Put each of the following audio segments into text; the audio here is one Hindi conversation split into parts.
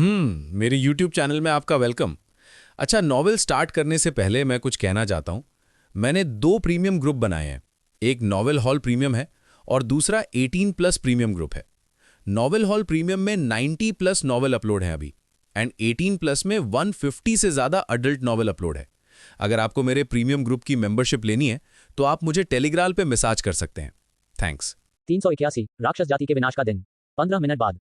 मेरे YouTube चैनल में आपका वेलकम। अच्छा, नॉवेल स्टार्ट करने से पहले मैं कुछ कहना चाहता हूँ। मैंने दो प्रीमियम ग्रुप बनाए हैं। एक नॉवेल हॉल प्रीमियम है और दूसरा 18 प्लस प्रीमियम ग्रुप है। नॉवेल हॉल प्रीमियम में 90 प्लस नॉवेल अपलोड हैं अभी, एंड 18 प्लस में 150 से ज़्यादा अडल्ट नॉवेल अपलोड है। अगर आपको मेरे प्रीमियम ग्रुप की मेंबरशिप लेनी है तो आप मुझे टेलीग्राम पे मैसेज कर सकते हैं। थैंक्स। 381 राक्षस जाति के विनाश का दिन। 15 मिनट बाद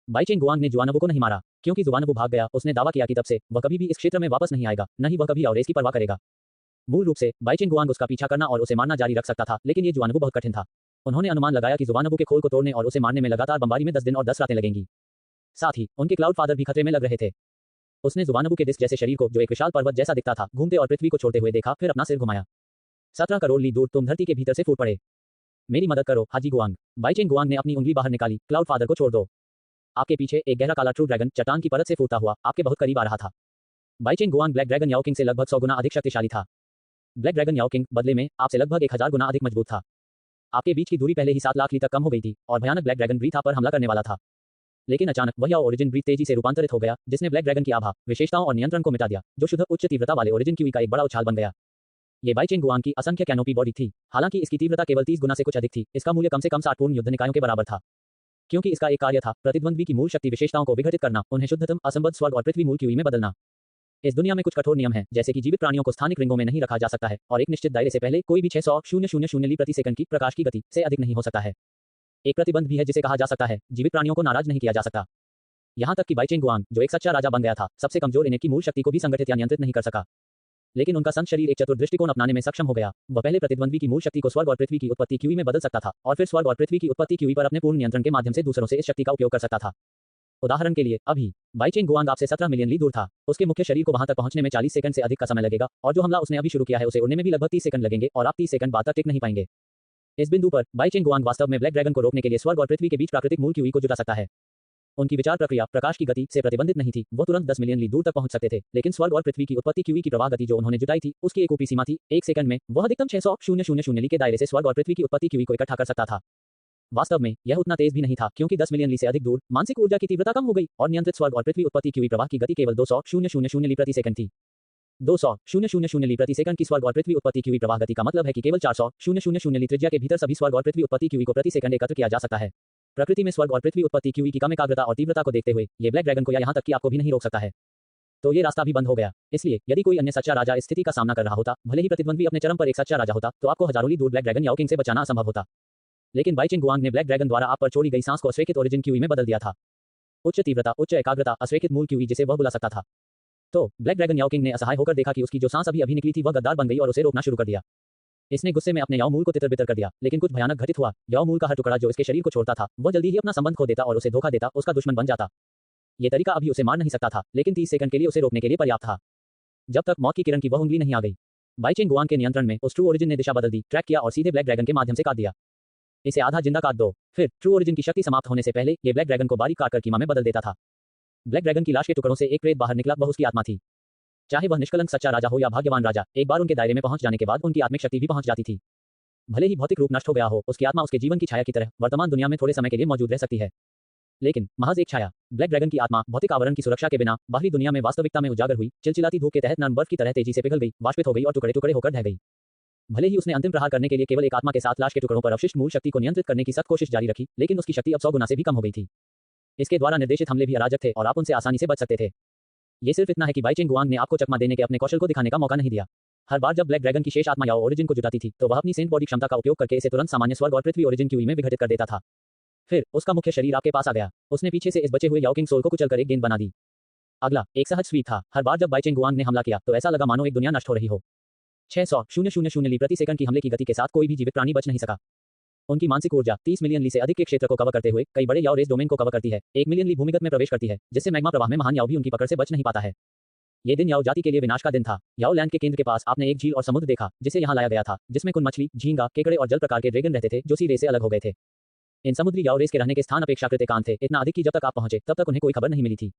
बाईचेंग गुआंग ने जुआनबो को नहीं मारा क्योंकि जुआनबो भाग गया। उसने दावा किया कि तब से वह कभी भी इस क्षेत्र में वापस नहीं आएगा, न ही वह कभी और की परवाह करेगा। मूल रूप से बाईचेंग गुआंग उसका पीछा करना और उसे मारना जारी रख सकता था, लेकिन ये जुआनबो बहुत कठिन था। उन्होंने अनुमान लगाया कि जुआनबो के खोल को तोड़ने और उसे मारने में लगातार बमबारी में 10 दिन और 10 रातें लगेंगी। साथ ही उनके क्लाउड फादर भी खतरे में लग रहे थे। उसने जुआनबो के डिस्क जैसे शरीर को, जो एक विशाल पर्वत जैसा दिखता था, घूमते और पृथ्वी को छोड़ते हुए देखा, फिर अपना सिर घुमाया। 17 करोड़ ली दूर तुम धरती के भीतर से फूट पड़े। मेरी मदद करो हाजी गुआंग। बाईचेंग गुआंग ने अपनी उंगली बाहर निकाली। क्लाउड फादर को छोड़ दो। आपके पीछे एक गहरा काला ट्रू ड्रैगन चट्टान की परत से फूटता हुआ आपके बहुत करीब आ रहा था। बाईचेंग गुआंग ब्लैक ड्रैगन याओकिंग से लगभग 100 गुना अधिक शक्तिशाली था। ब्लैक ड्रैगन याओकिंग बदले में आपसे लगभग 1000 गुना अधिक मजबूत था। आपके बीच की दूरी पहले ही 7 लाख ली तक कम हो गई थी और भयानक ब्लैक ड्रैगन ब्रीथ आप पर हमला करने वाला था। लेकिन अचानक वह याओ ओरिजिन ब्रीथ तेजी से रूपांतरित हो गया, जिसने ब्लैक ड्रैगन की आभा, विशेषताओं और नियंत्रण को मिटा दिया, जो शुद्ध उच्च तीव्रता वाले ओरिजिन क्यूई का एक बड़ा उछाल बन गया। ये बाईचेंग गुआंग की असंख्य कैनोपी बॉडी थी। हालांकि इसकी तीव्रता केवल 30 गुना से कुछ अधिक थी, इसका मूल्य कम से कम 60 पूर्ण युद्ध निकायों के बराबर था। क्योंकि इसका एक कार्य था प्रतिद्वंद्वी की मूल शक्ति विशेषताओं को विघटित करना, उन्हें शुद्धतम असंबद्ध स्वर्ग और पृथ्वी मूल क्यूई में बदलना। इस दुनिया में कुछ कठोर नियम हैं, जैसे कि जीवित प्राणियों को स्थानिक रिंगों में नहीं रखा जा सकता है और एक निश्चित दायरे से पहले कोई भी 600,000 ली प्रति सेकंड की प्रकाश की गति से अधिक नहीं हो सकता है। एक प्रतिबंध भी है जिसे कहा जा सकता है, जीवित प्राणियों को नाराज नहीं किया जा सकता। यहाँ तक कि बाईचेंग गुआंग, जो एक सच्चा राजा बन गया था, सबसे कमजोर इन्हें की मूल शक्ति को भी संगठित या नियंत्रित नहीं कर सका। लेकिन उनका संत शरीर एक चतुर दृष्टिकोण अपनाने में सक्षम हो गया। वह पहले प्रतिद्वंद्वी की मूल शक्ति को स्वर्ग और पृथ्वी की उत्पत्ति क्यूई में बदल सकता था और फिर स्वर्ग और पृथ्वी की उत्पत्ति क्यूई पर अपने पूर्ण नियंत्रण के माध्यम से दूसरों से इस शक्ति का उपयोग कर सकता था। उदाहरण के लिए, अभी बाईचेंग गुआंग आपसे 17 मिलियन ली दूर था। उसके मुख्य शरीर को वहां तक पहुंचने में 40 सेकंड से अधिक का समय लगेगा और जो हमला उसने अभी शुरू किया है उसे उड़ने में भी लगभग 30 सेकंड लगेंगे और आप 30 सेकंड बाद तक टिक नहीं पाएंगे। इस बिंदु पर बाईचेंग गुआंग वास्तव में ब्लैक ड्रैगन को रोकने के लिए स्वर्ग और पृथ्वी के बीच प्राकृतिक मूल क्यूई को जुटा सकता है। उनकी विचार प्रक्रिया प्रकाश की गति से प्रतिबंधित नहीं थी। वो तुरंत 10 मिलियन ली दूर तक पहुंच सकते थे, लेकिन स्वर्ग और पृथ्वी की उत्पत्ति क्यूई की प्रवाह गति जो उन्होंने जुटाई थी, उसकी एक ऊपरी सीमा थी। एक सेकंड में वह अधिकतम 600,000 ली के दायरे से स्वर्ग और पृथ्वी की उत्पत्ति क्यूई को इकट्ठा कर सकता था। वास्तव में यह उतना तेज भी नहीं था, क्योंकि 10 मिलियन ली से अधिक दूर मानसिक ऊर्जा की तीव्रता कम हो गई और नियंत्रित स्वर्ग और पृथ्वी उत्पत्ति क्यूई प्रवाह की गति केवल 200,000 ली प्रति सेकंड थी। 200,000 ली प्रति सेकंड की स्वर्ग और पृथ्वी उत्पत्ति क्यूई प्रवाह गति का मतलब है कि केवल 400,000 ली त्रिज्या के भीतर सभी स्वर्ग और पृथ्वी उत्पत्ति क्यूई को प्रति सेकंड एकत्र किया जा सकता है। प्रकृति में स्वर्ग और पृथ्वी उत्पत्ति क्यूई की कम एकाग्रता और तीव्रता को देखते हुए ये ब्लैक ड्रैगन को या यहाँ तक कि आपको भी नहीं रोक सकता है। तो ये रास्ता भी बंद हो गया। इसलिए यदि कोई अन्य सच्चा राजा इस स्थिति का सामना कर रहा होता, भले ही प्रतिद्वंद्वी अपने चरम पर एक सच्चा राजा होता, तो आपको हजारों ली दूर ब्लैक ड्रैगन याओकिंग से बचाना असंभव होता। लेकिन बाईचेंग गुआंग ने ब्लैक ड्रैगन द्वारा आप पर छोड़ी गई सांस को अस्वीकृत ओरिजिन क्यूई में बदल दिया था। उच्च तीव्रता, उच्च एकाग्रता, अस्वीकृत मूल क्यूई जिसे वह बुला सकता था। तो ब्लैक ड्रैगन याओकिंग ने असहाय होकर देखा कि उसकी जो सांस अभी निकली थी वह गद्दार बन गई और उसे रोकना शुरू कर दिया। इसने गुस्से में अपने याओ मूल को तितर-बितर कर दिया, लेकिन कुछ भयानक घटित हुआ। याओ मूल का हर टुकड़ा जो इसके शरीर को छोड़ता था, वह जल्दी ही अपना संबंध खो देता और उसे धोखा देता, उसका दुश्मन बन जाता। ये तरीका अभी उसे मार नहीं सकता था, लेकिन 30 सेकंड के लिए उसे रोकने के लिए पर्याप्त था, जब तक मौत की किरण की वह उंगली नहीं आ गई। बाईचेंग गुआंग के नियंत्रण में उस ट्रू ओरिजिन ने दिशा बदल दी, ट्रैक किया और सीधे ब्लैक ड्रैगन के माध्यम से काट दिया। इसे आधा जिंदा काट दो। फिर ट्रू ओरिजिन की शक्ति समाप्त होने से पहले ये ब्लैक ड्रैगन को बारीक काटकर कीमा में बदल देता था। ब्लैक ड्रैगन की लाश के टुकड़ों से एक प्रेत बाहर निकला, वह उसकी आत्मा थी। चाहे वह निष्कलंक सच्चा राजा हो या भाग्यवान राजा, एक बार उनके दायरे में पहुंच जाने के बाद उनकी आत्मिक शक्ति भी पहुंच जाती थी। भले ही भौतिक रूप नष्ट हो गया हो, उसकी आत्मा उसके जीवन की छाया की तरह वर्तमान दुनिया में थोड़े समय के लिए मौजूद रह सकती है। लेकिन महज एक छाया। ब्लैक ड्रैगन की आत्मा भौतिक आवरण की सुरक्षा के बिना बाहरी दुनिया में वास्तविकता में उजागर हुई, चिलचिलाती धूप के तहत नर्म बर्फ की तरह तेजी से पिघल गई, वाष्पित हो गई और टुकड़े टुकड़े होकर ढह गई। भले ही उसने अंतिम प्रहार करने के लिए केवल एक आत्मा के साथ लाश के टुकड़ों पर अवशिष्ट मूल शक्ति को नियंत्रित करने की सख्त कोशिश जारी रखी, लेकिन उसकी शक्ति अब 100 गुना से भी कम हो गई थी। इसके द्वारा निर्देशित हमले भी अराजक थे और आप उनसे आसानी से बच सकते थे। ये सिर्फ इतना है कि बाईचेंग गुआंग ने आपको चकमा देने के अपने कौशल को दिखाने का मौका नहीं दिया। हर बार जब ब्लैक ड्रैगन की शेष आत्मा याओ ओरिजिन को जुटाती थी, तो वह अपनी सेंट बॉडी क्षमता का उपयोग करके इसे तुरंत सामान्य स्वर्ग और पृथ्वी ओरिजिन क्यूई में विघटित कर देता था। फिर उसका मुख्य शरीर आपके पास आ गया। उसने पीछे से इस बचे हुए याओकिंग सोल को कुचलकर एक गेंद बना दी। अगला एक सहज स्वीप था। हर बार जब बाईचेंग गुआंग ने हमला किया, तो ऐसा लगा मानो एक दुनिया नष्ट हो रही हो। 600,000 ली प्रति सेकंड की हमले की गति के साथ कोई भी जीवित प्राणी बच नहीं सका। उनकी मानसिक ऊर्जा 30 मिलियन ली से अधिक के क्षेत्र को कवर करते हुए कई बड़े याओ रेस डोमेन को कवर करती है। 1 मिलियन ली भूमिगत में प्रवेश करती है, जिससे मैग्मा प्रवाह में महान याओ भी उनकी पकड़ से बच नहीं पाता है। ये दिन याओ जाति के लिए विनाश का दिन था। याओ लैंड के केंद्र के पास आपने एक झील और समुद्र देखा, जिसे यहाँ लाया गया था, जिसमें कुन मछली, झींगा, केकड़े और जल प्रकार के ड्रैगन रहते थे, जो सी रे से अलग हो गए थे। इन समुद्री याओ रेस के रहने के स्थान अपेक्षाकृत एकांत थे, इतना अधिक कि जब तक आप पहुंचे तब तक उन्हें कोई खबर नहीं मिली थी।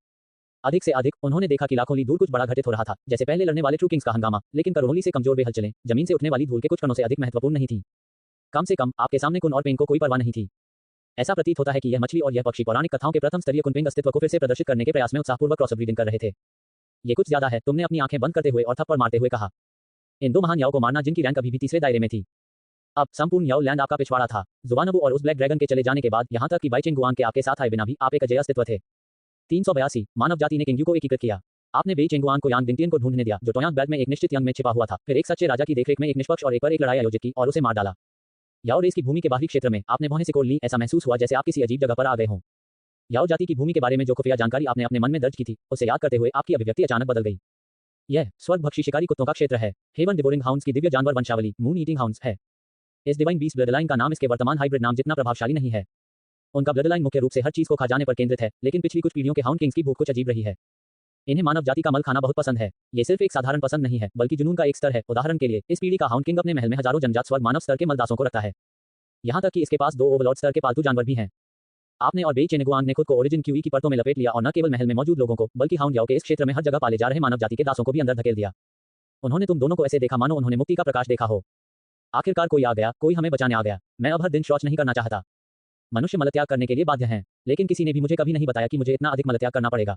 अधिक से अधिक उन्होंने देखा कि लाखों ली दूर कुछ बड़ा घटित हो रहा था, जैसे पहले लड़ने वाले ट्रू किंग्स का हंगामा, लेकिन करोड़ों ली से कमजोर वे हलचलें जमीन से उठने वाली धूल के कुछ कणों से अधिक महत्वपूर्ण नहीं थी। कम से कम आपके सामने कुन और पेंग को कोई परवाह नहीं थी। ऐसा प्रतीत होता है कि यह मछली और यह पक्षी पौराणिक कथाओं के प्रथम स्तरीय कुनपिंग अस्तित्व को फिर से प्रदर्शित करने के प्रयास में उत्साहपूर्वक क्रॉस ब्रीडिंग कर रहे थे। ये कुछ ज्यादा है, तुमने अपनी आंखें बंद करते हुए और थप्पड़ मारते हुए कहा। इन दो महान याओं को मारना जिनकी रैंक अभी भी तीसरे दायरे में थी। अब संपूर्ण याओ लैंड आपका पिछवाड़ा था। जुवानबू और उस ब्लैक ड्रैगन के चले जाने के बाद यहां तक कि बाइचेंग गुआंग के आपके साथ आए बिना भी आप एक अजय अस्तित्व थे। 382 मानव जाति ने किंगयू को एकीकृत किया। आपने बेइचेंग गुआंग को यांग डिंगटियन को ढूंढने दिया जो टोयांग बेल्ट में एक निश्चित यंग में छिपा हुआ था। फिर एक सच्चे राजा की देखरेख में एक निष्पक्ष और एक पर एक लड़ाई आयोजित की और उसे मार डाला। याओ रेस की भूमि के बाहरी क्षेत्र में आपने भौहें सिकोड़ ली। ऐसा महसूस हुआ जैसे आप किसी अजीब जगह पर आ गए हों। याओ जाति की भूमि के बारे में जो खुफिया जानकारी आपने अपने मन में दर्ज की थी उसे याद करते हुए आपकी अभिव्यक्ति अचानक बदल गई। यह स्वर्गभक्षी शिकारी कुत्तों का क्षेत्र है। हेवन डिवोरिंग हाउंड्स की दिव्य जानवर वंशावली मून ईटिंग हाउंड्स है। इस डिवाइन बीस्ट ब्लडलाइन का नाम इसके वर्तमान हाइब्रिड नाम जितना प्रभावशाली नहीं है। उनका ब्लडलाइन मुख्य रूप से हर चीज को खा जाने पर केंद्रित है, लेकिन पिछली कुछ पीढ़ियों के हाउंड किंग्स की भूख कुछ अजीब रही है। इन्हें मानव जाति का मल खाना बहुत पसंद है। ये सिर्फ एक साधारण पसंद नहीं है बल्कि जुनून का एक स्तर है। उदाहरण के लिए इस पीढ़ी का हाउंड किंग अपने महल में हजारों जनजात स्वर्ग मानव स्तर के मलदासों को रखता है। यहाँ तक कि इसके पास 2 ओवरलॉर्ड स्तर के पालतू जानवर भी हैं। आपने और बेइचेंग गुआंग ने खुद को ओरिजिन क्यूई की परतों में लपेट लिया और न केवल महल में मौजूद लोगों को बल्कि हाउंड याओ के इस क्षेत्र में हर जगह पाले जा रहे मानव जाति के दासों को भी अंदर धकेल दिया। उन्होंने तुम दोनों को ऐसे देखा मानो उन्होंने मुक्ति का प्रकाश देखा हो। आखिरकार कोई आ गया, कोई हमें बचाने आ गया। मैं अब हर दिन शौच नहीं करना चाहता। मनुष्य मलत्याग करने के लिए बाध्य हैं, लेकिन किसी ने भी मुझे कभी नहीं बताया कि मुझे इतना अधिक मलत्याग करना पड़ेगा।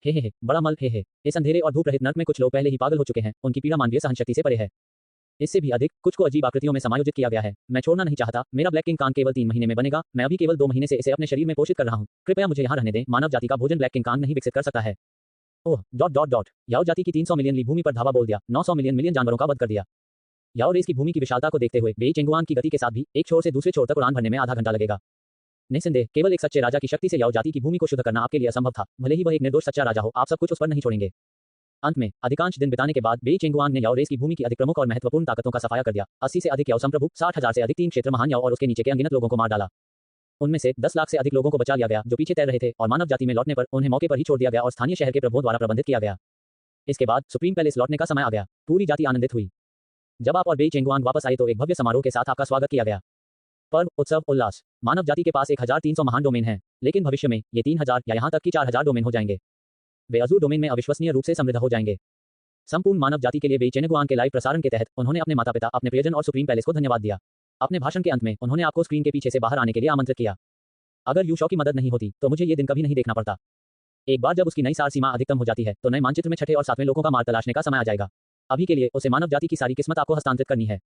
हे बड़ा मल हे। इस अंधेरे और धूप रहित नर्क में कुछ लोग पहले ही पागल हो चुके हैं। उनकी पीड़ा मानवीय सहनशक्ति से परे है। इससे भी अधिक कुछ को अजीब आकृतियों में समायोजित किया गया है। मैं छोड़ना नहीं चाहता। मेरा ब्लैक किंग कांग केवल 3 महीने में बनेगा। मैं अभी केवल 2 महीने से इसे अपने शरीर में पोषित कर रहा हूँ। कृपया मुझे यहाँ रहने दें। मानव जाति का भोजन ब्लैक किंग कांग नहीं विकसित कर सकता है। ओह याओ जाति की 300 मिलियन ली भूमि पर धावा बोल दिया। 900 मिलियन जानवरों का वध कर दिया। याओ रेस की भूमि की विशालता को देखते हुए बेइचेंग गुआंग की गति के साथ भी एक छोर से दूसरे छोर तक उड़ान भरने में आधा घंटा लगेगा। निस्संदेह केवल एक सच्चे राजा की शक्ति से याओ जाति की भूमि को शुद्ध करना आपके लिए असंभव था। भले ही वह एक निर्दोष सच्चा राजा हो, आप सब कुछ उस पर नहीं छोड़ेंगे। अंत में अधिकांश दिन बिताने के बाद बेइचेंग गुआंग ने याओ रेस की भूमि की अधिक प्रमुख और महत्वपूर्ण ताकतों का सफाया कर दिया। 80 से अधिक याओ संप्रभु, 60,000 से अधिक 3 क्षेत्र महान याओ और उसके नीचे के अनगिनत लोगों को मार डाला। उनमें से 10 लाख से अधिक लोगों को बचा लिया गया जो पीछे तैर रहे थे और मानव जाति में लौटने पर उन्हें मौके पर ही छोड़ दिया गया और स्थानीय शहर के प्रभुओं द्वारा प्रबंधित किया गया। इसके बाद सुप्रीम पैलेस लौटने का समय आ गया। पूरी जाति आनंदित हुई। जब आप और बेइचेंग गुआंग वापस आए तो एक भव्य समारोह के साथ आपका स्वागत किया गया। पर्व, उत्सव, उल्लास। मानव जाति के पास 1300 महान डोमेन हैं, लेकिन भविष्य में ये 3000 या यहाँ तक कि 4000 डोमेन हो जाएंगे। वे अज़ूर डोमेन में अविश्वसनीय रूप से समृद्ध हो जाएंगे। संपूर्ण मानव जाति के लिए बेइचेंग गुआंग के लाइव प्रसारण के तहत उन्होंने अपने माता पिता, अपने प्रियजन और सुप्रीम पैलेस को धन्यवाद दिया। अपने भाषण के अंत में उन्होंने आपको स्क्रीन के पीछे से बाहर आने के लिए आमंत्रित किया। अगर यूशॉ की मदद नहीं होती तो मुझे ये दिन कभी नहीं देखना पड़ता। एक बार जब उसकी नई सार सीमा अधिकतम हो जाती है तो नए मानचित्र में छठे और 7वें लोगों का मार्ग तलाशने का समय आ जाएगा। अभी के लिए उसे मानव जाति की सारी किस्मत आपको हस्तांतरित करनी है।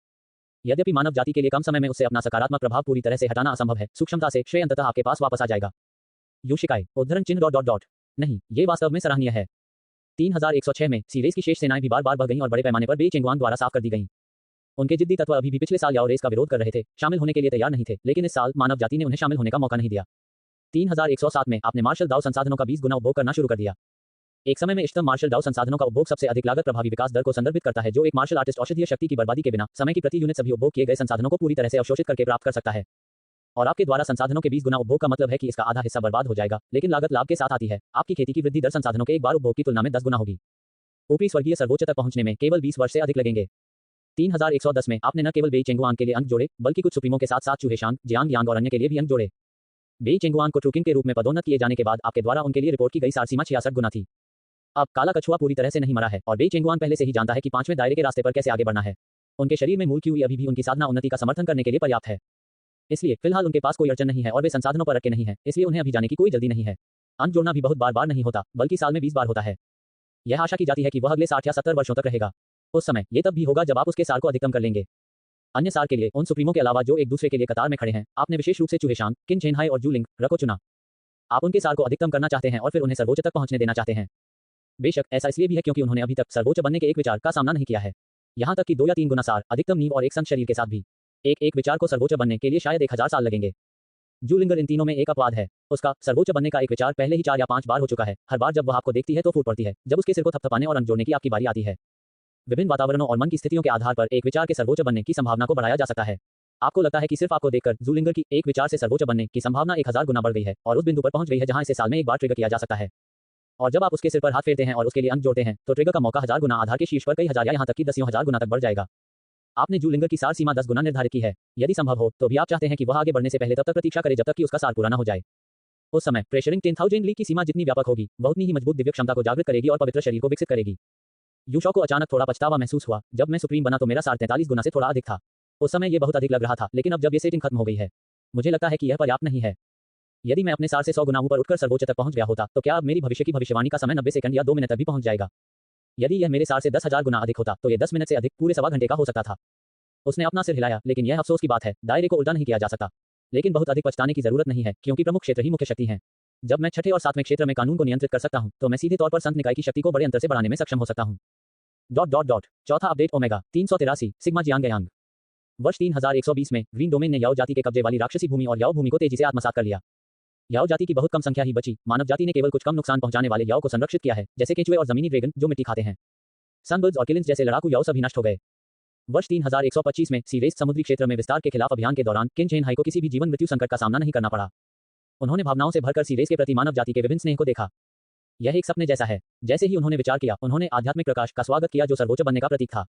यद्यपि मानव जाति के लिए कम समय में उससे अपना सकारात्मक प्रभाव पूरी तरह से हटाना असंभव है, सूक्ष्मता से श्रेय अंततः आपके पास वापस आ जाएगा। यूशिकाई उद्धरण चिन्ह ... नहीं, ये वास्तव में सराहनीय है। 3106 में सी रेस की शेष सेनाएं भी बार बह गईं और बड़े पैमाने पर बेइचेंग गुआंग द्वारा साफ कर दी गईं। उनके जिद्दी तत्व अभी भी पिछले साल याओ रेस का विरोध कर रहे थे, शामिल होने के लिए तैयार नहीं थे, लेकिन इस साल मानव जाति ने उन्हें शामिल होने का मौका नहीं दिया। 3107 में आपने मार्शल दाओ संसाधनों का 20 गुना उपभोग करना शुरू कर दिया। एक समय में इष्टतम मार्शल दाओ संसाधनों का उपभोग सबसे अधिक लागत प्रभावी विकास दर को संदर्भित करता है जो एक मार्शल आर्टिस्ट औषधीय शक्ति की बर्बादी के बिना समय की प्रति यूनिट सभी उपभोग किए गए संसाधनों को पूरी तरह से अवशोषित करके प्राप्त कर सकता है। और आपके द्वारा संसाधनों के 20 गुना उपभोग का मतलब है कि इसका आधा हिस्सा बर्बाद हो जाएगा, लेकिन लागत लाभ के साथ आती है। आपकी खेती की वृद्धि दर संसाधनों के एक बार उपभोग की तुलना में 10 गुना होगी। ऊपरी स्वर्गीय सर्वोच्च तक पहुंचने में केवल 20 वर्ष से अधिक लगेंगे। 3110 में आपने न केवल बेइचेंग गुआंग के लिए अंक जोड़े बल्कि कुछ सुप्रीमों के साथ साथ चूहेशांग, जियांग यांग और अन्य के लिए भी अंक जोड़े। बेइचेंग गुआंग को ट्रूकिंग के रूप में पदोन्नत किए जाने के बाद आपके द्वारा उनके लिए रिपोर्ट की गई सार सीमा 66 गुना थी। अब काला कछुआ पूरी तरह से नहीं मरा है और बेइचेंग गुआंग पहले से ही जानता है कि 5वें दायरे के रास्ते पर कैसे आगे बढ़ना है। उनके शरीर में मूल क्यूई अभी भी उनकी साधना उन्नति का समर्थन करने के लिए पर्याप्त है। इसलिए फिलहाल उनके पास कोई अड़चन नहीं है और वे संसाधनों पर अटके नहीं है, इसलिए उन्हें अभी जाने की कोई जल्दी नहीं है। अंक जोड़ना भी बहुत बार नहीं होता, बल्कि साल में 20 बार होता है। यह आशा की जाती है कि वह अगले 60 या 70 वर्षों तक रहेगा। उस समय ये तब भी होगा जब आप उसके सार को अधिकतम कर लेंगे। अन्य सार के लिए उन सुप्रीमों के अलावा जो एक दूसरे के लिए कतार में खड़े हैं, आपने विशेष रूप से चूहेशांग, किन झेनहाई और जूलिंग को चुना। आप उनके सार को अधिकतम करना चाहते हैं और फिर उन्हें सर्वोच्च तक पहुंचने देना चाहते हैं। बेशक ऐसा इसलिए भी है क्योंकि उन्होंने अभी तक सर्वोच्च बनने के एक विचार का सामना नहीं किया है। यहाँ तक कि 2 या 3 गुना सार, अधिकतम नींव और एक संत शरीर के साथ भी एक विचार को सर्वोच्च बनने के लिए शायद 1000 साल लगेंगे। जूलिंगर इन तीनों में एक अपवाद है। उसका सर्वोच्च बनने का एक विचार पहले ही 4 या 5 बार हो चुका है। हर बार जब वह आपको देखती है तो फूट पड़ती है जब उसके सिर को थपथपाने और अंक जोड़ने की आपकी बारी आती है। विभिन्न वातावरणों और मन की स्थितियों के आधार पर एक विचार के सर्वोच्च बनने की संभावना को बढ़ाया जा सकता है। आपको लगता है कि सिर्फ आपको देखकर जूलिंगर की एक विचार से सर्वोच्च बनने की संभावना 1000 गुना बढ़ गई है और उस बिंदु पर पहुंच गई है जहां इसे साल में एक बार ट्रिगर किया जा सकता है। और जब आप उसके सिर पर हाथ फेरते हैं और उसके लिए अंक जोड़ते हैं तो ट्रिगर का मौका 1000 गुना आधार के शीर्ष पर कई हजार या यहाँ तक कि 10,000 गुना तक बढ़ जाएगा। आपने जूलिंगर की सार सीमा 10 गुना निर्धारित की है। यदि संभव हो तो भी आप चाहते हैं कि वह आगे बढ़ने से पहले तब तक प्रतीक्षा करे जब तक कि उसका सार पूरा न हो जाए। उस समय प्रेशरिंग 10,000 ली की सीमा जितनी व्यापक होगी वह उतनी ही मजबूत दिव्य क्षमता को जागृत करेगी और पवित्र शरीर को विकसित करेगी। यूशॉ को अचानक थोड़ा पछतावा महसूस हुआ। जब मैं सुप्रीम बना तो मेरा सार 43 गुना से थोड़ा अधिक था। उस समय ये बहुत अधिक लग रहा था, लेकिन अब जब ये सेटिंग खत्म हो गई है मुझे लगता है कि यह पर्याप्त नहीं है। यदि मैं अपने सार से 100 गुना ऊपर उठकर सर्वोच्च तक पहुंच गया होता तो क्या अब मेरी भविष्य की भविष्यवाणी का समय 90 सेकंड या 2 मिनट तक भी पहुंच जाएगा? यदि यह मेरे सार से 10,000 गुना अधिक होता तो यह 10 मिनट से अधिक पूरे सवा घंटे का हो सकता था। उसने अपना सिर हिलाया, लेकिन यह अफसोस की बात है, दायरे को उल्टा नहीं किया जा सकता। लेकिन बहुत अधिक पछताने की जरूरत नहीं है, क्योंकि प्रमुख क्षेत्र ही मुख्य शक्ति हैं। जब मैं छठे और सातवें क्षेत्र में कानून को नियंत्रित कर सकता हूं, तो मैं सीधे तौर पर संत निकाय की शक्ति को बड़े अंतर से बढ़ाने में सक्षम हो सकता हूं। चौथा अपडेट ओमेगा 383 सिग्मा जियांग यांग। वर्ष 3120 में ग्रीन डोमेन ने याओ जाति के कब्जे वाली राक्षसी भूमि और याओ भूमि को तेजी से आत्मसात कर लिया। याओ जाति की बहुत कम संख्या ही बची। मानव जाति ने केवल कुछ कम नुकसान पहुंचाने वाले याओ को संरक्षित किया है, जैसे केंचुए और जमीनी ड्रैगन जो मिट्टी खाते हैं। सनबर्ड्स और किलिंस जैसे लड़ाकू याओ सभी नष्ट हो गए। वर्ष 3125 में सीरेस्ट समुद्री क्षेत्र में विस्तार के खिलाफ अभियान के दौरान किन झेन हाई को किसी भी जीवन मृत्यु संकट का सामना नहीं करना पड़ा। उन्होंने भावनाओं से भरकर सीरेस के प्रति मानव जाति के विभिन्न स्नेह को देखा। यह एक सपने जैसा है। जैसे ही उन्होंने विचार किया, उन्होंने आध्यात्मिक प्रकाश का स्वागत किया जो सर्वोच्च बनने का प्रतीक था।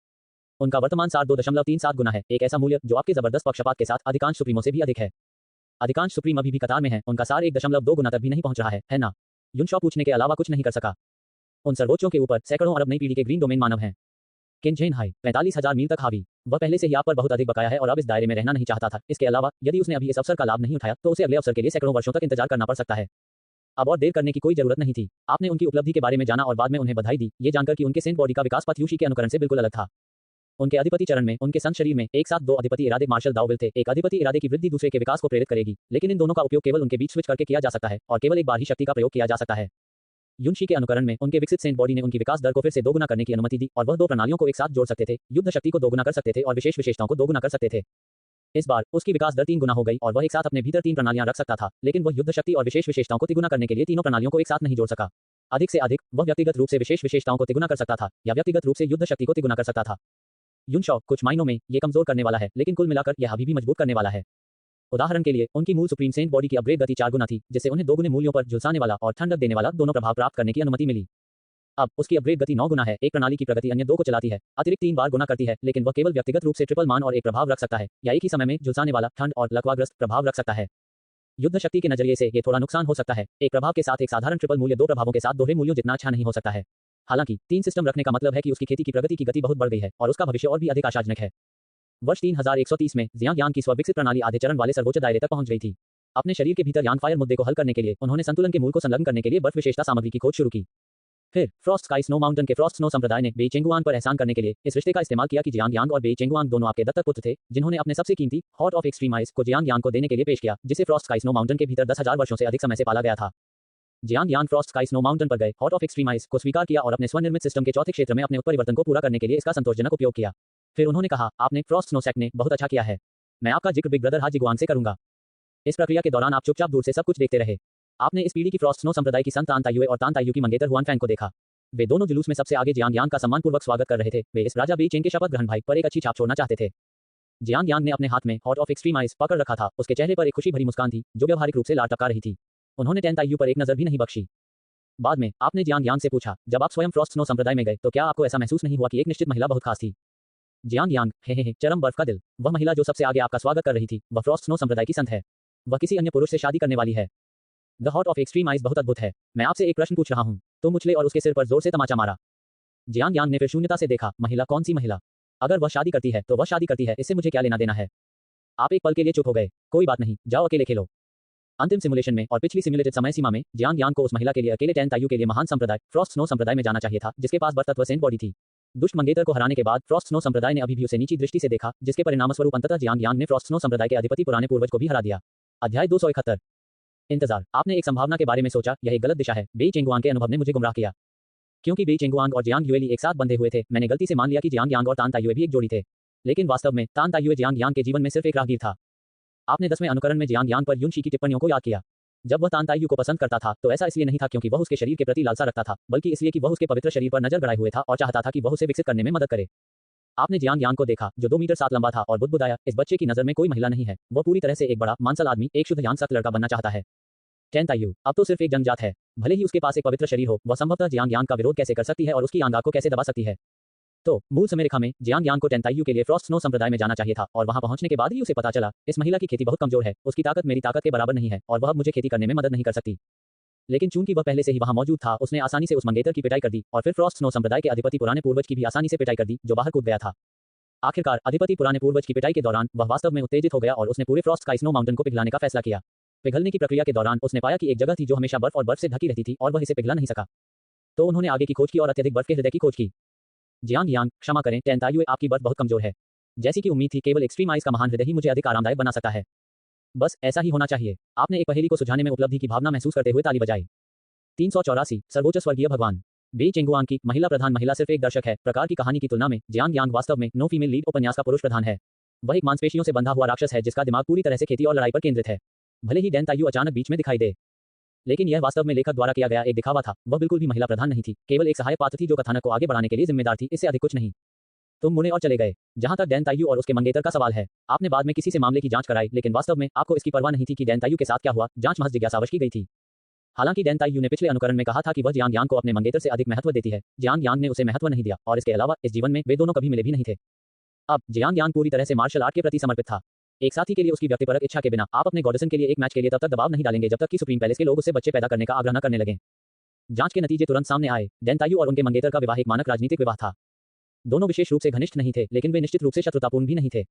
उनका वर्तमान सार 2.37 गुना है, एक ऐसा मूल्य जो आपके जबरदस्त पक्षपात के साथ अधिकांश सुप्रीमों से भी अधिक है। अधिकांश सुप्रीम अभी भी कतार में है, उनका सार 1.2 गुना तक भी नहीं पहुंच रहा है ना? युनशॉ पूछने के अलावा कुछ नहीं कर सका। उन सर्वोच्चों के ऊपर सैकड़ों अरब नई पीढ़ी के ग्रीन डोमेन मानव हैं। किन झेन हाई 45,000 मील तक हावी। वह पहले से ही आप पर बहुत अधिक बकाया है और अब इस दायरे में रहना नहीं चाहता था। इसके अलावा यदि उसने अभी इस अवसर का लाभ नहीं उठाया तो उसे अगले अवसर के लिए सैकड़ों वर्षों तक इंतजार करना पड़ सकता है। अब और देर करने की कोई जरूरत नहीं थी। आपने उनकी उपलब्धि के बारे में जाना और बाद में उन्हें बधाई दी, ये जानकर कि उनके सेंट बॉडी का विकास पथ यूशी के अनुकरण से बिल्कुल अलग था। उनके अधिपति चरण में उनके संत शरीर में एक साथ दो अधिपति इरादे मार्शल दाओविल थे। एक अधिपति इरादे की वृद्धि दूसरे के विकास को प्रेरित करेगी, लेकिन इन दोनों का उपयोग केवल उनके बीच स्विच करके किया जा सकता है और केवल एक बार ही शक्ति का प्रयोग किया जा सकता है। युनशी के अनुकरण में उनके विकसित सेंट बॉडी ने उनकी विकास दर को फिर से दोगुना करने की अनुमति दी और वह दो प्रणालियों को एक साथ जोड़ सकते थे, युद्ध शक्ति को दोगुना कर सकते थे और विशेष विशेषताओं को दोगुना कर सकते थे। इस बार उसकी विकास दर 3 गुना हो गई और वह एक साथ अपने भीतर 3 प्रणालियां रख सकता था, लेकिन वह युद्ध शक्ति और विशेष विशेषताओं को तिगुना करने के लिए तीनों प्रणालियों को एक साथ नहीं जोड़ सका। अधिक से अधिक वह व्यक्तिगत रूप से विशेष विशेषताओं को तिगुना कर सकता था या व्यक्तिगत रूप से युद्ध शक्ति को तिगुना कर सकता था। युनशॉ कुछ मायनों में ये कमजोर करने वाला है, लेकिन कुल मिलाकर यह अभी भी मजबूत करने वाला है। उदाहरण के लिए उनकी मूल सुप्रीम सेंट बॉडी की अपग्रेड गति 4 गुना थी, जिससे उन्हें दोगुने मूल्यों पर झुलसाने वाला और ठंडक देने वाला दोनों प्रभाव प्राप्त करने की अनुमति मिली। अब उसकी अपग्रेड गति 9 गुना है। एक प्रणाली की प्रगति अन्य 2 को चलाती है, अतिरिक्त 3 बार गुना करती है, लेकिन वह केवल व्यक्तिगत रूप से ट्रिपल मान और एक प्रभाव रख सकता है या एक ही समय में झुलसाने वाला, ठंड और लकवाग्रस्त प्रभाव रख सकता है। युद्ध शक्ति के नजरिए से ये थोड़ा नुकसान हो सकता है। एक प्रभाव के साथ एक साधारण ट्रिपल मूल्य 2 प्रभावों के साथ दोहरे मूल्यों जितना अच्छा नहीं हो सकता है। हालांकि 3 सिस्टम रखने का मतलब है कि उसकी खेती की प्रगति की गति बहुत बढ़ गई है और उसका भविष्य और भी अधिक आशाजनक है। वर्ष 3130 में जियांग यांग की स्वविकसित प्रणाली आधे चरण वाले सर्वोच्च दायरे तक पहुंच गई थी। अपने शरीर के भीतर यांग फायर मुद्दे को हल करने के लिए उन्होंने संतुलन के मूल को संलग्न करने के लिए बर्फ विशेषता सामग्री की खोज शुरू की। फिर फ्रॉस्ट स्काई स्नो माउंटेन के फ्रॉस्ट स्नो संप्रदाय ने बेई चेंगुआन पर एहसान करने के लिए इस रिश्ते का इस्तेमाल किया कि जियांग यांग और बेई चेंगुआन दोनों आपके दत्तक पुत्र थे, जिन्होंने अपने सबसे कीमती हॉट ऑफ एक्सट्रीम आइस को जियांग यांग को देने के लिए पेश किया, जिसे फ्रॉस्ट स्काई स्नो माउंटेन के भीतर 10,000 वर्षों से अधिक समय से पाला गया था। जियांग यांग फ्रॉस्ट स्काई स्नो माउंटेन पर गए, हॉट ऑफ एक्सट्रीम आइस को स्वीकार किया और अपने स्वनिर्मित सिस्टम के चौथे क्षेत्र में अपने उत्परिवर्तन को पूरा करने के लिए इसका संतोषजनक उपयोग किया। फिर उन्होंने कहा, आपने फ्रॉस्ट स्नो सेक्ट ने बहुत अच्छा किया है। मैं आपका जिक्र बिग ब्रदर हाजी गुआंग से करूंगा। इस प्रक्रिया के दौरान आप चुपचाप दूर से सब कुछ देखते रहे। आपने इस पीढ़ी की फ्रॉस्ट स्नो संप्रदाय की संत तान तायुए और तान तायु की मंगेतर हुआन फैन को देखा। वे दोनों जुलूस में सबसे आगे जियांग यांग का सम्मानपूर्वक स्वागत कर रहे थे। वे इस राजा बेई चेंग के शपथ ग्रहण भाई पर एक अच्छी छाप छोड़ना चाहते थे। जियांग यांग ने अपने हाथ में हॉट ऑफ एक्सट्रीम आइस पकड़ रखा था। उसके चेहरे पर एक खुशी भरी मुस्कान थी जो व्यावहारिक रूप से लार टपका रही थी। उन्होंने टैन तायु पर एक नजर भी नहीं बख्शी। बाद में आपने जियांग यांग से पूछा, जब आप स्वयं फ्रॉस्ट स्नो संप्रदाय में गए तो क्या आपको ऐसा महसूस नहीं हुआ कि एक निश्चित महिला बहुत खास थी? जियांग यांग हे चरम बर्फ का दिल। वह महिला जो सबसे आगे आपका स्वागत कर रही थी, वह फ्रॉस्ट स्नो संप्रदाय की संत है। वह किसी अन्य पुरुष से शादी करने वाली है। The hot of extreme ice बहुत अद्भुत है। मैं आपसे एक प्रश्न पूछ रहा हूं। तो उछले और उसके सिर पर जोर से तमाचा मारा। जियांग यांग ने फिर शून्यता से देखा। महिला? कौन सी महिला? अगर वह शादी करती है तो वह शादी करती है, इससे मुझे क्या लेना देना है? आप एक पल के लिए चुप हो गए। कोई बात नहीं, जाओ अकेले खेलो। अंतिम सिमुलेशन में और पिछली सिमुलेटेड समय सीमा में जियांग यांग को उस महिला के लिए अकेले टैन तायु के लिए महान संप्रदाय फ्रॉस्ट स्नो संप्रदाय में जाना चाहिए था, जिसके पास बर्फ तत्व सेंट बॉडी थी। दुष्ट मंगेतर को हराने के बाद फ्रॉस्ट स्नो संप्रदाय ने अभी भी उसे नीची दृष्टि से देखा, जिसके परिणामस्वरूप अंततः जियांग यांग ने फ्रॉस्ट स्नो संप्रदाय के अधिपति पुराने पूर्वज को भी हरा दिया। अध्याय 271। इंतजार। आपने एक संभावना के बारे में सोचा, यह एक गलत दिशा है। बेई चेंगुआंग के अनुभव ने मुझे गुमराह किया। क्योंकि बेई चेंगुआंग और जियांग युएली एक साथ बंधे हुए थे, मैंने गलती से मान लिया कि जियांग यांग और तान तायुए भी एक जोड़ी थे। लेकिन वास्तव में तान तायुए जियांग यांग के जीवन में सिर्फ एक राहगीर था। आपने 10वें अनुकरण में जियांग यांग पर युनशी की टिप्पणियों को याद किया। जब वह तान तायु को पसंद करता था तो ऐसा इसलिए नहीं था क्योंकि वह उसके शरीर के प्रति लालसा रखता था, बल्कि इसलिए कि वह उसके पवित्र शरीर पर नजर गड़ाए हुए था और चाहता था कि वह उसे विकसित करने में मदद करे। आपने जियांग यांग को देखा जो 2 मीटर 7 लंबा था और बुदबुदाया, इस बच्चे की नजर में कोई महिला नहीं है। वह पूरी तरह से एक बड़ा मांसल आदमी, एक शुद्ध यांग सख्त लड़का बनना चाहता है। टैन तायु अब तो सिर्फ एक जंगजात है। भले ही उसके पास एक पवित्र शरीर हो, वह संभवतः जियांग यांग का विरोध कैसे कर सकती है और उसकी आंगा को कैसे दबा सकती है? तो मूल समय रेखा में जियांग यांग को टैन तायु के लिए फ्रॉस्ट स्नो संप्रदाय में जाना चाहिए था और वहां पहुंचने के बाद ही उसे पता चला, इस महिला की खेती बहुत कमजोर है, उसकी ताकत मेरी ताकत के बराबर नहीं है और वह अब मुझे खेती करने में मदद नहीं कर सकती। लेकिन चूंकि वह पहले से ही वहां मौजूद था, उसने आसानी से उस मंगेतर की पिटाई कर दी और फिर फ्रॉस्ट स्नो संप्रदाय के अधिपति पुराने पूर्वज की भी आसानी से पिटाई कर दी, जो बाहर कूद गया था। आखिरकार अधिपति पुराने पूर्वज की पिटाई के दौरान वह वास्तव में उत्तेजित हो गया और उसने पूरे फ्रॉस्ट का स्नो माउंटेन को पिघलाने का फैसला किया। पिघलने की प्रक्रिया के दौरान उसने पाया कि एक जगह थी जो हमेशा बर्फ और बर्फ से ढकी रहती थी और वह इसे पिघला नहीं सका। तो उन्होंने आगे की खोज की और अत्यधिक बर्फ के हृदय की खोज की। जियांग यांग, क्षमा करें टेंतायुए, आपकी बर्फ बहुत कमजोर है। जैसी कि उम्मीद थी, केवल एक्सट्रीम आइस का महान हृदय ही मुझे अधिक आरामदायक बना सकता है। बस ऐसा ही होना चाहिए। आपने एक पहेली को सुलझाने में उपलब्धि की भावना महसूस करते हुए ताली बजाई। 384 सर्वोच्च स्वर्गीय भगवान। बे चेंगुआंग की महिला प्रधान महिला सिर्फ एक दर्शक है। प्रकार की कहानी की तुलना में जियांग यांग वास्तव में नो फीमेल लीड उपन्यास का पुरुष प्रधान है। वह एक मांसपेशियों से बंधा हुआ राक्षस है जिसका दिमाग पूरी तरह से खेती और लड़ाई पर केंद्रित है। भले ही डैन तायू अचानक बीच में दिखाई दे, लेकिन यह वास्तव में लेखक द्वारा किया गया एक दिखावा था। वह बिल्कुल भी महिला प्रधान नहीं थी, केवल एक सहायक पात्र थी जो कथानक को आगे बढ़ाने के लिए जिम्मेदार थी, इससे अधिक कुछ नहीं। तुम मुड़े और चले गए। जहां तक डैन तायू और उसके मंगेतर का सवाल है, आपने बाद में किसी से मामले की जांच कराई, लेकिन वास्तव में आपको इसकी परवाह नहीं थी कि डैन तायू के साथ क्या हुआ। जांच महज जिज्ञासावश की गई थी। हालांकि डैन तायू ने पिछले अनुकरण में कहा था कि वह जियांग यांग को अपने मंगेतर से अधिक महत्व देती है, जियांग यांग ने उसे महत्व नहीं दिया और इसके अलावा इस जीवन में वे दोनों कभी मिले भी नहीं थे। अब जियांग यांग पूरी तरह से मार्शल आर्ट के प्रति समर्पित था। एक साथी के लिए उसकी व्यक्तिपरक इच्छा के बिना आप अपने गॉडसन के लिए एक मैच के लिए तब तक दबाव नहीं डालेंगे जब तक कि सुप्रीम पैलेस के लोग उससे बच्चे पैदा करने का आग्रह न करने लगे। जांच के नतीजे तुरंत सामने आए। डैन तायू और उनके मंगेतर का विवाह एक मानक राजनीतिक विवाह था। दोनों विशेष रूप से घनिष्ठ नहीं थे, लेकिन वे निश्चित रूप से शत्रुतापूर्ण भी नहीं थे।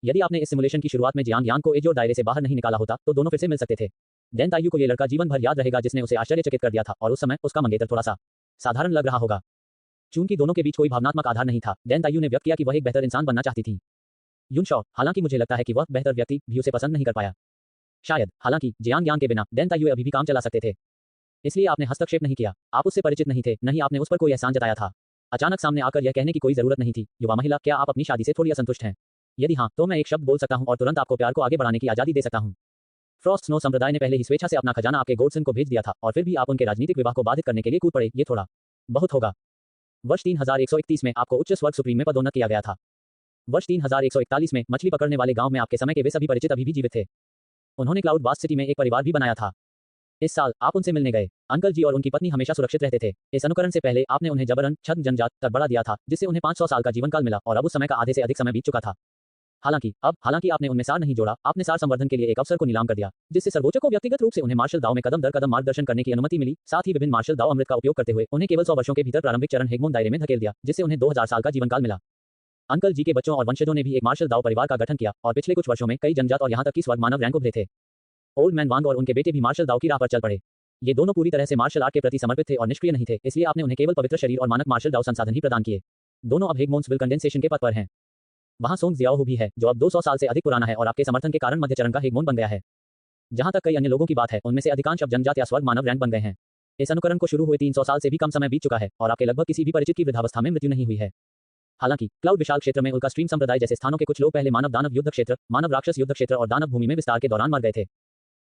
यदि आपने इस सिमुलेशन की शुरुआत में जियांग यांग को एज और दायरे से बाहर नहीं निकाला होता, तो दोनों फिर से मिल सकते थे। डैन तायू को यह लड़का जीवन भर याद रहेगा जिसने उसे आश्चर्यचकित कर दिया था, और उस समय उसका मंगेतर थोड़ा सा साधारण लग रहा होगा। चूंकि दोनों के बीच कोई भावनात्मक आधार नहीं था, डैन तायू ने व्यक्त किया कि वह एक बेहतर इंसान बनना चाहती थी। युन शॉ, हालांकि मुझे लगता है कि वह बेहतर व्यक्ति भी उसे पसंद नहीं कर पाया। शायद, हालांकि जियांग यांग के बिना डैन तायू अभी भी काम चला सकते थे। इसलिए आपने हस्तक्षेप नहीं किया। आप उससे परिचित नहीं थे, नहीं आपने उस पर कोई एहसान जताया था। अचानक सामने आकर यह कहने की कोई जरूरत नहीं थी, युवा महिला, क्या आप अपनी शादी से थोड़ी असंतुष्ट हैं? यदि हाँ, तो मैं एक शब्द बोल सकता हूं और तुरंत आपको प्यार को आगे बढ़ाने की आजादी दे सकता हूं। फ्रॉस्ट स्नो संप्रदाय ने पहले ही स्वेच्छा से अपना खजाना आपके गॉडसन को भेज दिया था, और फिर भी आप उनके राजनीतिक विवाह को बाधित करने के लिए कूद पड़े। ये थोड़ा बहुत होगा। वर्ष 3131 में आपको उच्च स्वर्ग सुप्रीम में पदोन्नत किया गया था। वर्ष 3141 में मछली पकड़ने वाले गांव में आपके समय के वे सभी परिचित अभी भी जीवित थे। उन्होंने क्लाउड बास्ट सिटी में एक परिवार भी बनाया था। इस साल आप उनसे मिलने गए। अंकल जी और उनकी पत्नी हमेशा सुरक्षित रहते थे। इस अनुकरण से पहले आपने उन्हें जबरन छद्म जनजात तक बढ़ा दिया था, जिससे उन्हें 500 साल का जीवन काल मिला, और अब उस समय का आधे से अधिक समय बीत चुका था। हालांकि आपने उनमें सार नहीं जोड़ा। आपने सार संवर्धन के लिए एक अवसर को नीलाम कर दिया, जिससे सर्वोच्च को व्यक्तिगत रूप से उन्हें मार्शल दाव में कदम दर कदम मार्गदर्शन करने की अनुमति मिली। साथ ही विभिन्न मार्शल दाव अमृत का उपयोग करते हुए उन्हें केवल 100 वर्षों के भीतर प्रारंभिक चरण हेगमोन दायरे में धकेल दिया, जिससे उन्हें 2000 साल का जीवन काल मिला। अंकल जी के बच्चों और वंशजों ने भी एक मार्शल दाव परिवार का गठन किया, और पिछले कुछ वर्षों में कई जनजात और यहाँ तक कि स्वर्ग मानव रैंक उभरे थे। ओल्ड मैन वांग और उनके बेटे भी मार्शल दाव की राह पर चल पड़े। ये दोनों पूरी तरह से मार्शल आर्ट के प्रति समर्पित थे और निष्क्रिय नहीं थे, इसलिए आपने उन्हें केवल पवित्र शरीर और मानक मार्शल दाव संसाधन ही प्रदान किए। दोनों अब हेगमोन्सविल कंडेंसेशन के पथ पर हैं। वहां सोंग जियाओहू भी है, जो अब 200 साल से अधिक पुराना है और आपके समर्थन के कारण मध्य चरण का हेगमोन बन गया है। जहां तक कई अन्य लोगों की बात है, उनमें से अधिकांश अब जनजात या स्वर्ग मानव रैंक बन गए हैं। इस अनुकरण को शुरू हुए 300 साल से भी कम समय बीत चुका है, और आपके लगभग किसी भी परिचित की वृद्धावस्था में मृत्यु नहीं हुई है। हालांकि क्लाउड विशाल क्षेत्र में उल्का स्ट्रीम संप्रदाय जैसे स्थानों के कुछ लोग पहले मानव दानव युद्ध क्षेत्र, मानव राक्षस युद्ध क्षेत्र और दानव भूमि में विस्तार के दौरान मर गए थे।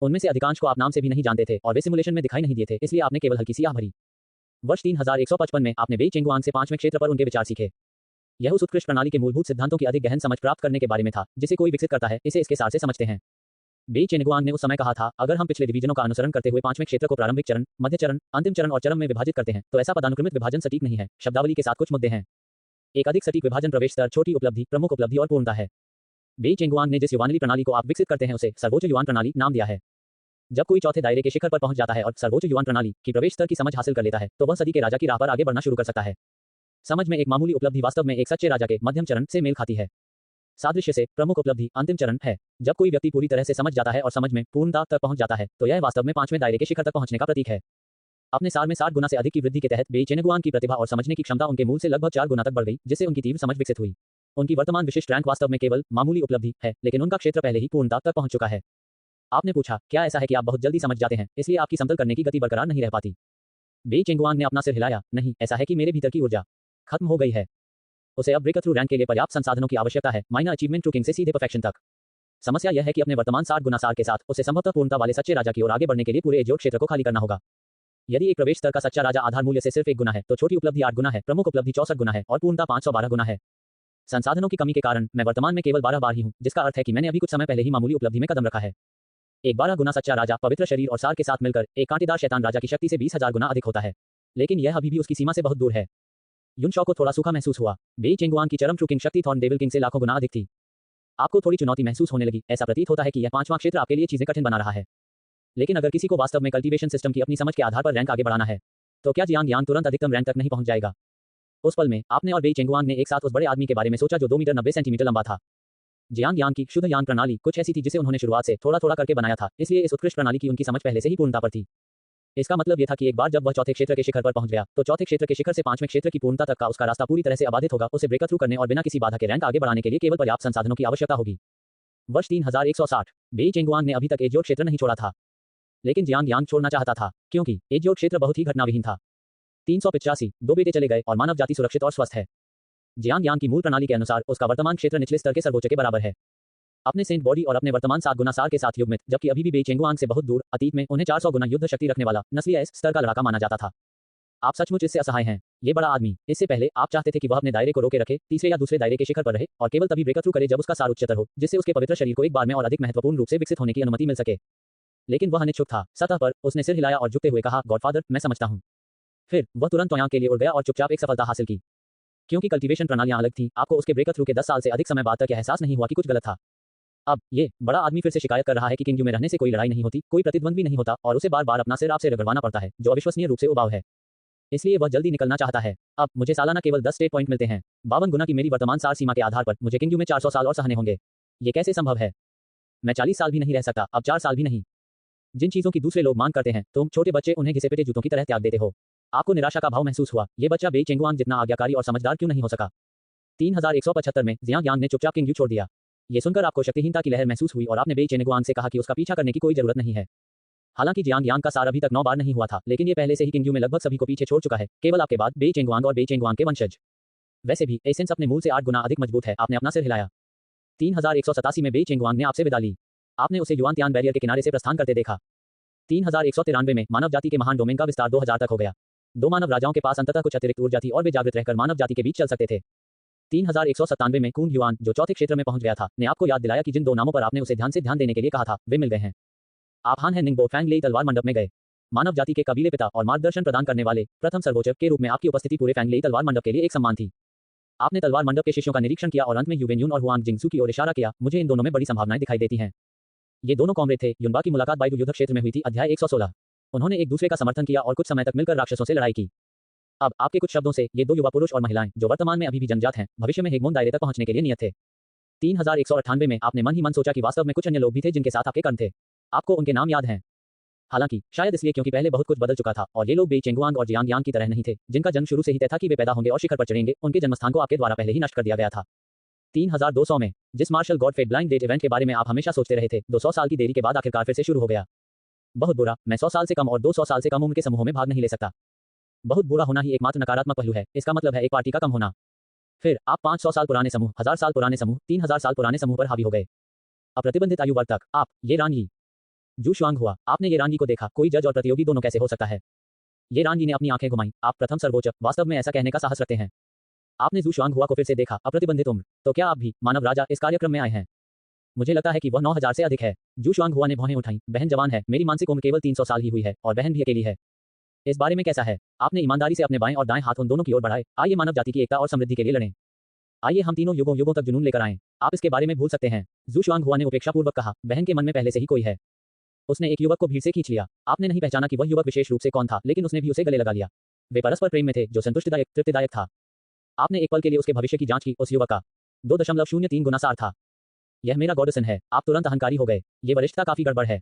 उनमें से अधिकांश को आप नाम से भी नहीं जानते थे, और वे सिमुलेशन में दिखाई नहीं दिए थे, इसलिए आपने केवल हल्की सी आह भरी। वर्ष 3155 में आपने बेई चेंगुआंग से 5वें क्षेत्र पर उनके विचार सीखे। यह उस उत्कृष्ट प्रणाली के मूलभूत सिद्धांतों की अधिक गहन समझ प्राप्त करने के बारे में था, जिसे कोई विकसित करता है, इसे इसके सार से समझते हैं। बेई चेंगुआंग ने उस समय कहा था, अगर हम पिछले डिवीजनों का अनुसरण करते हुए 5वें क्षेत्र को प्रारंभिक चरण, मध्य चरण, अंतिम चरण और चरम में विभाजित करते हैं, तो ऐसा पदानुक्रमित विभाजन सटीक नहीं है। शब्दावली के साथ कुछ मुद्दे हैं। एक अधिक सटीक विभाजन प्रवेश स्तर, छोटी उपलब्धि, प्रमुख उपलब्धि और पूर्णता है। बेई चेंगुआंग ने जिस युवानली प्रणाली को आप विकसित करते हैं उसे सर्वोच्च युवान प्रणाली नाम दिया है। जब कोई चौथे दायरे के शिखर पर पहुंच जाता है और सर्वोच्च युवान प्रणाली की प्रवेश स्तर की समझ हासिल कर लेता है, तो वह सदी के राजा की राह पर आगे बढ़ना शुरू कर सकता है। समझ में एक मामूली उपलब्धि वास्तव में एक सच्चे राजा के मध्यम चरण से मेल खाती है। सादृश्य से प्रमुख उपलब्धि अंतिम चरण है। जब कोई व्यक्ति पूरी तरह से समझ जाता है और समझ में पूर्णता तक पहुंच जाता है, तो यह वास्तव में 5वें दायरे के शिखर तक पहुंचने का प्रतीक है। अपने सार में 60 गुना से अधिक की वृद्धि के तहत बेई चेंगुआंग की प्रतिभा और समझने की क्षमता उनके मूल से लगभग 4 गुना तक बढ़ गई, जिससे उनकी तीव्र समझ विकसित हुई। उनकी वर्तमान विशिष्ट रैंक वास्तव में केवल मामूली उपलब्धि है, लेकिन उनका क्षेत्र पहले ही पूर्णता तक पहुंच चुका है। आपने पूछा, क्या ऐसा है कि आप बहुत जल्दी समझ जाते हैं, इसलिए आपकी समतल करने की गति बरकरार नहीं रह पाती? बेई चेंगुआंग ने अपना सिर हिलाया। नहीं, ऐसा है कि मेरे भीतर की ऊर्जा खत्म हो गई है। उसे अब ब्रेक थ्रू रैंक के लिए पर्याप्त संसाधनों की आवश्यकता है, माइनर अचीवमेंट टू किंग से सीधे परफेक्शन तक। समस्या यह है कि अपने वर्तमान 60 गुना सार के साथ उसे संभवतः पूर्णता वाले सच्चे राजा की ओर आगे बढ़ने के लिए पूरे एजोर क्षेत्र को खाली करना होगा। यदि एक प्रवेश स्तर का सच्चा राजा आधार मूल्य से सिर्फ 1 गुना है, तो छोटी उपलब्धि 8 गुना है, प्रमुख उपलब्धि 64 गुना है और पूर्णता 512 गुना है। संसाधनों की कमी के कारण मैं वर्तमान में केवल 12 बार ही हूं, जिसका अर्थ है कि मैंने अभी कुछ समय पहले ही मामूली उपलब्धि में कदम रखा है। एक 12 गुना सच्चा राजा पवित्र शरीर और सार के साथ मिलकर एक कांटेदार शैतान राजा की शक्ति से 20,000 गुना अधिक होता है, लेकिन यह अभी भी उसकी सीमा से बहुत दूर है। युन शॉ को थोड़ा सूखा महसूस हुआ। बेई चेंगुआंग की चरम ट्रू किंग शक्ति थॉर्न डेविल किंग से लाखों गुना अधिक थी। आपको थोड़ी चुनौती महसूस होने लगी। ऐसा प्रतीत होता है कि यह 5वां क्षेत्र आपके लिए चीजें कठिन बना रहा है। लेकिन अगर किसी को वास्तव में कल्टीवेशन सिस्टम की अपनी समझ के आधार पर रैंक आगे बढ़ाना है, तो क्या जियांग यांग तुरंत अधिकतम रैंक तक नहीं पहुंच जाएगा? उस पल में आपने और बेई चेंगुआंग ने एक साथ उस बड़े आदमी के बारे में सोचा जो 2 मीटर 90 सेंटीमीटर लंबा था। जियांग यांग की शुद्ध यांग प्रणाली कुछ ऐसी थी जिसे उन्होंने शुरुआत से थोड़ा थोड़ा करके बनाया था, इसलिए इस उत्कृष्ट प्रणाली की उनकी समझ पहले से ही पूर्णता पर थी। इसका मतलब यह था कि एक बार जब वह चौथे क्षेत्र के शिखर पर पहुंच गया तो चौथे क्षेत्र के शिखर से पांचवें क्षेत्र की पूर्णता तक का उसका रास्ता पूरी तरह से अबाधित होगा। उसे ब्रेक थ्रू करने और बिना किसी बाधा के रैंक आगे बढ़ाने के लिए केवल पर्याप्त संसाधनों की आवश्यकता होगी। वर्ष 3160। बेई चेंगुआंग ने अभी तक एजियो क्षेत्र नहीं छोड़ा था, लेकिन जियांग यांग छोड़ना चाहता था क्योंकि एजियो क्षेत्र बहुत ही घटनाविहीन था। 385। 2 बेटे चले गए और मानव जाति सुरक्षित और स्वस्थ है। जियांग यांग की मूल प्रणाली के अनुसार उसका वर्तमान क्षेत्र निचले स्तर के सर्वोच्च के बराबर है, अपने सेंट बॉडी और अपने वर्तमान 7 गुना सार के साथ युग्मित, जबकि अभी भी बेई चेंगुआंग से बहुत दूर अतीत में उन्हें 400 गुना युद्ध शक्ति रखने वाला नस्लीय एस स्तर का लड़ाका माना जाता था। आप सचमुच इससे असहाय हैं। ये बड़ा आदमी, इससे पहले आप चाहते थे कि वह अपने दायरे को रोके रखे, तीसरे या दूसरे दायरे के शिखर पर रहे और केवल तभी ब्रेक थ्रू करे जब उसका सार उच्चतर हो, जिससे उसके पवित्र शरीर को एक बार में और अधिक महत्वपूर्ण रूप से विकसित होने की अनुमति मिल सके। लेकिन वह अनिच्छुक था। सतह पर उसने सिर हिलाया और झुकते हुए कहा, गॉडफादर, मैं समझता हूं। फिर वह तुरंत टोयांग के लिए उड़ गया और चुपचाप एक सफलता हासिल की। क्योंकि कल्टीवेशन प्रणालियां अलग थीं, आपको उसके ब्रेक थ्रू के 10 साल से अधिक समय बाद तक यह एहसास नहीं हुआ कि कुछ गलत था। अब ये बड़ा आदमी फिर से शिकायत कर रहा है कि किंगयू में रहने से कोई लड़ाई नहीं होती, कोई प्रतिद्वंद भी नहीं होता और उसे बार बार अपना सिर आपसे रगड़वाना पड़ता है, जो अविश्वसनीय रूप से उबाऊ है। इसलिए वह जल्दी निकलना चाहता है। अब मुझे सालाना केवल 10 स्टेट पॉइंट मिलते हैं। 52 गुना की मेरी वर्तमान सार सीमा के आधार पर मुझे किंगयू में 400 साल और सहने होंगे। ये कैसे संभव है? मैं 40 साल भी नहीं रह सकता, अब 4 साल भी नहीं। जिन चीजों की दूसरे लोग मांग करते हैं, तुम छोटे बच्चे उन्हें घिसे पिटे जूतों की तरह त्याग देते हो। आपको निराशा का भाव महसूस हुआ। ये बच्चा बेई चेंगुआंग जितना आज्ञाकारी और समझदार क्यों नहीं हो सका? 3175 में जियांग यांग ने चुपचाप किंगयू छोड़ दिया। ये सुनकर आपको शक्तिहीनता की लहर महसूस हुई और आपने बेई चेंगुआंग से कहा कि उसका पीछा करने की कोई जरूरत नहीं है। हालांकि जियांग यांग का सार अभी तक 9 बार नहीं हुआ था, लेकिन ये पहले से ही किंगयू में लगभग सभी को पीछे छोड़ चुका है, केवल आपके बाद बेई चेंगुआंग और बेई चेंगुआंग के वंशज। वैसे भी एसेंस अपने मूल से 8 गुना अधिक मजबूत है। आपने अपना सिर हिलाया। 3187 में बेई चेंगुआंग ने आपसे विदा ली। आपने उसे युआनतियान बैरियर के किनारे से प्रस्थान करते देखा। 3193 में मानव जाति के महान डोमेन का विस्तार 2000 तक हो गया। 2 मानव राजाओं के पास अंततः कुछ अतिरिक्त ऊर्जा थी और वे जागृत रहकर मानव जाति के बीच चल सकते थे। 3197 में कुंग युआन, जो चौथे क्षेत्र में पहुंच गया था, ने आपको याद दिलाया कि जिन 2 नामों पर आपने उसे ध्यान देने के लिए कहा था, वे मिल गए हैं। आप हान है निंगबो फैंगलेई तलवार मंडप में गए। मानव जाति के कबीले पिता और मार्गदर्शन प्रदान करने वाले प्रथम सर्वोच्च के रूप में आपकी उपस्थिति पूरे फैंगलेई तलवार मंडप के लिए एक सम्मान थी। आपने तलवार मंडप के शिष्यों का निरीक्षण किया और अंत में युवेन्यून और हुआंग जिंगसू की ओर इशारा किया। मुझे इन दोनों में बड़ी संभावनाएं दिखाई देती हैं। ये दोनों कॉमरेड थे। युनबा की मुलाकात बाइडू युद्ध क्षेत्र में हुई थी। अध्याय 116। उन्होंने एक दूसरे का समर्थन किया और कुछ समय तक मिलकर राक्षसों से लड़ाई की। अब आपके कुछ शब्दों से ये 2 युवा पुरुष और महिलाएं, जो वर्तमान में अभी भी जनजात हैं, भविष्य में हेगमोन दायरे तक पहुंचने के लिए नियत थे। 3198 में आपने मन ही मन सोचा कि वास्तव में कुछ अन्य लोग भी थे जिनके साथ आपके कर्म थे। आपको उनके नाम याद हैं? हालांकि शायद इसलिए क्योंकि पहले बहुत कुछ बदल चुका था और ये लोग बेई चेंगुआंग और जियांग यांग की तरह नहीं थे, जिनका जन्म शुरू से ही तय था कि वे पैदा होंगे और शिखर पर चढ़ेंगे। उनके जन्मस्थान को आपके द्वारा पहले ही नष्ट कर दिया गया था। 3200 में जिस Marshal Godfrey blind date event के बारे में आप हमेशा सोचते रहे थे, 200 साल की देरी के बाद आखिरकार फिर से शुरू हो गया। बहुत बुरा। मैं 100 साल से कम और 200 साल से कम उम्र के समूहों में भाग नहीं ले सकता। बहुत बुरा होना ही एकमात्र नकारात्मक पहलू है। इसका मतलब है एक पार्टी का कम होना। फिर आप 500 साल पुराने समूह, 1000 साल पुराने समूह, 3000 साल पुराने समूह पर हावी हो गए। अप्रतिबंधित आयु वर्ग तक। आप ये रानगी जू शुआंग हुआ। आपने ये रानगी को देखा। कोई जज और प्रतियोगी दोनों कैसे हो सकता है? ये रानगी ने अपनी आंखें घुमाई। आप प्रथम सर्वोच्च वास्तव में ऐसा कहने का साहस रखते हैं? आपने जू शुआंग हुआ को फिर से देखा। अप्रतिबंधित उम्र। तो क्या आप भी मानव राजा इस कार्यक्रम में आए हैं? मुझे लगता है कि वह 9000 से अधिक है। जू शुआंग हुआ ने भौहें उठाई। बहन जवान है। मेरी मानसिक उम्र केवल 300 साल ही हुई है और बहन भी अकेली है। इस बारे में कैसा है? आपने ईमानदारी से अपने बाएं और दाएं हाथ उन दोनों की ओर बढ़ाए। आइए मानव जाति की एकता और समृद्धि के लिए लड़ें। आइए हम तीनों युगों युगों तक जुनून लेकर आएं। आप इसके बारे में भूल सकते हैं। जू शुआंग हुआ ने उपेक्षापूर्वक कहा। बहन के मन में पहले से ही कोई है। उसने एक युवक को भीड़ से खींच लिया। आपने नहीं पहचाना कि वह युवक विशेष रूप से कौन था, लेकिन उसने भी उसे गले लगा लिया। वे परस्पर प्रेम में थे, जो संतुष्टिदायक तृप्तिदायक था। आपने एक पल के लिए उसके भविष्य की जांच की। उस युवक का 2.03 गुना सार था। यह मेरा गॉडसन है। आप तुरंत अहंकारी हो गए। ये वरिष्ठता काफी गड़बड़ है।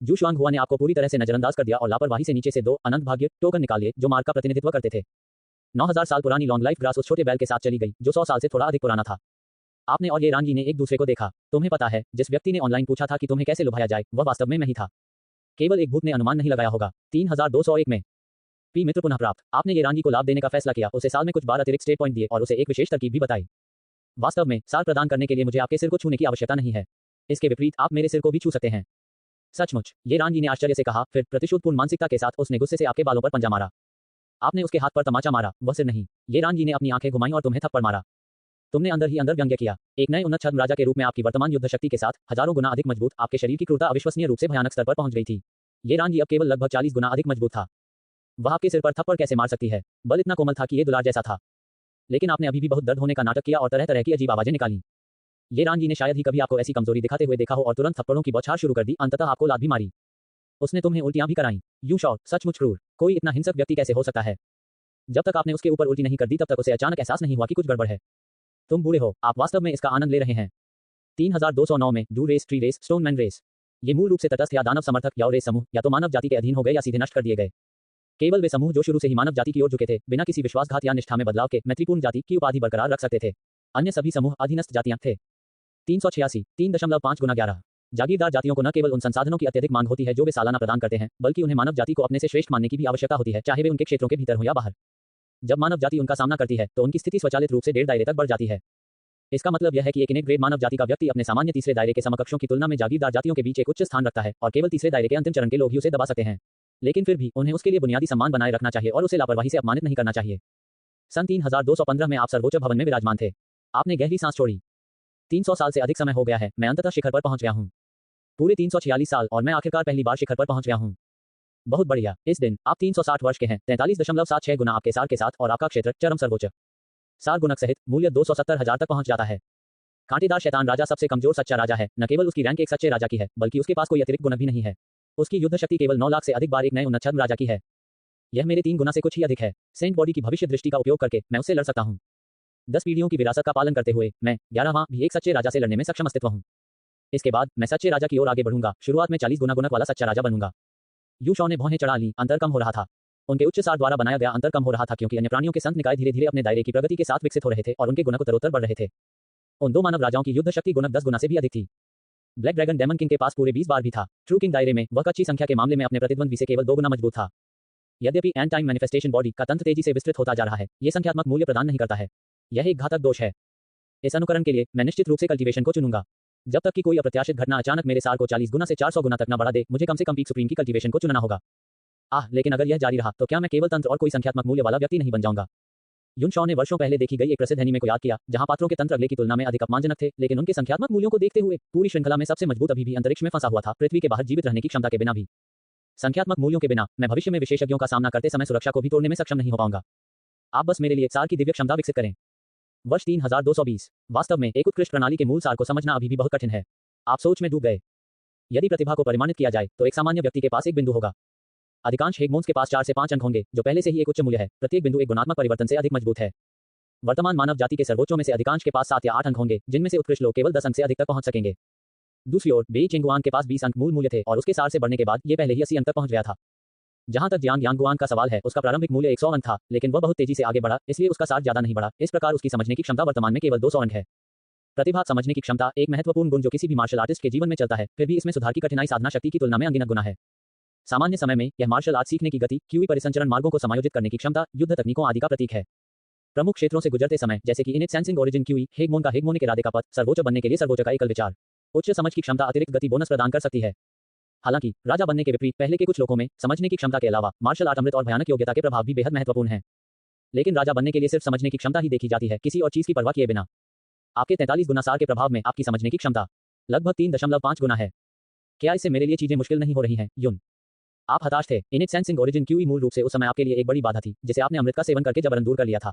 जू शुआंग हुआ ने आपको पूरी तरह से नजरअंदाज कर दिया और लापरवाही से नीचे से 2 अनंत भाग्य टोकन निकाल लिए, जो मार्ग का प्रतिनिधित्व करते थे। 9000 साल पुरानी लॉन्ग लाइफ ग्रास उस छोटे बैल के साथ चली गई, जो 100 साल से थोड़ा अधिक पुराना था। आपने और ये रानगी ने एक दूसरे को देखा। तुम्हें पता है, जिस व्यक्ति ने ऑनलाइन पूछा था कि तुम्हें कैसे लुभाया जाए, वह वास्तव में मैं ही था। केवल एक भूत ने अनुमान नहीं लगाया होगा। 3201 में पी मित्र पुनः प्राप्त। आपने ये रानगी को लाभ देने का फैसला किया। उसे साल में कुछ बार अतिरिक्त स्टेट पॉइंट दिए और उसे एक विशेष तरकीब भी बताई। वास्तव में सार प्रदान करने के लिए मुझे आपके सिर को छूने की आवश्यकता नहीं है। इसके विपरीत आप मेरे सिर को भी छू सकते हैं। सचमुच? ये रानगी ने आश्चर्य से कहा। फिर प्रतिशोधपूर्ण मानसिकता के साथ उसने गुस्से से आपके बालों पर पंजा मारा। आपने उसके हाथ पर तमाचा मारा। वह सिर नहीं। ये रानगी ने अपनी आंखें घुमाई और तुम्हें थप्पड़ मारा। तुमने अंदर ही अंदर व्यंग्य किया। एक नए उन्नत छद्म राजा के रूप में आपकी वर्तमान युद्ध शक्ति के साथ हजारों गुना अधिक मजबूत, आपके शरीर की क्रूरता अविश्वसनीय रूप से भयानक स्तर पर पहुंच गई थी। ये रानगी अब केवल लगभग 40 गुना अधिक मजबूत था। वह आपके सिर पर थप्पड़ कैसे मार सकती है? बल इतना कोमल था कि ये दुलार जैसा था। लेकिन आपने अभी भी बहुत दर्द होने का नाटक किया और तरह तरह की अजीब आवाजें निकाली। ये रानगी ने शायद ही कभी आपको ऐसी कमजोरी दिखाते हुए देखा हो और तुरंत थप्पड़ों की बौछार शुरू कर दी। अंततः आपको लात भी मारी। उसने तुम्हें उल्टियां भी कराई। यू शॉट, सचमुच क्रूर। कोई इतना हिंसक व्यक्ति कैसे हो सकता है? जब तक आपने उसके ऊपर उल्टी नहीं कर दी तब तक उसे अचानक एहसास नहीं हुआ कि कुछ गड़बड़ है। तुम बूढ़े हो, आप वास्तव में इसका आनंद ले रहे हैं। 3209 में डू race, tree race, stoneman race. ये मूल रूप से तटस्थ या दानव समर्थक या रेस समूह या तो मानव जाति के अधीन हो गए या सीधे नष्ट कर दिए गए। केवल वे समूह जो शुरू से ही मानव जाति की ओर झुके थे, बिना किसी विश्वासघात या निष्ठा में बदलाव के मैत्रीपूर्ण जाति की उपाधि बरकरार रख सकते थे। अन्य सभी समूह अधीनस्थ जातियां थे। 386 3.5 गुना 11। जागीरदार जातियों को न केवल उन संसाधनों की अत्यधिक मांग होती है जो वे सालाना प्रदान करते हैं, बल्कि उन्हें मानव जाति को अपने से श्रेष्ठ मानने की भी आवश्यकता होती है, चाहे वे उनके क्षेत्रों के भीतर हो या बाहर। जब मानव जाति उनका सामना करती है तो उनकी स्थिति स्वचालित रूप से 1.5 दायरे तक बढ़ जाती है। इसका मतलब यह है कि एक इनेट ग्रेड मानव जाति का व्यक्ति अपने सामान्य तीसरे दायरे के समकक्षों की तुलना में जागीरदार जातियों के बीच एक उच्च स्थान रखता है और केवल तीसरे दायरे के अंतिम चरण के लोग ही उसे दबा सकते हैं। लेकिन फिर भी उन्हें उसके लिए बुनियादी सम्मान बनाए रखना चाहिए और उसे लापरवाही से अपमानित नहीं करना चाहिए। सन 3215 में आप सर्वोच्च भवन में विराजमान थे। आपने गहरी सांस छोड़ी। 300 साल से अधिक समय हो गया है, मैं अंततः शिखर पर पहुंच गया हूं। पूरे 346 साल और मैं आखिरकार पहली बार शिखर पर पहुंच गया हूं। बहुत बढ़िया। इस दिन आप 360 वर्ष के हैं। 43.76 गुना आपके सार के साथ और आपका क्षेत्र चरम सर्वोच्च सार गुणक सहित मूल्य 270,000 तक पहुंच जाता है। कांटेदार शैतान राजा सबसे कमजोर सच्चा राजा है। न केवल उसकी रैंक एक सच्चे राजा की है, बल्कि उसके पास कोई अतिरिक्त गुणक भी नहीं है। उसकी युद्ध शक्ति केवल 9 लाख से अधिक बार एक नए उन्नत छद्म राजा की है। यह मेरे 3 गुना से कुछ ही अधिक है। सेंट बॉडी की भविष्य दृष्टि का उपयोग करके मैं उससे लड़ सकता हूं। 10 पीढ़ियों की विरासत का पालन करते हुए मैं 11वां भी एक सच्चे राजा से लड़ने में सक्षम अस्तित्व हूं। इसके बाद मैं सच्चे राजा की ओर आगे बढ़ूंगा। शुरुआत में 40 गुना गुणक वाला सच्चा राजा बनूंगा। यू शॉ ने भौहें चढ़ा ली। अंतर कम हो रहा था। उनके उच्च सार द्वारा बनाया गया अंतर कम हो रहा था क्योंकि अन्य प्राणियों के संत निकाय धीरे धीरे अपने दायरे की प्रगति के साथ विकसित हो रहे थे और उनके गुणक उत्तरोत्तर बढ़ रहे थे। उन 2 मानव राजाओं की युद्ध शक्ति गुणक 10 गुना से भी अधिक थी। ब्लैक ड्रैगन डेमन किंग के पास पूरे 20 बार भी था। ट्रू किंग दायरे में वह अच्छी संख्या के मामले में अपने प्रतिद्वंद्वी से केवल 2 गुना मजबूत था। यद्यपि एंड टाइम मैनिफेस्टेशन बॉडी का तंत्र तेजी से विस्तृत होता जा रहा है, ये संख्यात्मक मूल्य प्रदान नहीं करता है। यह एक घातक दोष है। इस अनुकरण के लिए मैं निश्चित रूप से कल्टीवेशन को चुनूंगा। जब तक कि कोई अप्रत्याशित घटना अचानक मेरे सार को 40 गुना से 400 गुना तक न बढ़ा दे, मुझे कम से कम पीक सुप्रीम की कल्टीवेशन को चुनना होगा। लेकिन अगर यह जारी रहा तो क्या मैं केवल तंत्र और कोई संख्यात्मक मूल्य वाला व्यक्ति नहीं बन जाऊंगा? युन शॉ ने वर्षों पहले देखी गई एक प्रसिद्ध एनीमे को याद किया, जहां पात्रों के तंत्र अगले की तुलना में अधिक अपमानजनक थे, लेकिन उनके संख्यात्मक मूल्यों को देखते हुए पूरी श्रृंखला में सबसे मजबूत अभी भी अंतरिक्ष में फंसा हुआ था, पृथ्वी के बाहर जीवित रहने की क्षमता के बिना भी। संख्यात्मक मूल्यों के बिना मैं भविष्य में विशेषज्ञों का सामना करते समय सुरक्षा को भी तोड़ने में सक्षम नहीं हो पाऊंगा। आप बस मेरे लिए सार की दिव्य क्षमता विकसित करें। वर्ष 3220। वास्तव में एक उत्कृष्ट प्रणाली के मूल सार को समझना अभी भी बहुत कठिन है। आप सोच में डूब गए। यदि प्रतिभा को परिमाणित किया जाए तो एक सामान्य व्यक्ति के पास एक बिंदु होगा। अधिकांश हेगमोन्स के पास 4 से 5 अंक होंगे, जो पहले से ही एक उच्च मूल्य है। प्रत्येक बिंदु एक गुणात्मक परिवर्तन से अधिक मजबूत है। वर्तमान मानव जाति के सर्वोच्चों में से अधिकांश के पास 7 या 8 अंक होंगे, जिनमें से उत्कृष्ट लोग केवल 10 अंक से अधिक तक पहुंच सकेंगे। दूसरी ओर बेई चेंगुआन के पास 20 अंक मूल मूल्य थे और उसके सार से बढ़ने के बाद ये पहले ही 80 अंक तक पहुंच गया था। जहां तक जियांग यांगुआन का सवाल है, उसका प्रारंभिक मूल्य 100 अंक था, लेकिन वह बहुत तेजी से आगे बढ़ा, इसलिए उसका सार ज्यादा नहीं बढ़ा। इस प्रकार उसकी समझने की क्षमता वर्तमान में केवल 200 अंक है। प्रतिभा समझने की क्षमता एक महत्वपूर्ण गुण जो किसी भी मार्शल आर्टिस्ट के जीवन में चलता है, फिर भी इसमें सुधार की कठिनाई साधना शक्ति की तुलना में अनगिनत गुना है। सामान्य समय में यह मार्शल आर्ट सीखने की गति, क्यूई परिसंचरण मार्गों को समायोजित करने की क्षमता, युद्ध तकनीकों आदि का प्रतीक है। प्रमुख क्षेत्रों से गुजरते समय, जैसे कि इनिट सेंसिंग ओरिजिन क्यूई, हेगमोन का हेगमोनिक इरादे का पथ, सर्वोच्च बनने के लिए सर्वोच्च का एकल विचार, उच्च समझ की क्षमता अतिरिक्त गति बोनस प्रदान कर सकती है। हालांकि राजा बनने के विपरीत पहले के कुछ लोगों में समझने की क्षमता के अलावा मार्शल आर्ट अमृत और भयानक योग्यता के प्रभाव भी बेहद महत्वपूर्ण हैं। लेकिन राजा बनने के लिए सिर्फ समझने की क्षमता ही देखी जाती है, किसी और चीज की परवाह किए बिना। आपके 43 गुना सार के प्रभाव में आपकी समझने की क्षमता लगभग 3.5 गुना है। क्या इससे मेरे लिए चीजें मुश्किल नहीं हो रही हैं, युन? आप हताश थे। इनिट सेंसिंग ओरिजिन क्यूई मूल रूप से उस समय आपके लिए एक बड़ी बाधा थी, जिसे आपने अमृत का सेवन करके जबरन दूर कर लिया था।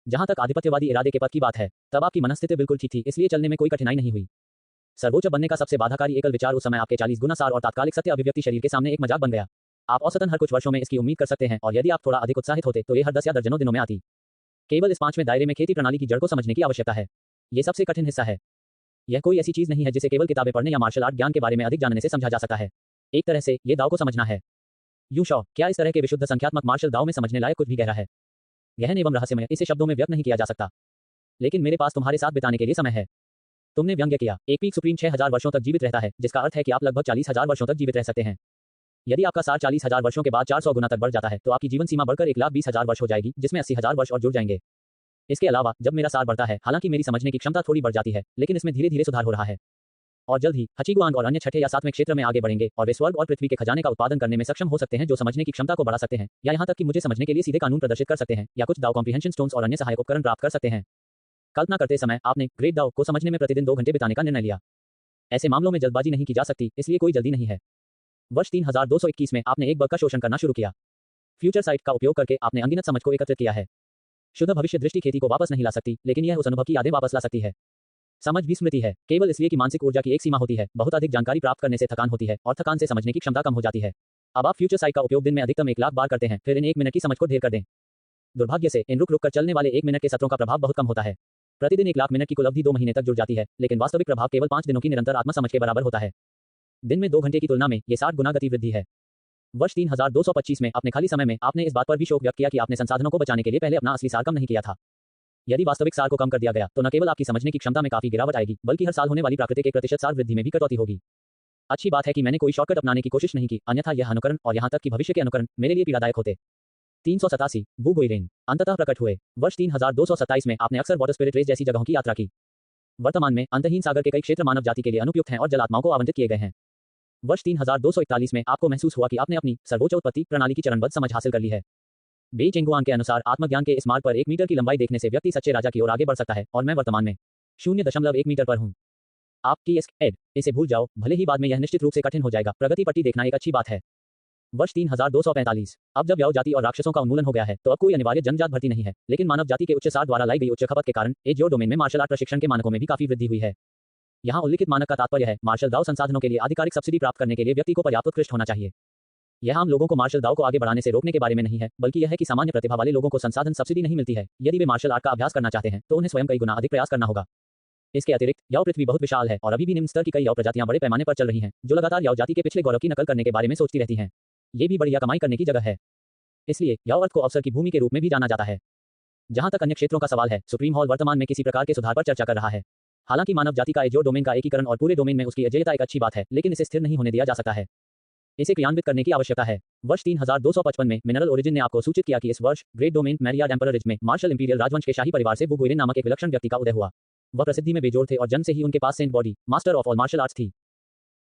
जहां तक आधिपत्यवादी इरादे के पद की बात है, तब आपकी मनस्थिति बिल्कुल ठीक थी, इसलिए चलने में कोई कठिनाई नहीं हुई। सर्वोच्च बनने का सबसे बाधाकारी एकल विचार उस समय आपके 40 गुना सार और तात्कालिक सत्य अभिव्यक्ति शरीर के सामने एक मजाक बन गया। आप औसतन हर कुछ वर्षों में इसकी उम्मीद कर सकते हैं, और यदि आप थोड़ा अधिक उत्साहित होते तो ये हर 10 या दर्जनों दिनों में आती। केवल इस 5वें दायरे में खेती प्रणाली की जड़ को समझने की आवश्यकता है। ये सबसे कठिन हिस्सा है। यह कोई ऐसी चीज नहीं है जिसे केवल किताबें पढ़ने या मार्शल आर्ट ज्ञान के बारे में अधिक जानने से समझा जा सकता है। एक तरह से ये दाव को समझना है। यू शॉ, क्या इस तरह के विशुद्ध संख्यात्मक मार्शल दाव में समझने लायक कुछ भी गहरा है? गहन एवं रहस्यमय, इसे शब्दों में व्यक्त नहीं किया जा सकता। लेकिन मेरे पास तुम्हारे साथ बिताने के लिए समय है। तुमने व्यंग्य किया, एक पीक सुप्रीम 6000 वर्षों तक जीवित रहता है, जिसका अर्थ है कि आप लगभग 40,000 वर्षों तक जीवित रह सकते हैं। यदि आपका सार 40,000 वर्षों के बाद 400 गुना तक बढ़ जाता है, तो आपकी जीवन सीमा बढ़कर 1,20,000 वर्ष हो जाएगी, जिसमें 80,000 वर्ष और जुड़ जाएंगे। इसके अलावा जब मेरा सार बढ़ता है, हालांकि मेरी समझने की क्षमता थोड़ी बढ़ जाती है, लेकिन इसमें धीरे धीरे सुधार हो रहा है। और जल्द ही हचिगुआंग और अन्य 6ठे या 7वें क्षेत्र में आगे बढ़ेंगे, और वे स्वर्ग और पृथ्वी के खजाने का उत्पादन करने में सक्षम हो सकते हैं, जो समझने की क्षमता को बढ़ा सकते हैं, या यहां तक कि मुझे समझने के लिए सीधे कानून प्रदर्शित कर सकते हैं, या कुछ दाव कॉम्प्रिहेंशन स्टोन्स और अन्य सहायक उपकरण प्राप्त कर सकते हैं। कल्पना करते समय आपने ग्रेट दाव को समझने में प्रतिदिन 2 घंटे बिताने का निर्णय लिया। ऐसे मामलों में जल्दबाजी नहीं की जा सकती, इसलिए कोई जल्दी नहीं है। वर्ष 3221 में आपने एक बग का शोषण करना शुरू किया। फ्यूचर साइट का उपयोग करके आपने अनगिनत समझ को एकत्रित किया है। शुद्ध भविष्य दृष्टि खेती को वापस नहीं ला सकती, लेकिन यह उस अनुभव की यादें वापस ला सकती है। समझ भी स्मृति है, केवल इसलिए कि मानसिक ऊर्जा की एक सीमा होती है। बहुत अधिक जानकारी प्राप्त करने से थकान होती है, और थकान से समझने की क्षमता कम हो जाती है। अब आप फ्यूचर साइट का उपयोग दिन में अधिकतम 1 लाख बार करते हैं, फिर इन 1 मिनट की समझ को ढेर कर दें। दुर्भाग्य से इन रुक कर चलने वाले 1 मिनट के सत्रों का प्रभाव बहुत कम होता है। प्रतिदिन 1 लाख मिनट की कुल अवधि 2 महीने तक जुड़ जाती है, लेकिन वास्तविक प्रभाव केवल 5 दिनों की निरंतर आत्मसमझ के बराबर होता है। दिन में 2 घंटे की तुलना में ये 60 गुना गति वृद्धि है। वर्ष 3225 में अपने खाली समय में आपने इस बात पर भी शोक व्यक्त किया कि आपने संसाधनों को बचाने के लिए पहले अपना असली सार कम नहीं किया था। यदि वास्तविक सार को कम कर दिया गया तो न केवल आपकी समझने की क्षमता में काफी गिरावट आएगी, बल्कि हर साल होने वाली प्राकृतिक 1% सार वृद्धि में भी कटौती होगी। अच्छी बात है कि मैंने कोई शॉर्टकट अपनाने की कोशिश नहीं की, अन्यथा यह अनुकरण और यहां तक कि भविष्य के अनुकरण मेरे लिए पीड़ादायक होते। 387 वू गुइरेन अंततः प्रकट हुए। वर्ष 3227 में आपने अक्सर वाटर स्पिरिट रेस जैसी जगहों की यात्रा की। वर्तमान में अंतहीन सागर के कई क्षेत्र मानव जाति के लिए अनुपयुक्त हैं और जलात्माओं को आवंटित किए गए हैं। वर्ष 3241 में आपको महसूस हुआ कि आपने अपनी सर्वोच्च उत्पत्ति प्रणाली की चरणबद्ध समझ हासिल कर ली है। बेई चेंगुआन के अनुसार आत्मज्ञान के इस मार्ग पर 1 मीटर की लंबाई देखने से व्यक्ति सच्चे राजा की ओर आगे बढ़ सकता है, और मैं वर्तमान में 0.1 मीटर पर हूँ। आपकी इसे भूल जाओ, भले ही बाद में यह निश्चित रूप से कठिन हो जाएगा। प्रगति पट्टी देखना एक अच्छी बात है। वर्ष 3245 अब जब याओ जाति और राक्षसों का उन्मूलन हो गया है तो अब कोई अनिवार्य जनजात भर्ती नहीं है, लेकिन मानव जाति के उच्च सार द्वारा लाई गई उच्च खपत के कारण एजियो डोमेन में मार्शल आर्ट प्रशिक्षण के मानकों में भी काफी वृद्धि हुई है। यहाँ उल्लिखित मानक का तात्पर्य है मार्शल दाव संसाधनों के लिए आधिकारिक सब्सिडी प्राप्त करने के लिए व्यक्ति को पर्याप्त उत्कृष्ट होना चाहिए। यह आम लोगों को मार्शल दाव को आगे बढ़ाने से रोकने के बारे में नहीं है, बल्कि यह है कि सामान्य प्रतिभा वाले लोगों को संसाधन सब्सिडी नहीं मिलती है। यदि वे मार्शल आर्ट का अभ्यास करना चाहते हैं तो उन्हें स्वयं कई गुना अधिक प्रयास करना होगा। इसके अतिरिक्त याओ पृथ्वी बहुत विशाल है और अभी भी निम्न स्तर की कई याओ प्रजातियां बड़े पैमाने पर चल रही हैं, जो लगातार याओ जाति के पिछले गौरव की नकल करने के बारे में सोचती रहती हैं। ये भी बढ़िया कमाई करने की जगह है। इसलिए याओ अर्थ को अवसर की भूमि के रूप में भी जाना जाता है। जहां तक अन्य क्षेत्रों का सवाल है, सुप्रीम हॉल वर्तमान में किसी प्रकार के सुधार पर चर्चा कर रहा है। हालांकि मानव जाति का एजियो डोमेन का एकीकरण और पूरे डोमेन में उसकी अजेयता एक अच्छी बात है, लेकिन इसे स्थिर नहीं होने दिया जा सकता है। इसे क्रियान्वित करने की आवश्यकता है। वर्ष 3255 में मिनरल ओरिजिन ने आपको सूचित किया कि इस वर्ष ग्रेट डोमेन मैरियाड एम्परर रिज में मार्शल इंपीरियल राजवंश के शाही परिवार से वू गुइरेन नामक एक विलक्षण व्यक्ति का उदय हुआ। वह प्रसिद्धि में बेजोड़ थे और जन्म से ही उनके पास सेंट body master of all martial arts थी।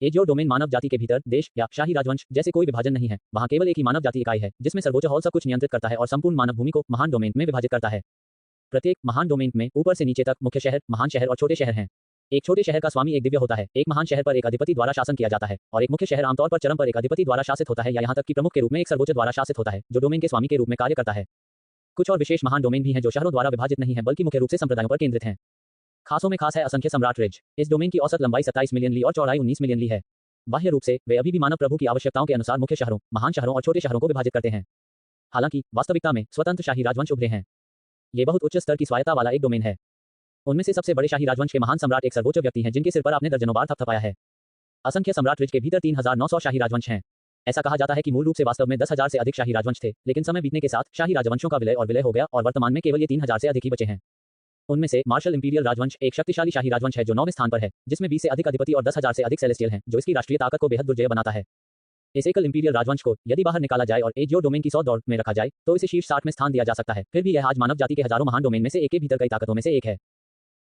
एजियो डोमेन मानव जाति के भीतर देश या शाही राजवंश जैसे कोई विभाजन नहीं है। वहां केवल एक ही मानव जाति इकाई है जिसमें सर्वोच्च हॉल सब कुछ नियंत्रित करता है और संपूर्ण मानव भूमि को महान डोमेन में विभाजित करता है। प्रत्येक महान डोमेन में ऊपर से नीचे तक मुख्य शहर, महान शहर और छोटे शहर हैं। एक छोटे शहर का स्वामी एक दिव्य होता है। एक महान शहर पर एक अधिपति द्वारा शासन किया जाता है और एक मुख्य शहर आमतौर पर चरम पर एक अधिपति द्वारा शासित होता है या यहां तक कि प्रमुख के रूप में एक सर्वोच्च द्वारा शासित होता है, जो डोमेन के स्वामी के रूप में कार्य करता है। कुछ और विशेष महान डोमेन भी हैं जो शहरों द्वारा विभाजित नहीं है, बल्कि मुख्य रूप से संप्रदायों पर केंद्रित हैं। खासों में खास है असंख्य सम्राट रिज। इस डोमेन की औसत लंबाई 27 मिलियन ली और चौड़ाई 19 मिलियन ली है। बाह्य रूप से वे अभी भी मानव प्रभु की आवश्यकताओं के अनुसार मुख्य शहरों, महान शहरों और छोटे शहरों को विभाजित करते हैं। हालांकि वास्तविकता में स्वतंत्र शाही राजवंश उभरे हैं। ये बहुत उच्च स्तर की स्वायत्ता वाला एक डोमेन है। उनमें से सबसे बड़े शाही राजवंश के महान सम्राट एक सर्वोच्च व्यक्ति हैं जिनके सिर पर आपने दर्जनों बार थपथपाया है। असंख्य सम्राट रिज के भीतर 3900 शाही राजवंश हैं। ऐसा कहा जाता है कि मूल रूप से वास्तव में 10,000 से अधिक शाही राजवंश थे, लेकिन समय बीतने के साथ शाही राजवंशों का विलय हो गया और वर्तमान में केवल ये 3000 से अधिक ही बचे हैं। उनमें से मार्शल इंपीरियल राजवंश एक शक्तिशाली शाही राजवंश है जो 9वें स्थान पर है, जिसमें 20 से अधिक अधिपति और 10,000 से अधिक सेलेस्टियल हैं, जो इसकी राष्ट्रीय ताकत को बेहद दुर्जय बनाता है। इस एकल इंपीरियल राजवंश को यदि बाहर निकाला जाए और एजियो डोमेन की 100 दौड़ में रखा जाए तो इसे शीर्ष 60 में स्थान दिया जा सकता है। फिर भी यह आज मानव जाति के हजारों महान डोमेन में से एक के भीतर कई ताकतों में से एक है।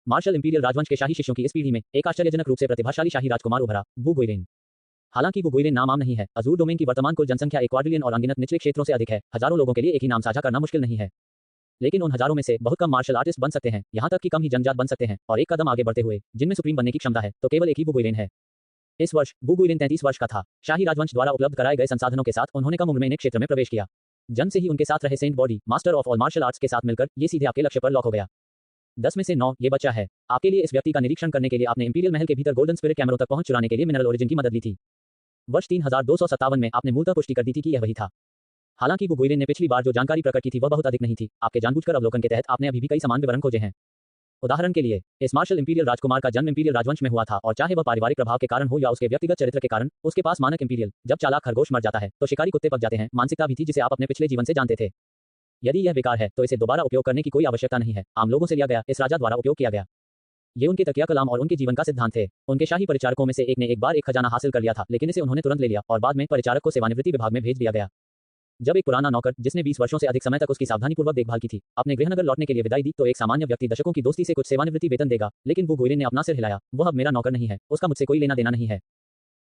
मार्शल इंपीरियल राजवंश के शाही शिष्यों की इस पीढ़ी में एक आश्चर्यजनक रूप से प्रतिभाशाली शाही राजकुमार उभरा, वू गुइरेन। हालांकि वू गुइरेन नाम आम नहीं है। अजूर डोमेन की वर्तमान कुल जनसंख्या 1 क्वाड्रिलियन और अनगिनत निचले क्षेत्रों से अधिक है। हजारों लोगों के लिए एक ही नाम साझा करना मुश्किल नहीं है, लेकिन उन हजारों में से बहुत कम मार्शल आर्टिस्ट बन सकते हैं, यहां तक कि कम ही जनजात बन सकते हैं और एक कदम आगे बढ़ते हुए जिनमें सुप्रीम बनने की क्षमता है, तो केवल एक ही वू गुइरेन है। इस वर्ष वू गुइरेन 33 वर्ष का था। शाही राजवंश द्वारा उपलब्ध कराए गए संसाधनों के साथ उन्होंने कम उम्र में क्षेत्र में प्रवेश किया। जन्म से ही उनके साथ रहे saint body master of all martial arts के साथ मिलकर ये सीधे आपके लक्ष्य पर लॉक हो गया। 10 में से 9 ये बच्चा है। आपके लिए इस व्यक्ति का निरीक्षण करने के लिए आपने इंपीरियल महल के भीतर गोल्डन स्पिरिट कैमरों तक पहुंच चुराने के लिए मिनरल ओरिजिन की मदद ली थी। वर्ष 3257 में आपने मूलतः पुष्टि कर दी थी कि यह वही था। हालांकि वू गुइरेन ने पिछली बार जो जानकारी प्रकट की थी वह बहुत अधिक नहीं थी। आपके जानबूझकर अवलोकन के तहत आपने अभी भी कई समान विवरण खोजे हैं। उदाहरण के लिए, इस मार्शल इंपीरियल राजकुमार का जन्म इंपीरियल राजवंश में हुआ था और चाहे वह पारिवारिक प्रभाव के कारण हो या उसके व्यक्तिगत चरित्र के कारण, उसके पास मानक इंपीरियल जब चालाक खरगोश मर जाता है तो शिकारी कुत्ते पक जाते हैं मानसिकता भी थी जिसे आप अपने पिछले जीवन से जानते थे। यदि यह बेकार है तो इसे दोबारा उपयोग करने की कोई आवश्यकता नहीं है। आम लोगों से लिया गया, इस राजा द्वारा उपयोग किया गया। ये उनके तकिया कलाम और उनके जीवन का सिद्धांत थे। उनके शाही परिचारकों में से एक ने एक बार एक खजाना हासिल कर लिया था, लेकिन इसे उन्होंने तुरंत ले लिया और बाद में परिचारक को सेवानिवृत्ति विभाग में भेज दिया गया। जब एक पुराना नौकर जिसने 20 वर्षों से अधिक समय तक उसकी सावधानीपूर्वक देखभाल की थी अपने गृहनगर लौटने के लिए विदाई दी तो एक सामान्य व्यक्ति दशकों की दोस्ती से कुछ सेवानिवृत्ति वेतन देगा, लेकिन वू गुइरेन ने अपना सिर हिलाया। वह अब मेरा नौकर नहीं है, उसका मुझसे कोई लेना देना नहीं है।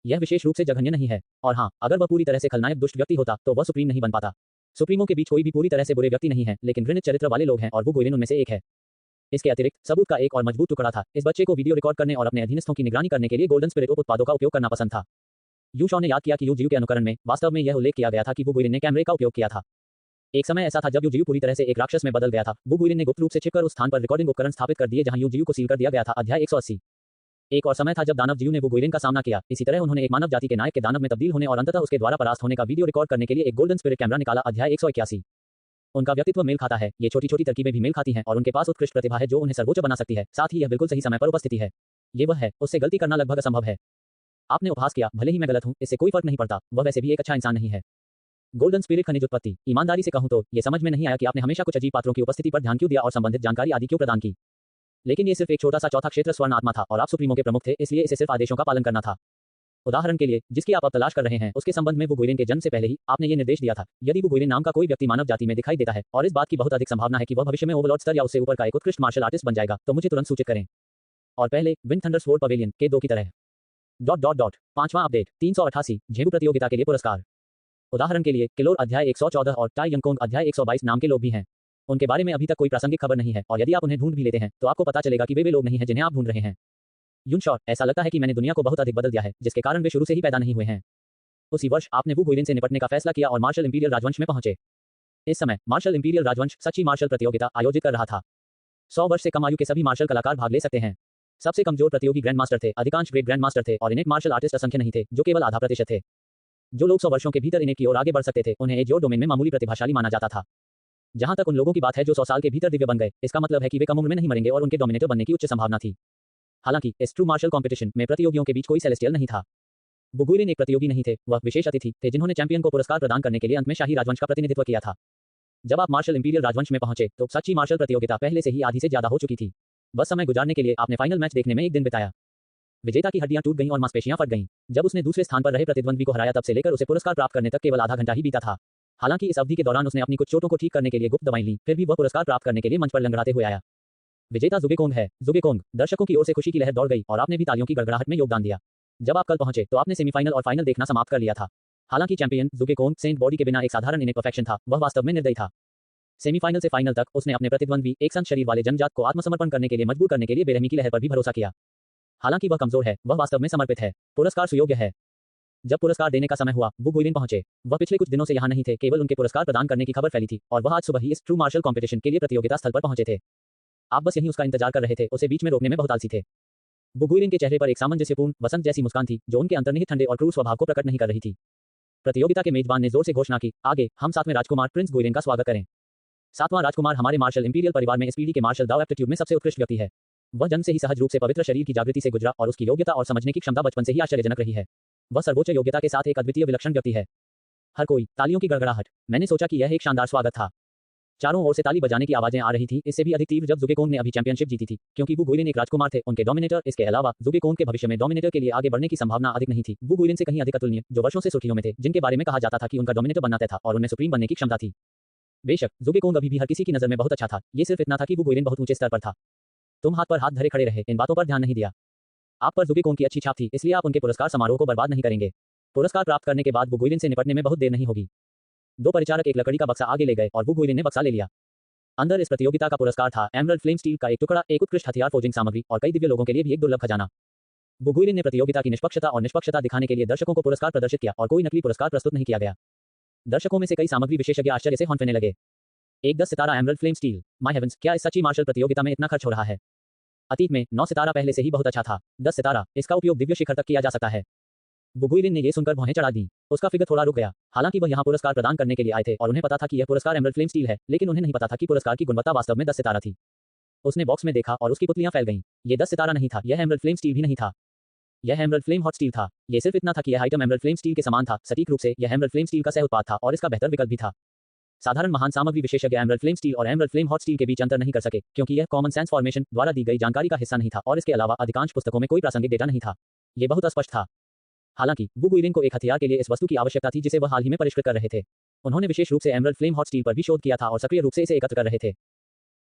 यह विशेष रूप से जघन्य नहीं है, और हाँ, अगर वह पूरी तरह से खलनायक दुष्ट व्यक्ति होता तो वह सुप्रीम नहीं बन पाता। सुप्रीमों के बीच कोई भी पूरी तरह से बुरे व्यक्ति नहीं है, लेकिन घृणित चरित्र वाले लोग हैं और वू गुइरेन उनमें से एक है। इसके अतिरिक्त सबूत का एक और मजबूत टुकड़ा था। इस बच्चे को वीडियो रिकॉर्ड करने और अपने अधीनस्थों की निगरानी करने के लिए गोल्डन स्पिरिट उत्पादों का उपयोग करना पसंद था। यू शॉ ने याद किया कि यू जीयू के अनुकरण में वास्तव में यह उल्लेख किया गया था कि वू गुइरेन ने कैमरे का उपयोग किया था। एक समय ऐसा था जब यू जीयू पूरी तरह से एक राक्षस में बदल गया था। वू गुइरेन ने गुप्त रूप से छिपकर उस स्थान पर रिकॉर्डिंग उपकरण स्थापित कर दिए जहां यू जीयू को सील कर दिया गया था। अध्याय 180। एक और समय था जब दानव जीयू ने वू गुइरेन का सामना किया। इसी तरह उन्होंने एक मानव जाति के नायक के दानव में तब्दील होने और अंततः उसके द्वारा परास्त होने का वीडियो रिकॉर्ड करने के लिए एक गोल्डन स्पिरिट कैमरा निकाला। अध्याय 181। उनका व्यक्तित्व मेल खाता है, ये छोटी छोटी तरकीबें भी मेल खाती हैं और उनके पास उत्कृष्ट प्रतिभा है जो उन्हें सर्वोच्च बना सकती है। साथ ही यह बिल्कुल सही समय पर उपस्थिति है। ये वह है, उससे गलती करना लगभग असंभव है। आपने उपहास किया, भले ही मैं गलत हूं, इससे कोई फर्क नहीं पड़ता, वह वैसे भी एक अच्छा इंसान नहीं है। गोल्डन स्पिरिट खनिज उत्पत्ति। ईमानदारी से कहूं तो ये समझ में नहीं आया कि आपने हमेशा कुछ अजीब पात्रों की उपस्थिति पर ध्यान क्यों दिया और संबंधित जानकारी आदि क्यों प्रदान की। लेकिन ये सिर्फ एक छोटा सा चौथा क्षेत्र स्वर्ण आत्मा था और आप सुप्रीमो के प्रमुख थे, इसलिए इसे सिर्फ आदेशों का पालन करना था। उदाहरण के लिए, जिसकी आप अब तलाश कर रहे हैं, उसके संबंध में वु गुइलिन के जन्म से पहले ही आपने ये निर्देश दिया था, यदि वु गुइलिन नाम का कोई व्यक्ति मानव जाति में दिखाई देता है और इस बात की बहुत अधिक संभावना है कि वह भविष्य में ओवरलॉर्ड स्तर या उससे ऊपर का एक उत्कृष्ट मार्शल आर्टिस्ट बन जाएगा, तो मुझे तुरंत सूचित करें। और पहले विंड थंडर स्वॉर्ड पवेलियन के 2 की तरह। पांचवां अपडेट 388 झेगू प्रतियोगिता के लिए पुरस्कार। उदाहरण के लिए, किलोर अध्याय 114 और टाई यंगकोंग अध्याय 122 नाम के लोग भी हैं। उनके बारे में अभी तक कोई प्रासंगिक खबर नहीं है और यदि आप उन्हें ढूंढ भी लेते हैं तो आपको पता चलेगा कि वे लोग नहीं हैं जिन्हें आप ढूंढ रहे हैं। यूनशॉट, ऐसा लगता है कि मैंने दुनिया को बहुत अधिक बदल दिया है, जिसके कारण वे शुरू से ही पैदा नहीं हुए हैं। उसी वर्ष आपने वु गुइलिन से निपटने का फैसला किया और मार्शल इंपीरियल राजवंश में पहुंचे। इस समय मार्शल इंपीरियल राजवंश सच्ची मार्शल प्रतियोगिता आयोजित कर रहा था। 100 वर्ष से कम आयु के सभी मार्शल कलाकार भाग ले सकते हैं। सबसे कमजोर प्रतियोगी ग्रैंड मास्टर थे, अधिकांश ग्रेट ग्रैंड मास्टर थे और इनेट मार्शल आर्टिस्ट असंख्य नहीं थे, जो केवल आधा प्रतिशत थे। जो लोग 100 वर्षों के भीतर इनेट की ओर आगे बढ़ सकते थे, उन्हें एक जो डोमेन में मामूली प्रतिभाशाली माना जाता था। जहां तक उन लोगों की बात है जो 100 साल के भीतर दिव्य बन गए, इसका मतलब है कि वे कम उम्र में नहीं मरेंगे और उनके डोमिनेटर बनने की उच्च संभावना थी। हालांकि इस ट्रू मार्शल कॉम्पिटिशन में प्रतियोगियों के बीच कोई सेलेस्टियल नहीं था। वु गुइलिन एक प्रतियोगी नहीं थे, वह विशेष अतिथि थे जिन्होंने चैंपियन को पुरस्कार प्रदान करने के लिए अंत में शाही राजवंश का प्रतिनिधित्व किया था। जब आप मार्शल इंपीरियल राजवंश में पहुंचे तो सच्ची मार्शल प्रतियोगिता पहले से ही आधी से ज्यादा हो चुकी थी। बस समय गुजारने के लिए आपने फाइनल मैच देखने में एक दिन बिताया। विजेता की हड्डियां टूट गईं और मांसपेशियां फट गईं। जब उसने दूसरे स्थान पर रहे प्रतिद्वंद्वी को हराया तब से लेकर उसे पुरस्कार प्राप्त करने तक केवल आधा घंटा ही बीता था। हालांकि इस अवधि के दौरान उसने अपनी कुछ चोटों को ठीक करने के लिए गुप्त दवाएं ली, फिर भी वह पुरस्कार प्राप्त करने के लिए मंच पर लंगड़ाते हुए आया। विजेता जुगेकोंग है। जुगेकोंग, दर्शकों की ओर से खुशी की लहर दौड़ गई और आपने भी तालियों की गड़गड़ाहट में योगदान दिया। जब आप कल पहुंचे तो आपने सेमीफाइनल और फाइनल देखना समाप्त कर लिया था। हालांकि चैंपियन जुगेकोंग सेंट बॉडी के बिना एक साधारण इनेट परफेक्शन था, वह वास्तव में निर्दयी था। सेमीफाइनल से फाइनल तक उसने अपने प्रतिद्वंद्वी एक संत शरीर वाले जनजात को आत्मसमर्पण करने के लिए मजबूर करने के लिए बेरहमी की लहर पर भी भरोसा किया। हालांकि वह कमजोर है, वह वास्तव में समर्पित है, पुरस्कार सुयोग्य है। जब पुरस्कार देने का समय हुआ, वु गुइलिन पहुंचे। वह पिछले कुछ दिनों से यहाँ नहीं थे, केवल उनके पुरस्कार प्रदान करने की खबर फैली थी और वह आज सुबह ही इस ट्रू मार्शल कॉम्पिटिशन के लिए प्रतियोगिता स्थल पर पहुंचे थे। आप बस यहीं उसका इंतजार कर रहे थे, उसे बीच में रोकने में बहुत आलसी थे। वु गुइलिन के चेहरे पर एक सामंजस्यपूर्ण वसंत जैसी मुस्कान थी जो उनके अंतर्निहित ठंडे और क्रूर स्वभाव को प्रकट नहीं कर रही थी। प्रतियोगिता के मेजबान ने जोर से घोषणा की, आगे हम 7वें राजकुमार प्रिंस गुइलिन का स्वागत करें। 7वां राजकुमार हमारे मार्शल इंपीरियल परिवार में इस पीढ़ी के मार्शल दाव एप्टीट्यूड में सबसे उत्कृष्ट व्यक्ति है। वह जन्म से ही सहज रूप से पवित्र शरीर की जागृति से गुजरा और उसकी योग्यता और समझने की क्षमता बचपन से ही आश्चर्यजनक रही है। वह सर्वोच्च योग्यता के साथ एक अद्वितीय विलक्षण व्यक्ति है। हर कोई तालियों की गड़गड़ाहट। मैंने सोचा कि यह एक शानदार स्वागत था। चारों ओर से ताली बजाने की आवाजें आ रही थी, इससे भी अधिक तीव्र जब जुगेकोंग ने अभी चैंपियनशिप जीती थी, क्योंकि वु गुइलिन एक राजकुमार थे, उनके डोमिनेटर। इसके अलावा जुगेकोंग के भविष्य में डोमिनेटर के लिए आगे बढ़ने की संभावना अधिक नहीं थी। वु गुइलिन से कहीं अधिक अतुलनीय, जो वर्षों से सुर्खियों में थे, जिनके बारे में कहा जाता था कि उनका डोमिनेटर बनना तय था और उनमें सुप्रीम बनने की क्षमता थी। बेशक जुगेकोंग अभी भी हर किसी की नजर में बहुत अच्छा था, ये सिर्फ इतना था कि वु गुइलिन बहुत ऊंचे स्तर पर था। तुम हाथ पर हाथ धरे खड़े रहे, इन बातों पर ध्यान नहीं दिया। आप पर जुगेकोंग की अच्छी छाप थी, इसलिए आप उनके पुरस्कार समारोह को बर्बाद नहीं करेंगे। पुरस्कार प्राप्त करने के बाद वु गुइलिन से निपटने में बहुत देर नहीं होगी। 2 परिचारक एक लकड़ी का बक्सा आगे ले गए और वु गुइलिन ने बक्सा ले लिया। अंदर इस प्रतियोगिता का पुरस्कार था एमरल्ड फ्लेम स्टील का एक टुकड़ा, एक उत्कृष्ट हथियार फोर्जिंग सामग्री और कई दिव्य लोगों के लिए भी एक दुर्लभ खजाना। वु गुइलिन ने प्रतियोगिता की निष्पक्षता दिखाने के लिए दर्शकों को पुरस्कार प्रदर्शित किया और कोई नकली पुरस्कार प्रस्तुत नहीं किया गया। दर्शकों में से कई सामग्री विशेषज्ञ आश्चर्य से हौंफने लगे। एक 10 सितारा emerald flame steel, my heavens, क्या इस सच्ची मार्शल प्रतियोगिता में इतना खर्च हो रहा है? अतीत में 9 सितारा पहले से ही बहुत अच्छा था, 10 सितारा, इसका उपयोग दिव्य शिखर तक किया जा सकता है। वु गुइलिन ने ये सुनकर भौहें चढ़ा दी। उसका फिगर थोड़ा रुक गया। हालांकि वह यहाँ पुरस्कार प्रदान करने के लिए आए थे और उन्हें पता था कि यह पुरस्कार एमरल्ड फ्लेम स्टील है, लेकिन उन्हें नहीं पता था कि पुरस्कार की गुणवत्ता वास्तव में 10 सितारा थी। उसने बॉक्स में देखा और उसकी पुतलियां फैल गईं। ये 10 सितारा नहीं था, यह एमरल्ड फ्लेम स्टील भी नहीं था, यह एमरल्ड फ्लेम हॉट स्टील था। यह सिर्फ इतना था कि यह आइटम एमरल्ड फ्लेम स्टील के समान था, सटीक रूप से यह एमरल्ड फ्लेम स्टील का सह उत्पाद था और इसका बेहतर विकल्प भी था। साधारण महान सामग्री विशेषज्ञ एमरल्ड फ्लेम स्टील और एमरल्ड फ्लेम हॉट स्टील के बीच अंतर नहीं कर सके, क्योंकि यह कॉमन सेंस फॉर्मेशन द्वारा दी गई जानकारी का हिस्सा नहीं था और इसके अलावा अधिकांश पुस्तकों में कोई प्रासंगिक डेटा नहीं था। यह बहुत अस्पष्ट था। हालांकि वु गुइलिन को एक हथियार के लिए इस वस्तु की आवश्यकता थी जिसे वह हाल ही में परिष्कृत कर रहे थे। उन्होंने विशेष रूप से एमरल्ड फ्लेम हॉट स्टील पर भी शोध किया था और सक्रिय रूप से इसे एकत्र कर रहे थे।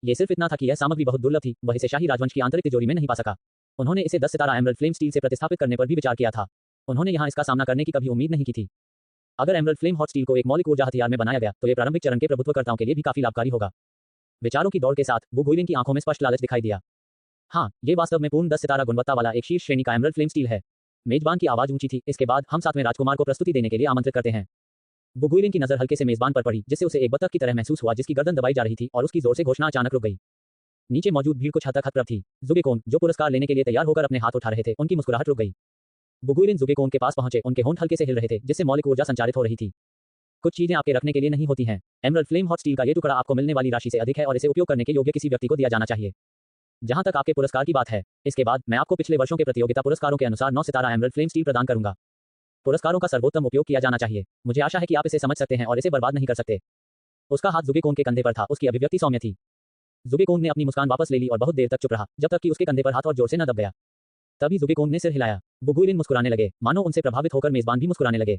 यह सिर्फ इतना था कि यह सामग्री बहुत दुर्लभ थी, वह इसे शाही राजवंश की आंतरिक तिजोरी में नहीं पा सका। उन्होंने इसे 10 सितारा एमरल्ड फ्लेम स्टील से प्रतिस्थापित करने पर भी विचार किया था। उन्होंने यहाँ इसका सामना करने की कभी उम्मीद नहीं की थी। अगर एमरल्ड फ्लेम हॉट स्टील को एक मौलिक ऊर्जा हथियार में बनाया गया तो यह प्रारंभिक चरण के प्रभुत्वकर्ताओं के लिए भी काफी लाभकारी होगा। विचारों की दौड़ के साथ वु गुइलिन की आंखों में स्पष्ट लालच दिखाई दिया। हाँ, ये वास्तव में पूर्ण 10 सितारा गुणवत्ता वाला एक शीर्ष श्रेणी का एमरल्ड फ्लेम स्टील है। मेजबान की आवाज ऊंची थी। इसके बाद हम 7वें राजकुमार को प्रस्तुति देने के लिए आमंत्रित करते हैं। वु गुइलिन की नजर हल्के से मेजबान पर पड़ी, जिससे उसे एक बतख की तरह महसूस हुआ जिसकी गर्दन दबाई जा रही थी और उसकी जोर से घोषणा अचानक रुक गई। नीचे मौजूद भीड़ कुछ हद तक हतप्रभ थी। जुगेकोंग, जो पुरस्कार लेने के लिए तैयार होकर अपने हाथ उठा रहे थे, उनकी मुस्कुराहट रुक गई। वु गुइलिन जुगेकोंग के पास पहुंचे, उनके होंठ हल्के से हिल रहे थे जिससे मौलिक ऊर्जा संचारित हो रही थी। कुछ चीजें आपके रखने के लिए नहीं होती हैं। एमरल्ड फ्लेम हॉट स्टील का ये टुकड़ा आपको मिलने वाली राशि से अधिक है और इसे उपयोग करने के योग्य किसी व्यक्ति को दिया जाना चाहिए। जहां तक आपके पुरस्कार की बात है, इसके बाद मैं आपको पिछले वर्षों के प्रतियोगिता पुरस्कारों के अनुसार 9 सितारा एमरल्ड फ्लेम स्टील प्रदान करूंगा। पुरस्कारों का सर्वोत्तम उपयोग किया जाना चाहिए। मुझे आशा है कि आप इसे समझ सकते हैं और इसे बर्बाद नहीं कर सकते। उसका हाथ जुगेकोन के कंधे पर था। उसकी अभिव्यक्ति सौम्य थी। जुगेकोन ने अपनी मुस्कान वापस ले ली और बहुत देर तक चुप रहा, जब तक कि उसके कंधे पर हाथ और जोर से न दब गया। तभी जुगेकोन ने सिर हिलाया। बुगुइलिन मुस्कुराने लगे, मानो उनसे प्रभावित होकर मेजबान भी मुस्कुराने लगे।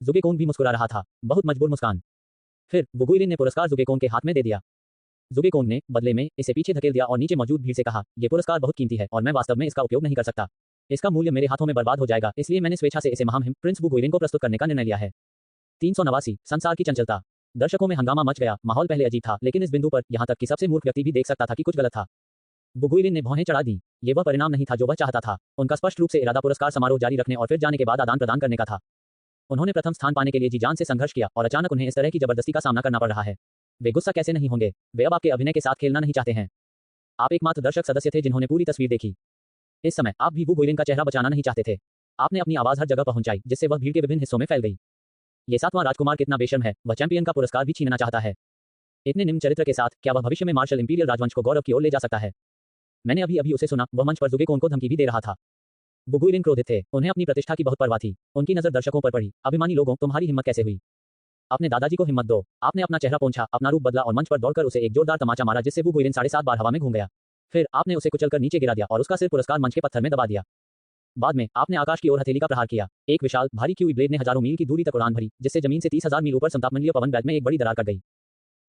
जुगेकोन भी मुस्कुरा रहा था, बहुत मजबूर मुस्कान। फिर बुगुइलिन ने पुरस्कार जुगेकोन के हाथ में दे दिया। जुगेकोन ने बदले में इसे पीछे धकेल दिया और नीचे मौजूद भीड़ से कहा, यह पुरस्कार बहुत कीमती है और मैं वास्तव में इसका उपयोग नहीं कर सकता। इसका मूल्य मेरे हाथों में बर्बाद हो जाएगा, इसलिए मैंने स्वेच्छा से इसे महामहिम प्रिंस बुगुइलिन को प्रस्तुत करने का निर्णय लिया है। 389 संसार की चंचलता। दर्शकों में हंगामा मच गया। माहौल पहले अजीब था, लेकिन इस बिंदु पर यहां तक कि सबसे मूर्ख व्यक्ति भी देख सकता था कि कुछ गलत था। बुगुइलिन ने भौहें चढ़ा दी। ये वह परिणाम नहीं था जो वह चाहता था। उनका स्पष्ट रूप से इरादा पुरस्कार समारोह जारी रखने और फिर जाने के बाद आदान प्रदान करने का था। उन्होंने प्रथम स्थान पाने के लिए जी जान से संघर्ष किया और अचानक उन्हें इस तरह की जबरदस्ती का सामना करना पड़ रहा है। वे गुस्सा कैसे नहीं होंगे? वे अब आपके अभिनय के साथ खेलना नहीं चाहते हैं। आप एकमात्र दर्शक सदस्य थे जिन्होंने पूरी तस्वीर देखी। इस समय आप भी बुगुइलिन का चेहरा बचाना नहीं चाहते थे। आपने अपनी आवाज हर जगह पहुंचाई, जिससे वह भीड़ के विभिन्न हिस्सों में फैल गई। ये 7वां राजकुमार कितना बेशर्म है, वह चैंपियन का पुरस्कार भी छीनना चाहता है। इतने निम्न चरित्र के साथ क्या वह भविष्य में मार्शल इंपीरियल राजवंश को गौरव की ओर ले जा सकता है? मैंने अभी अभी उसे सुना, वह मंच पर जुगेकोन को धमकी भी दे रहा था। बुगुइलिन क्रोधित थे। उन्हें अपनी प्रतिष्ठा की बहुत परवाह थी। उनकी नजर दर्शकों पर पड़ी। अभिमानी लोगों, तुम्हारी हिम्मत कैसे हुई? अपने दादाजी को हिम्मत दो। आपने अपना चेहरा पोंछा, अपना रूप बदला और मंच पर दौड़कर उसे एक जोरदार तमाचा मारा, जिससे बुगुइलिन 7.5 बार हवा में घूम गया। फिर आपने उसे कुचलकर नीचे गिरा दिया और उसका सिर पुरस्कार मंच के पत्थर में दबा दिया। बाद में आपने आकाश की ओर हथेली का प्रहार किया। एक विशाल भारी क्यूई ब्लेड ने हजारों मील की दूरी तक उड़ान भरी, जिससे जमीन से 30,000 मील ऊपर समतापमंडलीय पवन बेल्ट में एक बड़ी दरार कट गई।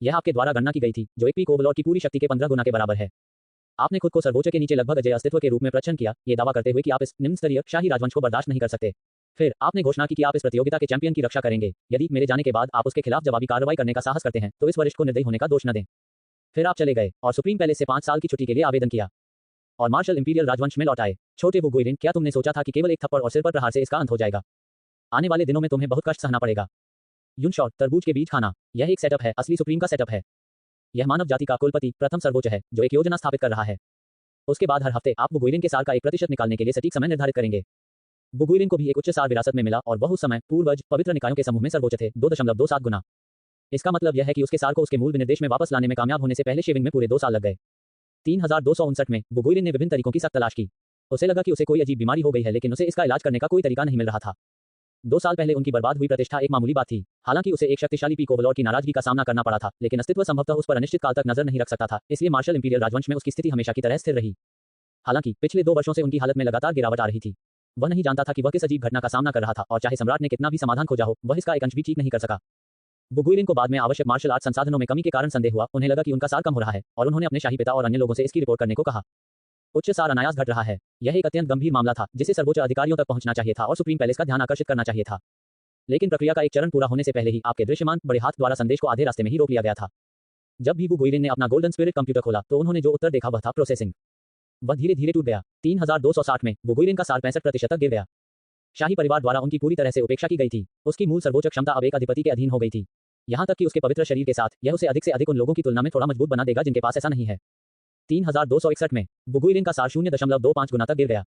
यह आपके द्वारा गणना की गई थी, जो एक पीक ओवलॉर्ड की पूरी शक्ति के 15 गुना के बराबर है। आपने खुद को सर्वोच्च के नीचे लगभग अजय अस्तित्व के रूप में प्रदर्शन किया, ये दावा करते हुए कि आप इस निम्न स्तरीय शाही राजवंश को बर्दाश्त नहीं कर सकते। फिर आपने घोषणा की कि आप इस प्रतियोगिता के चैंपियन की रक्षा करेंगे। यदि मेरे जाने के बाद आप उसके खिलाफ जवाबी कार्रवाई करने का साहस करते हैं, तो इस वरिष्ठ को निर्दयी होने का दोष न दें। फिर आप चले गए और सुप्रीम पैलेस से 5 साल की छुट्टी के लिए आवेदन किया और मार्शल इंपीरियल राजवंश में लौट आए। छोटे बुगुइलिन, क्या तुमने सोचा था कि केवल एक थप्पड़ और सिर पर प्रहार से इसका अंत हो जाएगा? आने वाले दिनों में तुम्हें बहुत कष्ट सहना पड़ेगा। यूनशॉट, तरबूज के बीज खाना। यह एक सेटअप है, असली सुप्रीम का सेटअप है। यह मानव जाति का कुलपति, प्रथम सर्वोच्च है, जो एक योजना स्थापित कर रहा है। उसके बाद हर हफ्ते आप बुगुइलिन के सार का 1% निकालने के लिए सटीक समय निर्धारित करेंगे। बुगुइलिन को भी एक उच्च सार विरासत में मिला और वह उस समय पूर्वज पवित्र निकायों के समूह में सर्वोच्च थे, 2.27 गुना। इसका मतलब यह है कि उसके सार को उसके मूल विनिर्देश में वापस लाने में कामयाब होने से पहले शेविंग में पूरे 2 साल लग गए। 3259 में बुगुइलिन ने विभिन्न तरीकों की सख्त तलाश की। उसे लगा कि उसे कोई अजीब बीमारी हो गई है, लेकिन उसे इसका इलाज करने का कोई तरीका नहीं मिल रहा था। 2 साल पहले उनकी बर्बाद हुई प्रतिष्ठा एक मामूली बात थी। हालांकि उसे एक शक्तिशाली पीक ओवलॉर्ड की नाराजगी का सामना करना पड़ा था, लेकिन अस्तित्व संभवतः उस पर अनिश्चित काल तक नजर नहीं रख सकता था। इसलिए मार्शल इंपीरियल राजवंश में उसकी स्थिति हमेशा की तरह स्थिर रही। हालांकि पिछले 2 वर्षों से उनकी हालत में लगातार गिरावट आ रही थी। वह नहीं जानता था कि वह किस अजीब घटना का सामना कर रहा था, और चाहे सम्राट ने कितना भी समाधान खोजा हो, वह इसका एक अंश भी ठीक नहीं कर सका। बुगुइलिन को बाद में आवश्यक मार्शल आर्ट संसाधनों में कमी के कारण संदेह हुआ। उन्हें लगा कि उनका सार कम हो रहा है और उन्होंने अपने शाही पिता और अन्य लोगों से इसकी रिपोर्ट करने को कहा। उच्च सार अनायास घट रहा है। यह एक अत्यंत गंभीर मामला था, जिसे सर्वोच्च अधिकारियों तक पहुंचना चाहिए था और सुप्रीम पैलेस का ध्यान आकर्षित करना चाहिए था। लेकिन प्रक्रिया का एक चरण पूरा होने से पहले ही आपके दृश्यमान बड़े हाथ द्वारा संदेश को आधे रास्ते में ही रोक लिया गया था। जब भी बुगुइलिन ने अपना गोल्डन स्पिरिट कंप्यूटर खोला, तो उन्होंने जो उत्तर देखा वह था प्रोसेसिंग। वह धीरे धीरे टूट गया। 3260 में बुगुइलिन का सार 65% तक गिर गया। शाही परिवार द्वारा उनकी पूरी तरह से उपेक्षा की गई थी। उसकी मूल सर्वोच्च क्षमता अब एक अधिपति के अधीन हो गई थी। यहां तक कि उसके पवित्र शरीर के साथ यह उसे अधिक से अधिक उन लोगों की तुलना में थोड़ा मजबूत बना देगा जिनके पास ऐसा नहीं है। 3261 में बुगुइलिन का सार 0.25 गुना तक गिर गया।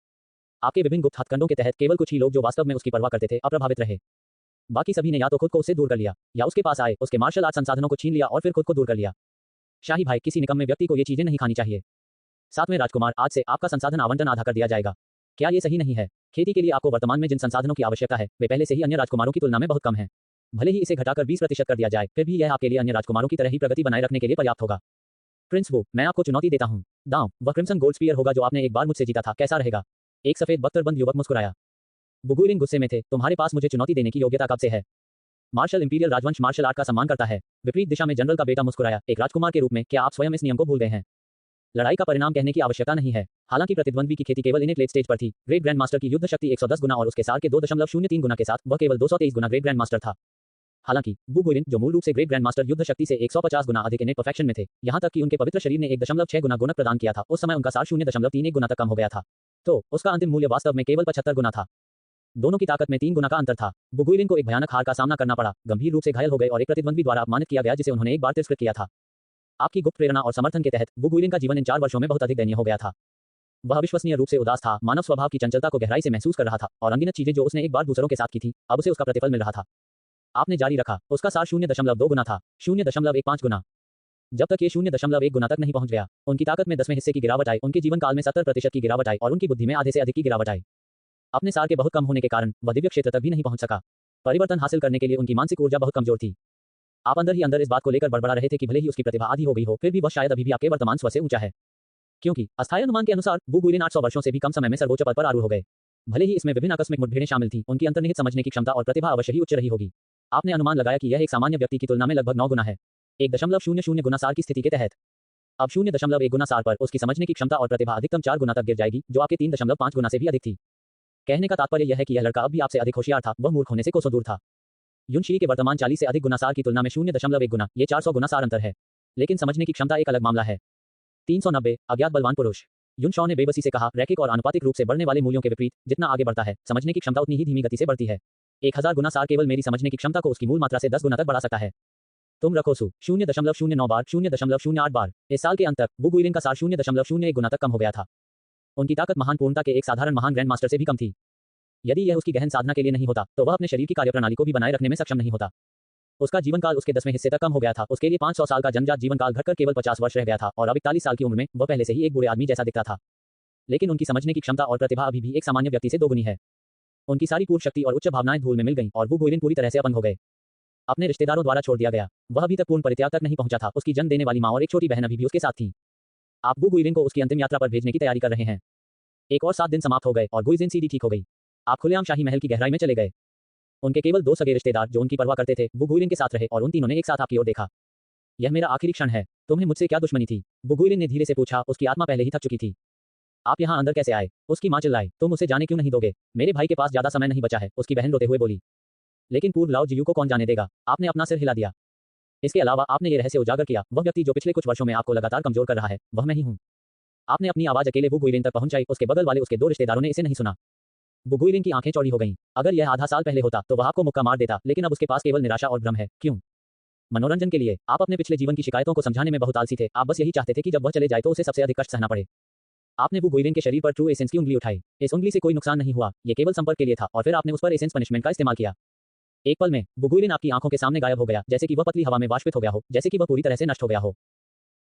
आपके विभिन्न गुप्त हथकंडों के तहत केवल कुछ ही लोग जो वास्तव में उसकी परवाह करते थे अप्रभावित रहे। बाकी सभी ने या तो खुद को उससे दूर कर लिया, या उसके पास आए, उसके मार्शल आर्ट संसाधनों को छीन लिया और फिर खुद को दूर कर लिया। शाही भाई, किसी निकम्मे व्यक्ति को ये चीजें नहीं खानी चाहिए। 7वें राजकुमार, आज से आपका संसाधन आवंटन आधा कर दिया जाएगा। क्या ये सही नहीं है? खेती के लिए आपको वर्तमान में जिन संसाधनों की आवश्यकता है, वे पहले से ही अन्य राजकुमारों की तुलना में बहुत कम हैं। भले ही इसे घटाकर 20% कर दिया जाए, फिर भी यह आपके लिए अन्य राजकुमारों की तरह ही प्रगति बनाए रखने के लिए पर्याप्त होगा। प्रिंस वू, मैं आपको चुनौती देता हूँ। दांव, वह क्रिम्सन गोल्ड स्पीयर होगा जो आपने एक बार मुझसे जीता था। कैसा रहेगा? एक सफेद बख्तरबंद युवक मुस्कुराया। बुगुइलिन गुस्से में थे। तुम्हारे पास मुझे चुनौती देने की योग्यता कब से है? मार्शल इंपीरियल राजवंश मार्शल आर्ट का सम्मान करता है। विपरीत दिशा में जनरल का बेटा मुस्कुराया। एक राजकुमार के रूप में क्या आप स्वयं इस नियम को भूल गए हैं? लड़ाई का परिणाम कहने की आवश्यकता नहीं है। हालांकि प्रतिद्वंद्वी की खेती केवल इनेट लेट स्टेज पर थी। ग्रेट ग्रैंड मास्टर की युद्ध शक्ति 110 गुना और उसके सार के 2.03 गुना के साथ वह केवल 223 गुना ग्रेट ग्रैंड मास्टर था। हालांकि बुगुइलिन, जो मूल रूप से ग्रेट ग्रैंड मास्टर युद्ध शक्ति से 150 गुना अधिक इनेट परफेक्शन में थे, यहां तक कि उनके पवित्र शरीर ने 1.6 गुना गुणक प्रदान किया था, उस समय उनका सार 0.31 गुना तक कम हो गया था। तो उसका अंतिम मूल्य वास्तव में केवल 75 गुना था। दोनों की ताकत में 3 गुना का अंतर था। बुगुइलिन को एक भयानक हार का सामना करना पड़ा, गंभीर रूप से घायल हो गए और एक प्रतिद्वंद्वी द्वारा अपमानित किया गया जिसे उन्होंने एक बार तिरस्कृत किया था। आपकी गुप्त प्रेरणा और समर्थन के तहत बुगुइलिन का जीवन इन 4 वर्षों में बहुत अधिक दयनीय हो गया था। वह अविश्वसनीय रूप से उदास था, मानव स्वभाव की चंचलता को गहराई से महसूस कर रहा था और अनगिनत चीजें जो उसने एक बार दूसरों के साथ की थी, अब उसे उसका प्रतिफल मिल रहा था। आपने जारी रखा। उसका सार 0.2 गुना था, 0.15 गुना। जब तक ये 0.1 गुना तक नहीं पहुंच गया, उनकी ताकत में 10वें हिस्से की गिरावट आई, उनके जीवन काल में 70% की गिरावट आई और उनकी बुद्धि में आधे से अधिक की गिरावट आई। अपने सार के बहुत कम होने के कारण वह दिव्य क्षेत्र तक भी नहीं पहुंच सका। परिवर्तन हासिल करने के लिए उनकी मानसिक ऊर्जा बहुत कमजोर थी। आप अंदर ही अंदर इस बात को लेकर बड़बड़ा रहे थे कि भले ही उसकी प्रतिभा आधी हो गई हो, फिर भी वह शायद अभी भी आपके वर्तमान स्व से ऊंचा है। क्योंकि अस्थायी अनुमान के अनुसार वू गुइलिन 800 वर्षों से भी कम समय में सर्वोच्च पद पर आरूढ़ हो गए। भले ही इसमें विभिन्न आकस्मिक मुठभेड़ें शामिल थीं, उनकी अंतर्निहित समझने की क्षमता और प्रतिभा अवश्य ही उच्च रही होगी। आपने अनुमान लगाया कि यह एक सामान्य व्यक्ति की तुलना में लगभग 9 गुना है, 1.00 गुना सार की स्थिति के तहत। अब 0.1 गुना सार पर उसकी समझने की क्षमता और प्रतिभा अधिकतम 4 गुना तक गिर जाएगी, जो आपके 3.5 गुना से भी अधिक थी। कहने का तात्पर्य यह है कि यह लड़का अब भी आपसे अधिक होशियार था, वह मूर्ख होने से कोसों दूर था। युनशी के वर्तमान 40 से अधिक गुना सार की तुलना में 0.1 गुना, ये 400 गुना सार अंतर है। लेकिन समझने की क्षमता एक अलग मामला है। 390 अज्ञात बलवान पुरुष। युनशॉ ने बेबसी से कहा, रैखिक और आनुपातिक रूप से बढ़ने वाले मूल्यों के विपरीत जितना आगे बढ़ता है, समझने की क्षमता उतनी ही धीमी गति से बढ़ती है। 1000 गुना सार केवल मेरी समझने की क्षमता को उसकी मूल मात्रा से 10 गुना तक बढ़ा सकता है। तुम रखो सु 0.09 बार, 0.08 बार। इस साल के अंत तक वू गुइलिन का सार 0.01 गुना तक कम हो गया था। उनकी ताकत महान पूर्णता के एक साधारण महान ग्रैंड मास्टर से भी कम थी। यदि यह उसकी गहन साधना के लिए नहीं होता, तो वह अपने शरीर की कार्यप्रणाली को भी बनाए रखने में सक्षम नहीं होता। उसका जीवन काल उसके 10वें हिस्से तक कम हो गया था। उसके लिए 500 साल का जन्मजात जीवन काल घटकर केवल 50 वर्ष रह गया था और अब 41 साल की उम्र में वह पहले से ही एक बुरे आदमी जैसा दिखता था। लेकिन उनकी समझने की क्षमता और प्रतिभा अभी भी एक सामान्य व्यक्ति से दोगुनी है। उनकी सारी पूर्ण शक्ति और उच्च भावनाएं धूल में मिल गईं और वू गुइलिन पूरी तरह से अपंग हो गए। अपने रिश्तेदारों द्वारा छोड़ दिया गया, वह अभी तक पूर्ण परित्याग तक नहीं पहुंचा था। उसकी जन्म देने वाली मां और एक छोटी बहन अभी भी उसके साथ थी। आप वू गुइलिन को उसकी अंतिम यात्रा पर भेजने की तैयारी कर रहे हैं। एक और 7 दिन समाप्त हो गए और गुइजिन सीडी ठीक हो गई। आप खुलेआम शाही महल की गहराई में चले गए। उनके केवल 2 सगे रिश्तेदार जो उनकी परवाह करते थे, वू गुइलिन के साथ रहे और उन तीनों ने एक साथ आपकी ओर देखा। यह मेरा आखिरी क्षण है। तुम्हें मुझसे क्या दुश्मनी थी? वू गुइलिन ने धीरे से पूछा, उसकी आत्मा पहले ही थक चुकी थी। आप यहाँ अंदर कैसे आए? उसकी मां चिल्लाई, तुम उसे जाने क्यों नहीं दोगे? मेरे भाई के पास ज्यादा समय नहीं बचा है, उसकी बहन रोते हुए बोली। लेकिन पूर्व लाओ जियू को कौन जाने देगा? आपने अपना सिर हिला दिया। इसके अलावा आपने ये रहस्य उजागर किया, वह व्यक्ति जो पिछले कुछ वर्षों में आपको लगातार कमजोर कर रहा है, वह मैं ही हूँ। आपने अपनी आवाज अकेले वू गुइलिन तक पहुंचाई। उसके बगल वाले उसके 2 रिश्तेदारों ने इसे नहीं सुना। वू गुइलिन की आंखें चौड़ी हो गईं। अगर यह आधा साल पहले होता तो वह आपको मुक्का मार देता, लेकिन अब उसके पास केवल निराशा और भ्रम है। क्यों? मनोरंजन के लिए। आप अपने पिछले जीवन की शिकायतों को समझाने में बहुत आलसी थे। आप बस यही चाहते थे कि जब वह चले जाए तो उसे सबसे अधिक कष्ट सहना पड़े। आपने वू गुइलिन के शरीर पर ट्रू एसेंस की उंगली उठाई। इस उंगली से कोई नुकसान नहीं हुआ, ये केवल संपर्क के लिए था और फिर आपने उस पर एसेंस पनिशमेंट का इस्तेमाल किया। एक पल में वू गुइलिन आपकी आंखों के सामने गायब हो गया, जैसे कि वह पतली हवा में वाष्पित हो गया हो, जैसे कि वह पूरी तरह से नष्ट हो गया हो।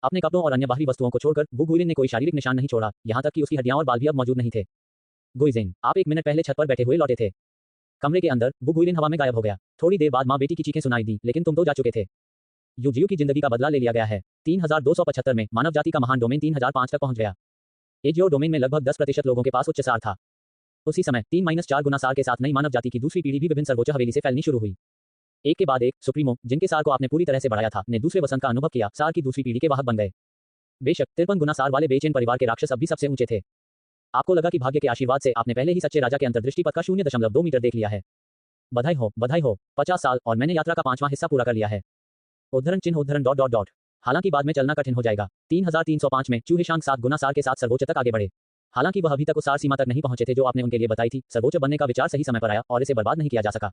अपने कपड़ों और अन्य बाहरी वस्तुओं को छोड़कर वू गुइलिन ने कोई शारीरिक निशान नहीं छोड़ा, यहां तक कि उसकी हड्डियां और बाल भी अब मौजूद नहीं थे। गुइजिन, आप 1 मिनट पहले छत पर बैठे हुए लौटे थे। कमरे के अंदर वू गुइलिन हवा में गायब हो गया। थोड़ी देर बाद मां बेटी की चीखें सुनाई दी, लेकिन तुम तो जा चुके थे। युजियू की जिंदगी का बदला ले लिया गया है। 3275 में मानव जाति का महान डोमेन 3005 तक पहुंच गया। एजियो डोमेन में लगभग 10% लोगों के पास उच्च सार था। उसी समय 3-4 गुना सार के साथ नई मानव जाति की दूसरी पीढ़ी भी विभिन्न सर्वोच्च हवेली से फैलनी शुरू हुई। एक के बाद एक सुप्रीमो, जिनके सार को आपने पूरी तरह से बढ़ाया था, ने दूसरे वसंत का अनुभव किया, सार की दूसरी पीढ़ी के वाहक बन गए। बेशक 53 गुना सार वाले बेचैन परिवार के राक्षस अब भी सबसे ऊंचे थे। आपको लगा कि भाग्य के आशीर्वाद से आपने पहले ही सच्चे राजा के अंतर्दृष्टि पथ का 0.2 मीटर देख लिया है। बधाई हो, बधाई हो। 50 साल और मैंने यात्रा का 5वां हिस्सा पूरा कर लिया है। उद्धरण चिन्ह उद्धरण ... हालांकि बाद में चलना कठिन हो जाएगा। 3305 में चूहेशांग 7 गुना सार के साथ सर्वोच्च तक आगे बढ़े। हालांकि वह अभी तक उस सार सीमा तक नहीं पहुंचे थे जो आपने उनके लिए बताई थी। सर्वोच्च बनने का विचार सही समय पर आया और इसे बर्बाद नहीं किया जा सका।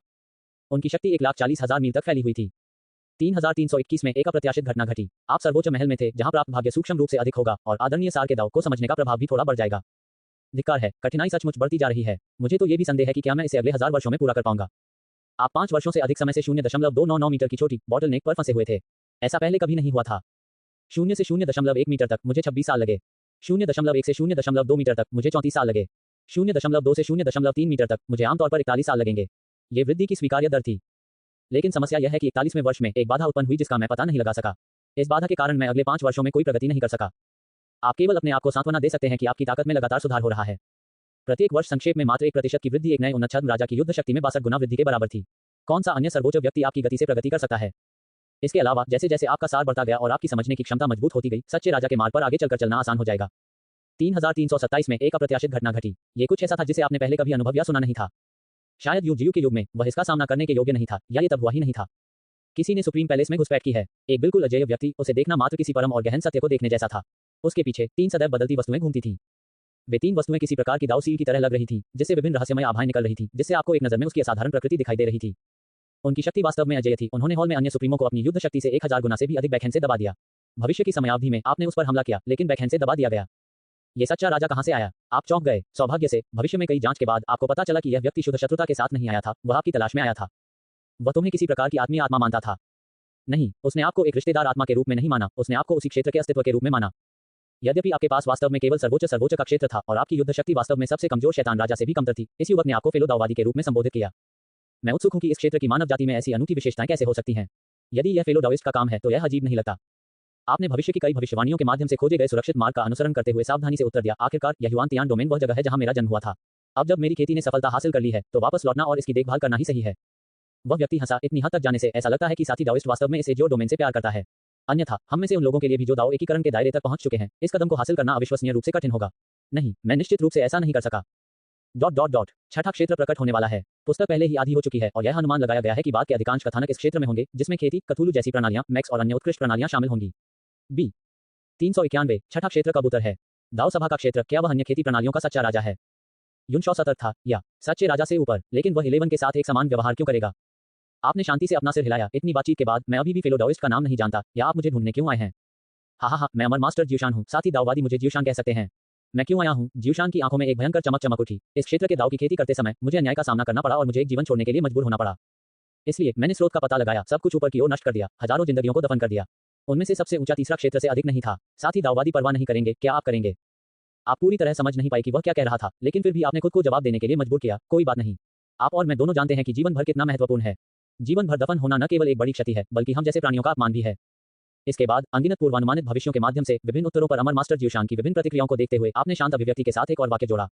उनकी शक्ति 1,40,000 मील तक फैली हुई थी। 3321 में एक अप्रत्याशित घटना घटी। आप सर्वोच्च महल में थे, जहां प्राप्त भाग्य सूक्ष्म रूप से अधिक होगा और आदरणीय सार के दाव को समझने का प्रभाव भी थोड़ा बढ़ जाएगा। धिक्कार है, कठिनाई सचमुच बढ़ती जा रही है। मुझे तो ये भी संदेह है कि क्या मैं इसे अगले 1000 वर्षों में पूरा कर पाऊंगा। आप 5 वर्षों से अधिक समय से 0.299 मीटर की छोटी बॉटल नेक पर फंसे हुए थे। ऐसा पहले कभी नहीं हुआ था। 0 से 0.1 मीटर तक मुझे 26 साल लगे। 0.1 से 0.2 मीटर तक मुझे 34 साल लगे। 0.2 से 0.3 मीटर तक मुझे आमतौर पर 41 साल लगेंगे। ये वृद्धि की स्वीकार्य दर थी। लेकिन समस्या यह है कि 41वें वर्ष में एक बाधा उत्पन्न हुई जिसका मैं पता नहीं लगा सका। इस बाधा के कारण मैं अगले 5 वर्षों में कोई प्रगति नहीं कर सका। आप केवल अपने आप को सांत्वना दे सकते हैं कि आपकी ताकत में लगातार सुधार हो रहा है। प्रत्येक वर्ष संक्षेप में मात्र 1% की वृद्धि एक नए उन्नत छद्म राजा की युद्ध शक्ति में 62 गुना वृद्धि के बराबर थी। कौन सा अन्य सर्वोच्च व्यक्ति आपकी गति से प्रगति कर सकता है? इसके अलावा जैसे जैसे आपका सार बढ़ता गया और आपकी समझने की क्षमता मजबूत होती गई, सच्चे राजा के मार्ग पर आगे चलकर चलना आसान हो जाएगा। 3327 में एक अप्रत्याशित घटना घटी। ये कुछ ऐसा था जिसे आपने पहले कभी अनुभव या सुना नहीं था। शायद युजियू के युग में वह इसका सामना करने के योग्य नहीं था, या ये तब हुआ ही नहीं था। किसी ने सुप्रीम पैलेस में घुसपैठ की है। एक बिल्कुल अजेय व्यक्ति, उसे देखना मात्र किसी परम और गहन सत्य को देखने जैसा था। उसके पीछे 3 सदैव बदलती वस्तुएं घूमती थीं। वे 3 वस्तुएं किसी प्रकार की दाव सील की तरह लग रही थीं, जिससे विभिन्न रहस्यमय आभाएं निकल रही थीं, जिससे आपको एक नजर में उसकी असाधारण प्रकृति दिखाई दे रही थी। उनकी शक्ति वास्तव में अजेय थी। उन्होंने हॉल में अन्य सुप्रीमों को अपनी युद्ध शक्ति से 1000 गुना से भी अधिक बैकहैंड से दबा दिया। भविष्य की समयावधि में आपने उस पर हमला किया, लेकिन बैकहैंड से दबा दिया गया। ये सच्चा राजा कहां से आया? आप चौंक गए। सौभाग्य से भविष्य में कई जांच के बाद आपको पता चला कि यह व्यक्ति शुद्ध शत्रुता के साथ नहीं आया था, वह आपकी तलाश में आया था। वह तुम्हें किसी प्रकार की आत्मीय आत्मा मानता था। नहीं, उसने आपको एक रिश्तेदार आत्मा के रूप में नहीं माना, उसने आपको उसी क्षेत्र के अस्तित्व के रूप में माना। यद्यपि आपके पास वास्तव में केवल सर्वोच्च का क्षेत्र था और आपकी युद्ध शक्ति वास्तव में सबसे कमजोर शैतान राजा से भी कमतर थी, इस युवक ने आपको फेलो दाववादी के रूप में संबोधित किया। मैं उत्सुक हूं कि इस क्षेत्र की मानव जाति में ऐसी अनूठी विशेषताएं कैसे हो सकती हैं। यदि यह फेलो दाविस्ट का काम है तो यह अजीब नहीं लगता। आपने भविष्य की कई भविष्यवाणियों के माध्यम से खोजे गए सुरक्षित मार्ग का अनुसरण करते हुए सावधानी से उत्तर दिया। आखिरकार यह युआन तियान डोमेन वह जगह है जहां मेरा जन्म हुआ था। अब जब मेरी खेती ने सफलता हासिल कर ली है तो वापस लौटना और इसकी देखभाल करना ही सही है। वह व्यक्ति हंसा। इतनी हद तक जाने से ऐसा लगता है कि साथी दाओइस्ट वास्तव में इस एजियो डोमेन से प्यार करता है। अन्यथा हम में से उन लोगों के लिए भी जो दाओ एकीकरण के दायरे तक पहुंच चुके हैं, इस कदम को हासिल करना अविश्वसनीय रूप से कठिन होगा। नहीं, मैं निश्चित रूप से ऐसा नहीं कर सका। छठा क्षेत्र प्रकट होने वाला है। पुस्तक पहले ही आधी हो चुकी है और यह अनुमान लगाया गया है कि बाद के अधिकांश कथानक इस क्षेत्र में होंगे, जिसमें खेती, कथूलू जैसी प्रणालियां, मैक्स और अन्य उत्कृष्ट प्रणालियां शामिल होंगी। बी 391 छठा क्षेत्र कब उतर है। दाओ सभा का क्षेत्र, क्या वह अन्य खेती प्रणालियों का सच्चा राजा है? युनशॉ सतर्क था, या सच्चे राजा से ऊपर, लेकिन वह 11 के साथ एक समान व्यवहार क्यों करेगा? आपने शांति से अपना सिर हिलाया। इतनी बातचीत के बाद मैं अभी भी फेलो दाओइस्ट का नाम नहीं जानता, या आप मुझे ढूंढने क्यों आए हैं? हाँ, मैं अमर मास्टर ज्यूशान हूँ। साथ ही दाववादी मुझे ज्यूशान कह सकते हैं। मैं क्यों आया हूँ? ज्यूशान की आंखों में एक भयंकर चमक चमक उठी। इस क्षेत्र के दाव की खेती करते समय मुझे अन्याय का सामना करना पड़ा और मुझे एक जीवन छोड़ने के लिए मजबूर होना पड़ा। इसलिए मैंने स्रोत का पता लगाया, सब कुछ ऊपर की ओर नष्ट कर दिया, हजारों जिंदगियों को दफन कर दिया। उनमें से सबसे ऊंचा तीसरा क्षेत्र से अधिक नहीं था। साथ ही दाववादी परवाह नहीं करेंगे। क्या आप करेंगे? आप पूरी तरह समझ नहीं पाई कि वह क्या कह रहा था, लेकिन फिर भी आपने खुद को जवाब देने के लिए मजबूर किया। कोई बात नहीं। आप और मैं दोनों जानते हैं कि जीवन भर कितना महत्वपूर्ण है। जीवन भर दफन होना न केवल एक बड़ी क्षति है, बल्कि हम जैसे प्राणियों का अपमान भी है। इसके बाद अनगिनत पूर्वानुमानित भविष्यों के माध्यम से विभिन्न उत्तरों पर अमर मास्टर ज्यूशान की विभिन्न प्रतिक्रियाओं को देखते हुए आपने शांत अभिव्यक्ति के साथ एक और वाक्य जोड़ा।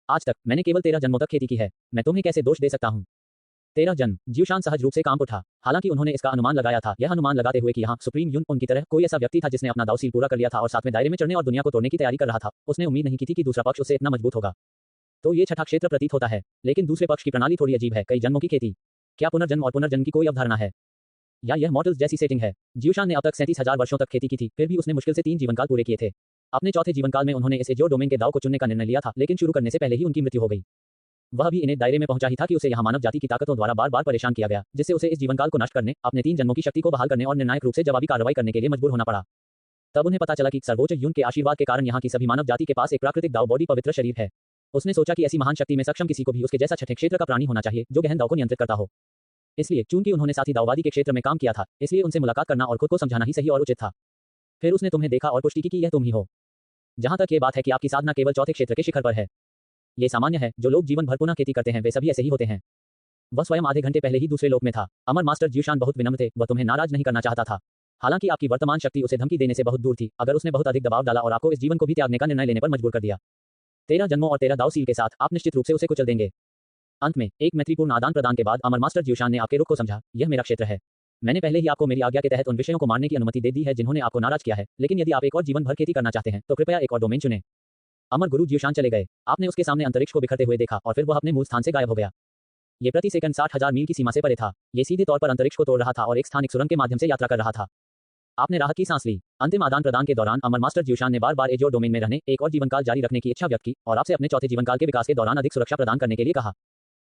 आज तक मैंने केवल 13 जन्मों तक खेती की है। मैं तुम्हें कैसे दोष दे सकता हूँ? 13 जन्म। ज्यूशान सहज रूप से काम उठा। हालांकि उन्होंने इसका अनुमान लगाया था, यह अनुमान लगाते हुए कि यहाँ सुप्रीम यून उनकी तरह कोई ऐसा व्यक्ति था जिसने अपना दाव सील पूरा कर लिया था और साथ में दायरे में चढ़ने और दुनिया को तोड़ने की तैयारी कर रहा था। उसने उम्मीद नहीं की थी कि दूसरा पक्ष उससे इतना मजबूत होगा। तो ये छठा क्षेत्र प्रतीत होता है, लेकिन दूसरे पक्ष की प्रणाली थोड़ी अजीब है। कई जन्मों की खेती। क्या पुनर्जन्म और पुनर्जन्म की कोई अवधारणा है, या यह मॉर्टल्स जैसी सेटिंग है? ज्यूशान ने अब तक 37,000 वर्षों तक खेती की थी, फिर भी उसने मुश्किल से 3 जीवनकाल पूरे किए थे। अपने चौथे जीवनकाल में उन्होंने इस एजियो डोमेन के दाव को चुनने का निर्णय लिया था, लेकिन शुरू करने से पहले ही उनकी मृत्यु हो गई। वह भी इन्हें दायरे में पहुंचा ही था कि उसे यहाँ मानव जाति की ताकतों द्वारा बार बार परेशान किया गया, जिससे उसे इस जीवनकाल को नष्ट करने, अपने 3 जन्मों की शक्ति को बहाल करने और निर्णायक रूप से जवाबी कार्रवाई करने के लिए मजबूर होना पड़ा। तब उन्हें पता चला कि सर्वोच्च यून के आशीर्वाद के कारण यहाँ की सभी मानव जाति के पास एक प्राकृतिक दाव बॉडी पवित्र शरीर है। उसने सोचा कि ऐसी महान शक्ति में सक्षम किसी को भी उसके जैसा छठे क्षेत्र का प्राणी होना चाहिए, जो गहन दाव को नियंत्रित करता हो। इसलिए चूंकि उन्होंने साथी दाववादी के क्षेत्र में काम किया था, इसलिए उनसे मुलाकात करना और खुद को समझाना ही सही और उचित था। फिर उसने तुम्हें देखा और पुष्टि की कि यह तुम ही हो। जहां तक ये बात है कि आपकी साधना केवल चौथे क्षेत्र के शिखर पर है, ये सामान्य है। जो लोग जीवन भर पुनः खेती करते हैं वे सभी ऐसे ही होते हैं। वह स्वयं आधे घंटे पहले ही दूसरे लोक में था। अमर मास्टर ज्यूशान बहुत विनम्र थे, वह तुम्हें नाराज नहीं करना चाहता था। हालांकि आपकी वर्तमान शक्ति उसे धमकी देने से बहुत दूर थी। अगर उसने बहुत अधिक दबाव डाला और आपको इस जीवन को भी त्यागने का निर्णय लेने पर मजबूर कर दिया, 13 जन्मों और 13 दाव सील के साथ आप निश्चित रूप से उसे कुचल देंगे। अंत में एक मैत्रीपूर्ण आदान प्रदान के बाद अमर मास्टर ज्यूशान ने आपके रुख को समझा। यह मेरा क्षेत्र है। मैंने पहले ही आपको मेरी आज्ञा के तहत उन विषयों को मारने की अनुमति दे दी है जिन्होंने आपको नाराज किया है, लेकिन यदि आप एक और जीवन भर खेती करना चाहते हैं तो कृपया एक और डोमेन चुनें। अमर गुरु ज्यूशान चले गए। आपने उसके सामने अंतरिक्ष को बिखरते हुए देखा और फिर वह अपने मूल स्थान से गायब हो गया। ये प्रति सेकंड 60,000 मील की सीमा से परे था। ये सीधे तौर पर अंतरिक्ष को तोड़ रहा था और एक स्थानिक सुरंग के माध्यम से यात्रा कर रहा था। आपने राहत की सांस ली। अंतिम आदान प्रदान के दौरान अमर मास्टर ज्यूशान ने बार बार एजियो डोमेन में रहने, एक और जीवनकाल जारी रखने की इच्छा व्यक्त की और आपसे अपने चौथे जीवनकाल के विकास के दौरान अधिक सुरक्षा प्रदान करने के लिए कहा।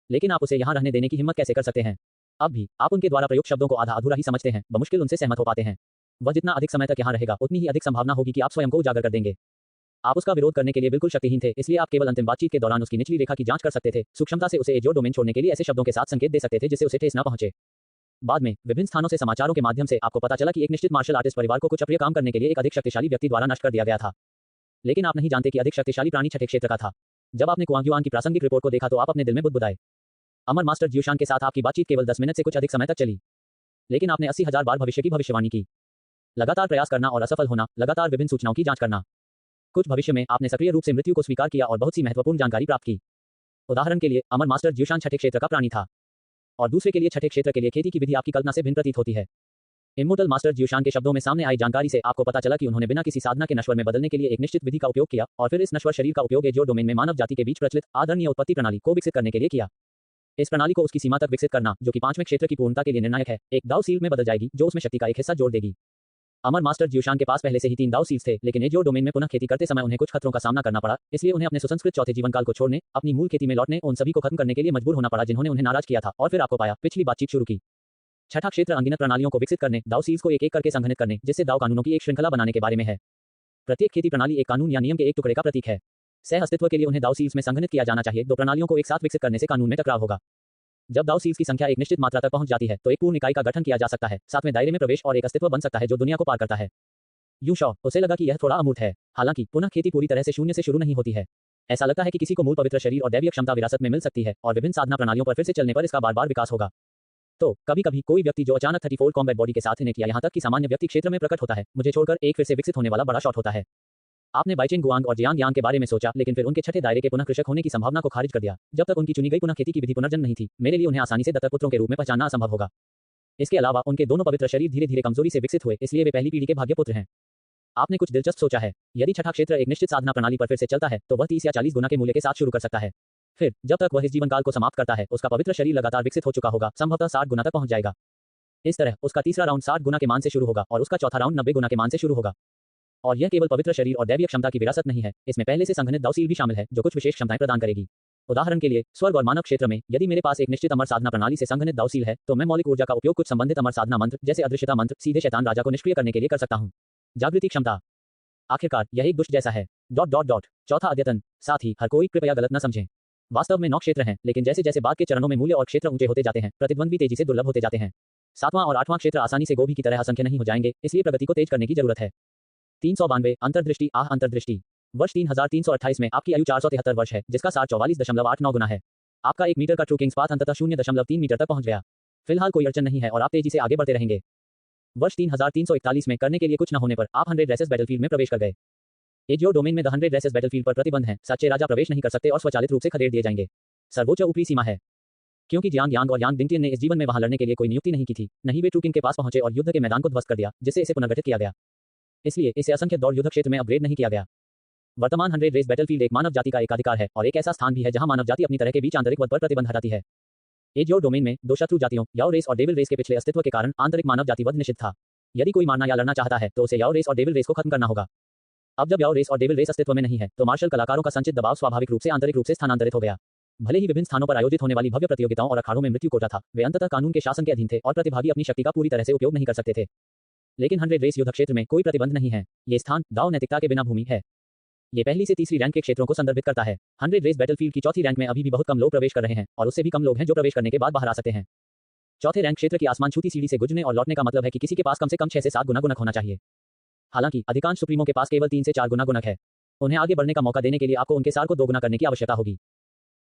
लेकिन आप उसे यहाँ रहने देने की हिम्मत कैसे कर सकते हैं? अब भी आप उनके द्वारा प्रयुक्त शब्दों को आधा अधूरा ही समझते हैं, बमुश्किल उनसे सहमत हो पाते हैं। वह जितना अधिक समय तक यहाँ रहेगा, उतनी ही अधिक संभावना होगी कि आप स्वयं को उजागर कर देंगे। आप उसका विरोध करने के लिए बिल्कुल शक्तिहीन थे, इसलिए आप केवल अंतिम बातचीत के दौरान उसकी निचली रेखा की जांच कर सकते थे। सूक्ष्मता से उसे एजियो डोमेन छोड़ने के लिए ऐसे शब्दों के साथ संकेत दे सकते थे जिससे उसे ठेस न पहुंचे। बाद में विभिन्न स्थानों से समाचारों के माध्यम से आपको पता चला कि एक निश्चित मार्शल आर्टिस्ट परिवार को कुछ अप्रिय काम करने के लिए एक अधिक शक्तिशाली व्यक्ति द्वारा नष्ट कर दिया गया था। लेकिन आप नहीं जानते कि अधिक शक्तिशाली प्राणी छठे क्षेत्र का था। जब आपने कुआंग युआन की प्रासंगिक रिपोर्ट को देखा तो आप अपने दिल में बुदबुदाए। अमर मास्टर ज्यूशान के साथ आपकी बातचीत केवल 10 मिनट से कुछ अधिक समय तक चली, लेकिन आपने 80,000 बार भविष्य की भविष्यवाणी की। लगातार प्रयास करना और असफल होना, लगातार विभिन्न सूचनाओं की जांच करना। कुछ भविष्य में आपने सक्रिय रूप से मृत्यु को स्वीकार किया और बहुत सी महत्वपूर्ण जानकारी प्राप्त की। उदाहरण के लिए अमर मास्टर ज्यूशान छठे क्षेत्र का प्राणी था, और दूसरे के लिए छठे क्षेत्र के लिए खेती की विधि आपकी कल्पना से भिन्न प्रतीत होती है। इम्मोर्टल मास्टर ज्यूशान के शब्दों में सामने आई जानकारी से आपको पता चला कि उन्होंने बिना किसी साधना के नश्वर में बदलने के लिए एक निश्चित विधि का उपयोग किया और फिर इस नश्वर शरीर का उपयोग एजियो डोमेन में मानव जाति के बीच प्रचलित आदरणीय उत्पत्ति प्रणाली को विकसित करने के लिए किया। इस प्रणाली को उसकी सीमा तक विकसित करना जो कि 5वें क्षेत्र की पूर्णता के लिए निर्णायक है, एक दाव सील में बदल जाएगी जो उसमें शक्ति का एक हिस्सा जोड़ देगी। अमर मास्टर ज्यूशान के पास पहले से ही 3 दाव सील्स थे, लेकिन एजियो डोमेन में पुनः खेती करते समय उन्हें कुछ खतरों का सामना करना पड़ा, इसलिए उन्हें अपने सुसंस्कृत चौथे जीवनकाल को छोड़ने, अपनी मूल खेती में लौटने, उन सभी को खत्म करने के लिए मजबूर होना पड़ा जिन्होंने उन्हें नाराज किया था। और फिर आपको पाया, पिछली बातचीत शुरू की। छठा क्षेत्र अनगिनत प्रणालियों को विकसित करने, दाव सील्स को एक एक करके संघनित करने, जिससे दाव कानूनों की एक श्रृंखला बनाने के बारे में है। प्रत्येक खेती प्रणाली एक कानून या नियम के एक टुकड़े का प्रतीक है। सह अस्तित्व के लिए उन्हें दाव सील्स में संघनित किया जाना चाहिए। 2 प्रणालियों को एक साथ विकसित करने से कानून में टकराव होगा। जब दाव सील्स की संख्या एक निश्चित मात्रा तक पहुंच जाती है तो एक पूर्ण इकाई का गठन किया जा सकता है, साथ में दायरे में प्रवेश और एक अस्तित्व बन सकता है जो दुनिया को पार करता है। यूं शॉ उसे लगा कि यह थोड़ा अमूर्त है। हालांकि पुनः खेती पूरी तरह से शून्य से शुरू नहीं होती है। ऐसा लगता है कि किसी को मूल पवित्र शरीर और दैवीय क्षमता विरासत में मिल सकती है और विभिन्न साधना प्रणालियों पर फिर से चलने पर इसका बार बार विकास होगा। तो कभी-कभी कोई व्यक्ति जो अचानक 30 फोल्ड कॉम्बैट बॉडी के साथ इन्हें किया यहां तक कि सामान्य व्यक्ति क्षेत्र में प्रकट होता है, मुझे छोड़कर एक फिर से विकसित होने वाला बड़ा शॉट होता है। आपने बाइचेन गुआंग और जियांग यांग के बारे में सोचा, लेकिन फिर उनके छठे दायरे के पुनः कृषक होने की संभावना को खारिज कर दिया। जब तक उनकी चुनी गई पुनः खेती की विधि पुनर्जन्म नहीं थी, मेरे लिए उन्हें आसानी से दत्तक पुत्रों के रूप में पहचानना असंभव होगा। इसके अलावा उनके दोनों पवित्र शरीर धीरे धीरे कमजोरी से विकसित हुए, इसलिए वे पहली पीढ़ी के भाग्य पुत्र हैं। आपने कुछ दिलचस्प सोचा है। यदि छठा क्षेत्र एक निश्चित साधना प्रणाली पर फिर से चलता है तो वह 30 या 40 गुना के मूल्य के साथ शुरू कर सकता है। फिर जब तक वह इस जीवन काल को समाप्त करता है, उसका पवित्र शरीर लगातार विकसित हो चुका होगा, संभवतः 60 गुना तक पहुंच जाएगा। इस तरह उसका तीसरा राउंड 60 गुना के मान से शुरू होगा और उसका चौथा राउंड 90 गुना के मान से शुरू होगा। और यह केवल पवित्र शरीर और दैवीय क्षमता की विरासत नहीं है, इसमें पहले से संघनित दाव सील भी शामिल है जो कुछ विशेष क्षमताएं प्रदान करेगी। उदाहरण के लिए स्वर्ग और मानव क्षेत्र में यदि मेरे पास एक निश्चित अमर साधना प्रणाली से संघनित दाव सील है तो मैं मौलिक ऊर्जा का उपयोग कुछ संबंधित अमर साधना मंत्र जैसे अदृश्यता मंत्र सीधे शैतान राजा को निष्क्रिय करने के लिए कर सकता हूं। जागृति क्षमता। आखिरकार यह एक दुष्ट जैसा है। चौथा अद्यतन। साथ ही हर कोई कृपया गलत न समझें। वास्तव में 9 क्षेत्र हैं, लेकिन जैसे जैसे बाद के चरणों में मूल्य और क्षेत्र ऊंचे होते जाते हैं, प्रतिद्वंद भी तेजी से दुर्लभ होते जाते हैं। 7वां और 8वां क्षेत्र आसानी से गोभी की तरह असंख्य नहीं हो जाएंगे, इसलिए प्रगति को तेज करने की जरूरत है। 392 अंतर्दृष्टि। अंतर्दृष्टि। वर्ष 3328 में आपकी आयु 473 वर्ष है, जिसका सार 44.89 गुना है। आपका 1 मीटर का ट्रू किंग्स पाथ अंततः 0.3 मीटर तक पहुंच गया। फिलहाल कोई अड़चन नहीं है और आप तेजी से आगे बढ़ते रहेंगे। वर्ष 3341 में करने के लिए कुछ न होने पर आप 100 रेसेस बैटलफील्ड में प्रवेश कर गए। एजियो डोमेन में द 100 रेसेस बैटलफील्ड पर प्रतिबंध है, सच्चे राजा प्रवेश नहीं कर सकते और स्वचालित रूप से खदेड़ दिए जाएंगे। सर्वोच्च ऊपरी सीमा है। क्योंकि जियांग यांग और यांग दिंगटियन ने इस जीवन में वहां लड़ने के लिए कोई नियुक्ति नहीं की थी, नहीं वे ट्रू किंग के पास पहुंचे और युद्ध के मैदान को ध्वस्त कर दिया, जिससे इसे पुनर्गठित किया गया। इसलिए इसे असंख्य दौड़ युद्ध क्षेत्र में अपग्रेड नहीं किया गया। वर्तमान 100 रेस बैटलफील्ड एक मानव जाति का एकाधिकार है और एक ऐसा स्थान भी है जहां मानव जाति अपनी तरह के बीच आंतरिक वध पर प्रतिबंध हटाती है। एजियो डोमेन में 2 शत्रु जातियों याओ रेस और डेविल रेस के पिछले अस्तित्व के कारण आंतरिक मानव जाति वध निषिद्ध था। यदि कोई मारना या लड़ना चाहता है तो उसे याओ रेस और डेविल रेस को खत्म करना होगा। अब जब याओ रेस और डेविल रेस अस्तित्व में नहीं है तो मार्शल कलाकारों का संचित दबाव स्वाभाविक रूप से आंतरिक रूप से स्थानांतरित हो गया। भले ही विभिन्न स्थानों पर आयोजित होने वाली भव्य प्रतियोगिताओं और अखाड़ों में मृत्यु कोटा था, वे अंततः कानून के शासन के अधीन थे और प्रतिभागी अपनी शक्ति का पूरी तरह से उपयोग नहीं कर सकते थे। लेकिन 100 रेस युद्ध क्षेत्र में कोई प्रतिबंध नहीं है। ये स्थान दाव नैतिकता के बिना भूमि है। ये पहली से तीसरी रैंक के क्षेत्रों को संदर्भित करता है। 100 रेस बैटलफील्ड की चौथी रैंक में अभी भी बहुत कम लोग प्रवेश कर रहे हैं और उससे भी कम लोग हैं जो प्रवेश करने के बाद बाहर आ सकते हैं। चौथे रैंक क्षेत्र की आसमान छूती सीढ़ी से गुजरने और लौटने का मतलब है कि किसी के पास कम से कम 6 से 7 गुना गुणक होना चाहिए। हालांकि अधिकांश सुप्रीमों के पास केवल 3 से 4 गुना गुणक है। उन्हें आगे बढ़ने का मौका देने के लिए आपको उनके सार को 2 गुना करने की आवश्यकता होगी।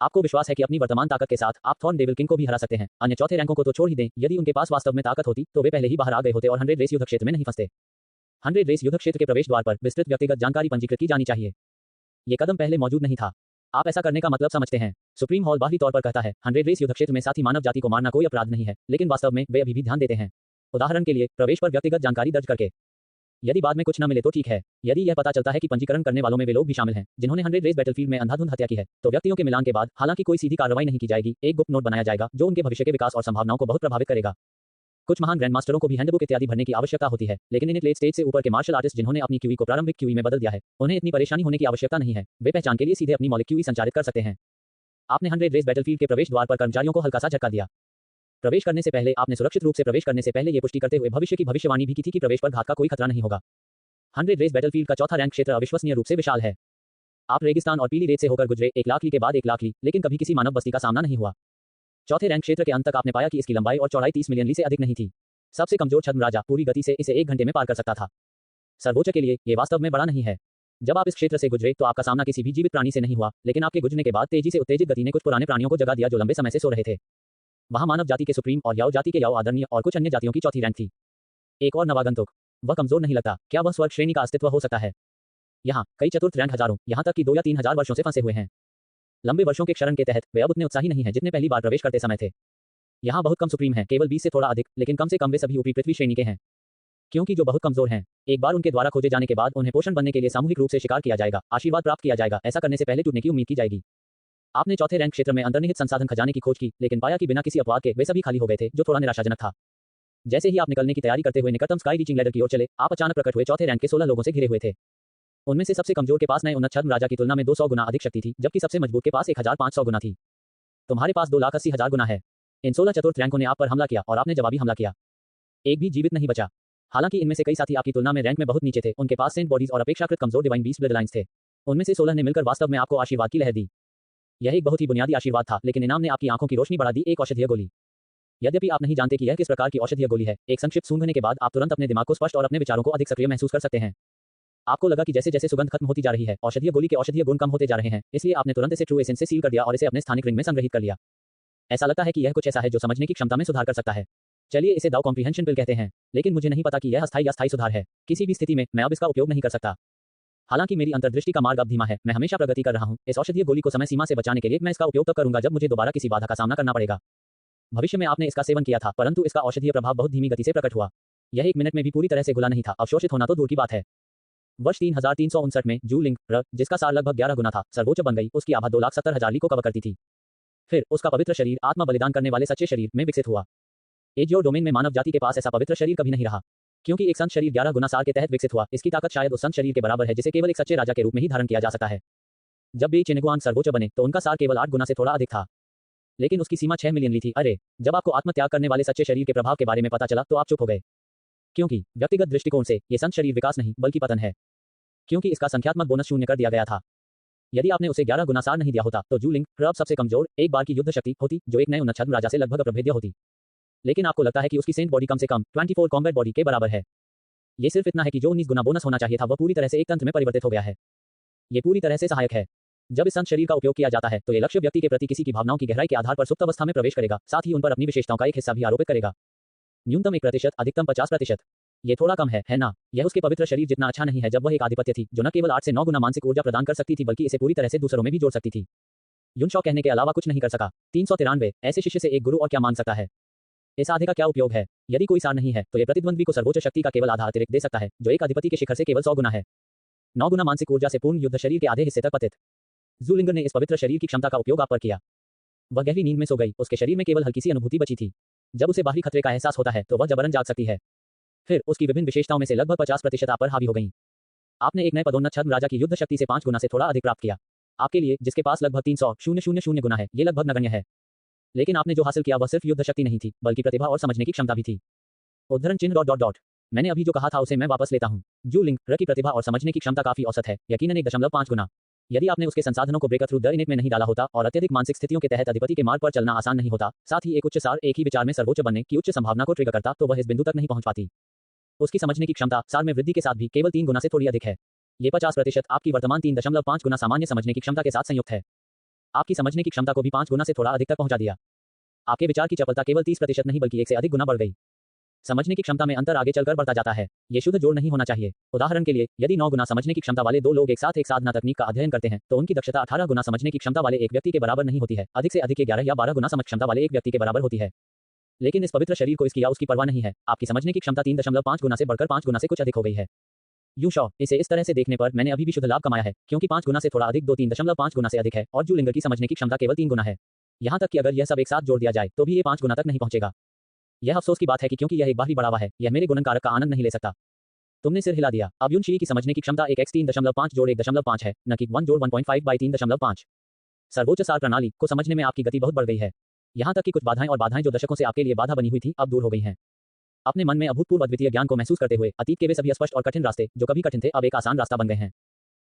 आपको विश्वास है कि अपनी वर्तमान ताकत के साथ आप थॉर्न डेविल किंग को भी हरा सकते हैं। अन्य चौथे रैंकों को तो छोड़ ही दें, यदि उनके पास वास्तव में ताकत होती तो वे पहले ही बाहर आ गए होते और 100 रेस युद्ध क्षेत्र में नहीं फंसते। 100 रेस युद्ध क्षेत्र के प्रवेश द्वार पर विस्तृत व्यक्तिगत जानकारी पंजीकृत की जानी चाहिए। ये कदम पहले मौजूद नहीं था। आप ऐसा करने का मतलब समझते हैं। सुप्रीम हॉल बाहरी तौर पर कहता है 100 रेस युद्ध क्षेत्र में साथी मानव जाति को मारना कोई अपराध नहीं है, लेकिन वास्तव में वे अभी भी ध्यान देते हैं। उदाहरण के लिए प्रवेश पर व्यक्तिगत जानकारी दर्ज करके। यदि बाद में कुछ न मिले तो ठीक है। यदि यह पता चलता है कि पंजीकरण करने वालों में वे लोग भी शामिल हैं जिन्होंने 100 रेस बैटलफील्ड में अंधाधुंध हत्या की है, तो व्यक्तियों के मिलान के बाद हालांकि कोई सीधी कार्रवाई नहीं की जाएगी, एक गुप्त नोट बनाया जाएगा जो उनके भविष्य के विकास और संभावनाओं को बहुत प्रभावित करेगा। कुछ महान ग्रैंडमास्टरों को भी हैंडबुक इत्यादि भरने की आवश्यकता होती है, लेकिन इन लेट स्टेज से ऊपर के मार्शल आर्टिस्ट जिन्होंने अपनी क्यूई को प्रारंभिक क्यूई में बदल दिया है, उन्हें इतनी परेशानी होने की आवश्यकता नहीं है। वे पहचान के लिए सीधे अपनी मौलिक क्यूई संचालित कर सकते हैं। आपने 100 रेस बैटलफील्ड के प्रवेश द्वार पर कर्मचारियों को हल्का सा झटका दिया। प्रवेश करने से पहले आपने सुरक्षित रूप से प्रवेश करने से पहले ये पुष्टि करते हुए भविष्य की भविष्यवाणी भी की थी कि प्रवेश पर घात का कोई खतरा नहीं होगा। 100 रेस बैटलफील्ड का चौथा रैंक क्षेत्र अविश्वसनीय रूप से विशाल है। आप रेगिस्तान और पीली रेत से होकर गुजरे, 1 लाख ली के बाद 1 लाख ली, लेकिन कभी किसी मानव बस्ती का सामना नहीं हुआ। चौथे रैंक क्षेत्र के अंत तक आपने पाया कि इसकी लंबाई और चौड़ाई 30 मिलियन ली से अधिक नहीं थी। सबसे कमजोर छद्म राजा पूरी गति से इसे 1 घंटे में पार कर सकता था। सर्वोच्च के लिए ये वास्तव में बड़ा नहीं है। जब आप इस क्षेत्र से गुजरे तो आपका सामना किसी भी जीवित प्राणी से नहीं हुआ, लेकिन आपके गुजरने के बाद तेजी से उत्तेजित गति ने कुछ पुराने प्राणियों को जगा दिया जो लंबे समय से सो रहे थे। वहां मानव जाति के सुप्रीम और याओ जाति के याओ आदरणीय और कुछ अन्य जातियों की चौथी रैंक थी। एक और नवागंतुक। वह कमजोर नहीं लगता। क्या वह स्वर्ग श्रेणी का अस्तित्व हो सकता है? यहाँ कई चतुर्थ रैंक हजारों, यहाँ तक कि 2 या 3 हजार वर्षों से फंसे हुए हैं। लंबे वर्षों के क्षरण के तहत वे अब उतने उत्साही नहीं है जितने पहली बार प्रवेश करते समय थे। यहाँ बहुत कम सुप्रीम हैं, केवल 20 से थोड़ा अधिक, लेकिन कम से कम वे सभी ऊपरी पृथ्वी श्रेणी के हैं। क्योंकि जो बहुत कमजोर हैं, एक बार उनके द्वारा खोजे जाने के बाद उन्हें पोषण बनने के लिए सामूहिक रूप से शिकार किया जाएगा, आशीर्वाद प्राप्त किया जाएगा। ऐसा करने से पहले टूटने की उम्मीद की जाएगी। आपने चौथे रैंक क्षेत्र में अंतर्निहित संसाधन खजाने की खोज की, लेकिन पाया कि बिना किसी अपवाद के वे सभी खाली हो गए थे, जो थोड़ा निराशाजनक था। जैसे ही आप निकलने की तैयारी करते हुए निकटतम स्काई रीचिंग लैडर की ओर चले, आप अचानक प्रकट हुए चौथे रैंक के 16 लोगों से घिरे हुए थे। उनमें से सबसे कमजोर के पास नए उन्नत छद्म राजा की तुलना में 200 गुना अधिक शक्ति थी, जबकि सबसे मजबूत के पास 1500 गुना थी। तुम्हारे पास 2,80,000 गुना है। इन 16 चतुर्थ रैंकों ने आप पर हमला किया और आपने जवाबी हमला किया। एक भी जीवित नहीं बचा। हालांकि इनमें से कई साथी आपकी तुलना में रैंक में बहुत नीचे थे, उनके पास सेंट बॉडीज और अपेक्षाकृत कमजोर डिवाइन बीस्ट ब्लड लाइन्स थे। उनमें से 16 ने मिलकर वास्तव में आपको आशीर्वाद की लहर दी। यह एक बहुत ही बुनियादी आशीर्वाद था, लेकिन इनाम ने आपकी आंखों की रोशनी बढ़ा दी, एक औषधीय गोली। यद्यपि आप नहीं जानते कि यह किस प्रकार की औषधीय गोली है, एक संक्षिप्त सूंघने के बाद आप तुरंत अपने दिमाग को स्पष्ट और अपने विचारों को अधिक सक्रिय महसूस कर सकते हैं। आपको लगा कि जैसे जैसे सुगंध खत्म होती जा रही है, औषधीय गोली के औषधीय गुण कम होते जा रहे हैं, इसलिए आपने तुरंत इसे ट्रू एसेंस से सील कर दिया और इसे अपने स्थानिक रिंग में संग्रहित कर लिया। ऐसा लगता है कि यह कुछ ऐसा है जो समझने की क्षमता में सुधार कर सकता है। चलिए इसे दाव कॉम्प्रिहेंशन पिल कहते हैं, लेकिन मुझे नहीं पता कि यह अस्थायी या स्थायी सुधार है। किसी भी स्थिति में मैं अब इसका उपयोग नहीं कर सकता। हालांकि मेरी अंतर्दृष्टि का मार्ग अब धीमा है, मैं हमेशा प्रगति कर रहा हूं। इस औषधीय गोली को समय सीमा से बचाने के लिए मैं इसका उपयोग तब करूंगा जब मुझे दोबारा किसी बाधा का सामना करना पड़ेगा। भविष्य में आपने इसका सेवन किया था, परंतु इसका औषधीय प्रभाव बहुत धीमी गति से प्रकट हुआ। यह 1 मिनट में भी पूरी तरह से घुला नहीं था, अवशोषित होना तो दूर की बात है। वर्ष 3359 में जू लिंग र, जिसका सार लगभग 11 गुना था, सर्वोच्च बन गई। उसकी आभा 2,70,000 ली को कवर करती थी। फिर उसका पवित्र शरीर आत्मा बलिदान करने वाले सच्चे शरीर में विकसित हुआ। एजियो डोमेन में मानव जाति के पास ऐसा पवित्र शरीर कभी नहीं रहा, क्योंकि एक संत शरीर 11 गुना सार के तहत विकसित हुआ। इसकी ताकत शायद उस संत शरीर के बराबर है जिसे केवल एक सच्चे राजा के रूप में ही धारण किया जा सकता है। जब बी चिनगुआंग सर्वोच्च बने तो उनका सार केवल 8 गुना से थोड़ा अधिक था, लेकिन उसकी सीमा 6 मिलियन ली थी। अरे, जब आपको आत्मत्याग करने वाले सच्चे शरीर के प्रभाव के बारे में पता चला तो आप चुप हो गए, क्योंकि व्यक्तिगत दृष्टिकोण से ये संत शरीर विकास नहीं बल्कि पतन है, क्योंकि इसका संख्यात्मक बोनस शून्य कर दिया गया था। यदि आपने उसे 11 गुना सार नहीं दिया होता तो जू लिंग र अब सबसे कमजोर एक बार की युद्ध शक्ति होती, जो एक नए उन्नत छद्म राजा से लगभग अप्रभेद्य होती। लेकिन आपको लगता है कि उसकी सेंट बॉडी कम से कम 24 कॉम्बैट बॉडी के बराबर है। ये सिर्फ इतना है कि जो 19 गुना बोनस होना चाहिए था वह पूरी तरह से एक तंत्र में परिवर्तित हो गया है। ये पूरी तरह से सहायक है। जब इस संत शरीर का उपयोग किया जाता है तो ये लक्ष्य व्यक्ति के प्रति किसी की भावनाओं की गहराई के आधार पर सुप्त अवस्था में प्रवेश करेगा, साथ ही उन पर अपनी विशेषताओं का एक हिस्सा भी आरोपित करेगा। न्यूनतम 1%, अधिकतम 50%। ये थोड़ा कम है ना? यह उसके पवित्र शरीर जितना अच्छा नहीं है जब वह एक आधिपत्य थी जो न केवल 8 से 9 गुना मानसिक ऊर्जा प्रदान कर सकती थी बल्कि इसे पूरी तरह से दूसरों में भी जोड़ सकती थी। युनशॉ कहने के अलावा कुछ नहीं कर सका। 393 ऐसे शिष्य से एक गुरु और क्या मान सकता है? इस आधे का क्या उपयोग है? यदि कोई सार नहीं है तो ये प्रतिद्वंद्वी को सर्वोच्च शक्ति का केवल आधा अतिरिक्त दे सकता है, जो एक अधिपति के शिखर से केवल 100 गुना है। 9 गुना मानसिक ऊर्जा से पूर्ण युद्ध शरीर के आधे हिस्से तक पतित। जूलिंगर ने इस पवित्र शरीर की क्षमता का उपयोग आप पर किया। वह गहरी नींद में सो गई, उसके शरीर में केवल हल्की सी अनुभूति बची थी। जब उसे बाहरी खतरे का एहसास होता है तो वह जबरन जाग सकती है। फिर उसकी विभिन्न विशेषताओं में से लगभग 50% आप पर हावी हो गई। आपने एक नए पदोन्नत छद्म राजा की युद्ध शक्ति से 5 गुना से थोड़ा अधिक प्राप्त किया। आपके लिए, जिसके पास लगभग 300,000 गुना है, ये लगभग नगण्य है। लेकिन आपने जो हासिल किया वह सिर्फ युद्ध शक्ति नहीं थी, बल्कि प्रतिभा और समझने की क्षमता भी थी। उद्धरण चिन्ह ... मैंने अभी जो कहा था उसे मैं वापस लेता हूं। जू लिंग र की प्रतिभा और समझने की क्षमता काफी औसत है, यकीनन 1.5 गुना। यदि आपने उसके संसाधनों को ब्रेकर थ्रू द इनेट में नहीं डाला होता और अत्यधिक मानसिक स्थितियों के तहत अधिपति के मार्ग पर चलना आसान नहीं होता, साथ ही एक उच्च सार एक ही विचार में सर्वोच्च बनने की उच्च संभावना को ट्रिगर करता, तो वह इस बिंदु तक नहीं पहुंच पाती। उसकी समझने की क्षमता सार में वृद्धि के साथ भी केवल 3 गुना से थोड़ी अधिक है। ये 50% आपकी वर्तमान 3.5 गुना सामान्य समझने की क्षमता के साथ संयुक्त है। आपकी समझने की क्षमता को भी 5 गुना से थोड़ा अधिक तक पहुंचा दिया। आपके विचार की चपलता केवल 30% नहीं बल्कि 1 से अधिक गुना बढ़ गई। समझने की क्षमता में अंतर आगे चलकर बढ़ता जाता है। ये शुद्ध जोड़ नहीं होना चाहिए। उदाहरण के लिए, यदि 9 गुना समझने की क्षमता वाले 2 लोग एक साथ एक साधना तकनीक का अध्ययन करते हैं, तो उनकी दक्षता 18 गुना समझने की क्षमता वाले एक व्यक्ति के बराबर नहीं होती है, अधिक से अधिक 11 या 12 गुना समझ क्षमता वाले एक व्यक्ति के बराबर होती है। लेकिन इस पवित्र शरीर को इसकी या उसकी परवाह नहीं है। आपकी समझने की क्षमता 3.5 गुना से बढ़कर 5 गुना से कुछ अधिक हो गई है। यूशॉ, इसे इस तरह से देखने पर मैंने अभी भी शुद्ध लाभ कमाया है, क्योंकि 5 गुना से थोड़ा अधिक 3.5 गुना से अधिक है, और जू लिंगर की समझने की क्षमता केवल 3 गुना है। यहाँ तक कि अगर यह सब एक साथ जोड़ दिया जाए तो भी ये 5 गुना तक नहीं पहुंचेगा। यह अफसोस की बात है कि क्योंकि यह एक बाहरी बढ़ावा है, यह मेरे गुणन कारक का आनंद नहीं ले सकता। तुमने सिर हिला दिया। अब युनशी की समझने की क्षमता एक x 3.5 जोड़ 1.5 है, न कि 1 जोड़ 1.5 बाई 3.5। सर्वोच्च सार प्रणाली को समझने में आपकी गति बहुत बढ़ गई है। यहाँ तक कि कुछ बाधाएं जो दशकों से आपके लिए बाधा बनी हुई थी, अब दूर हो गई हैं। अपने मन में अभूतपूर्व अद्वितीय ज्ञान को महसूस करते हुए अतीत के वे सभी अस्पष्ट और कठिन रास्ते जो कभी कठिन थे अब एक आसान रास्ता बन गए हैं।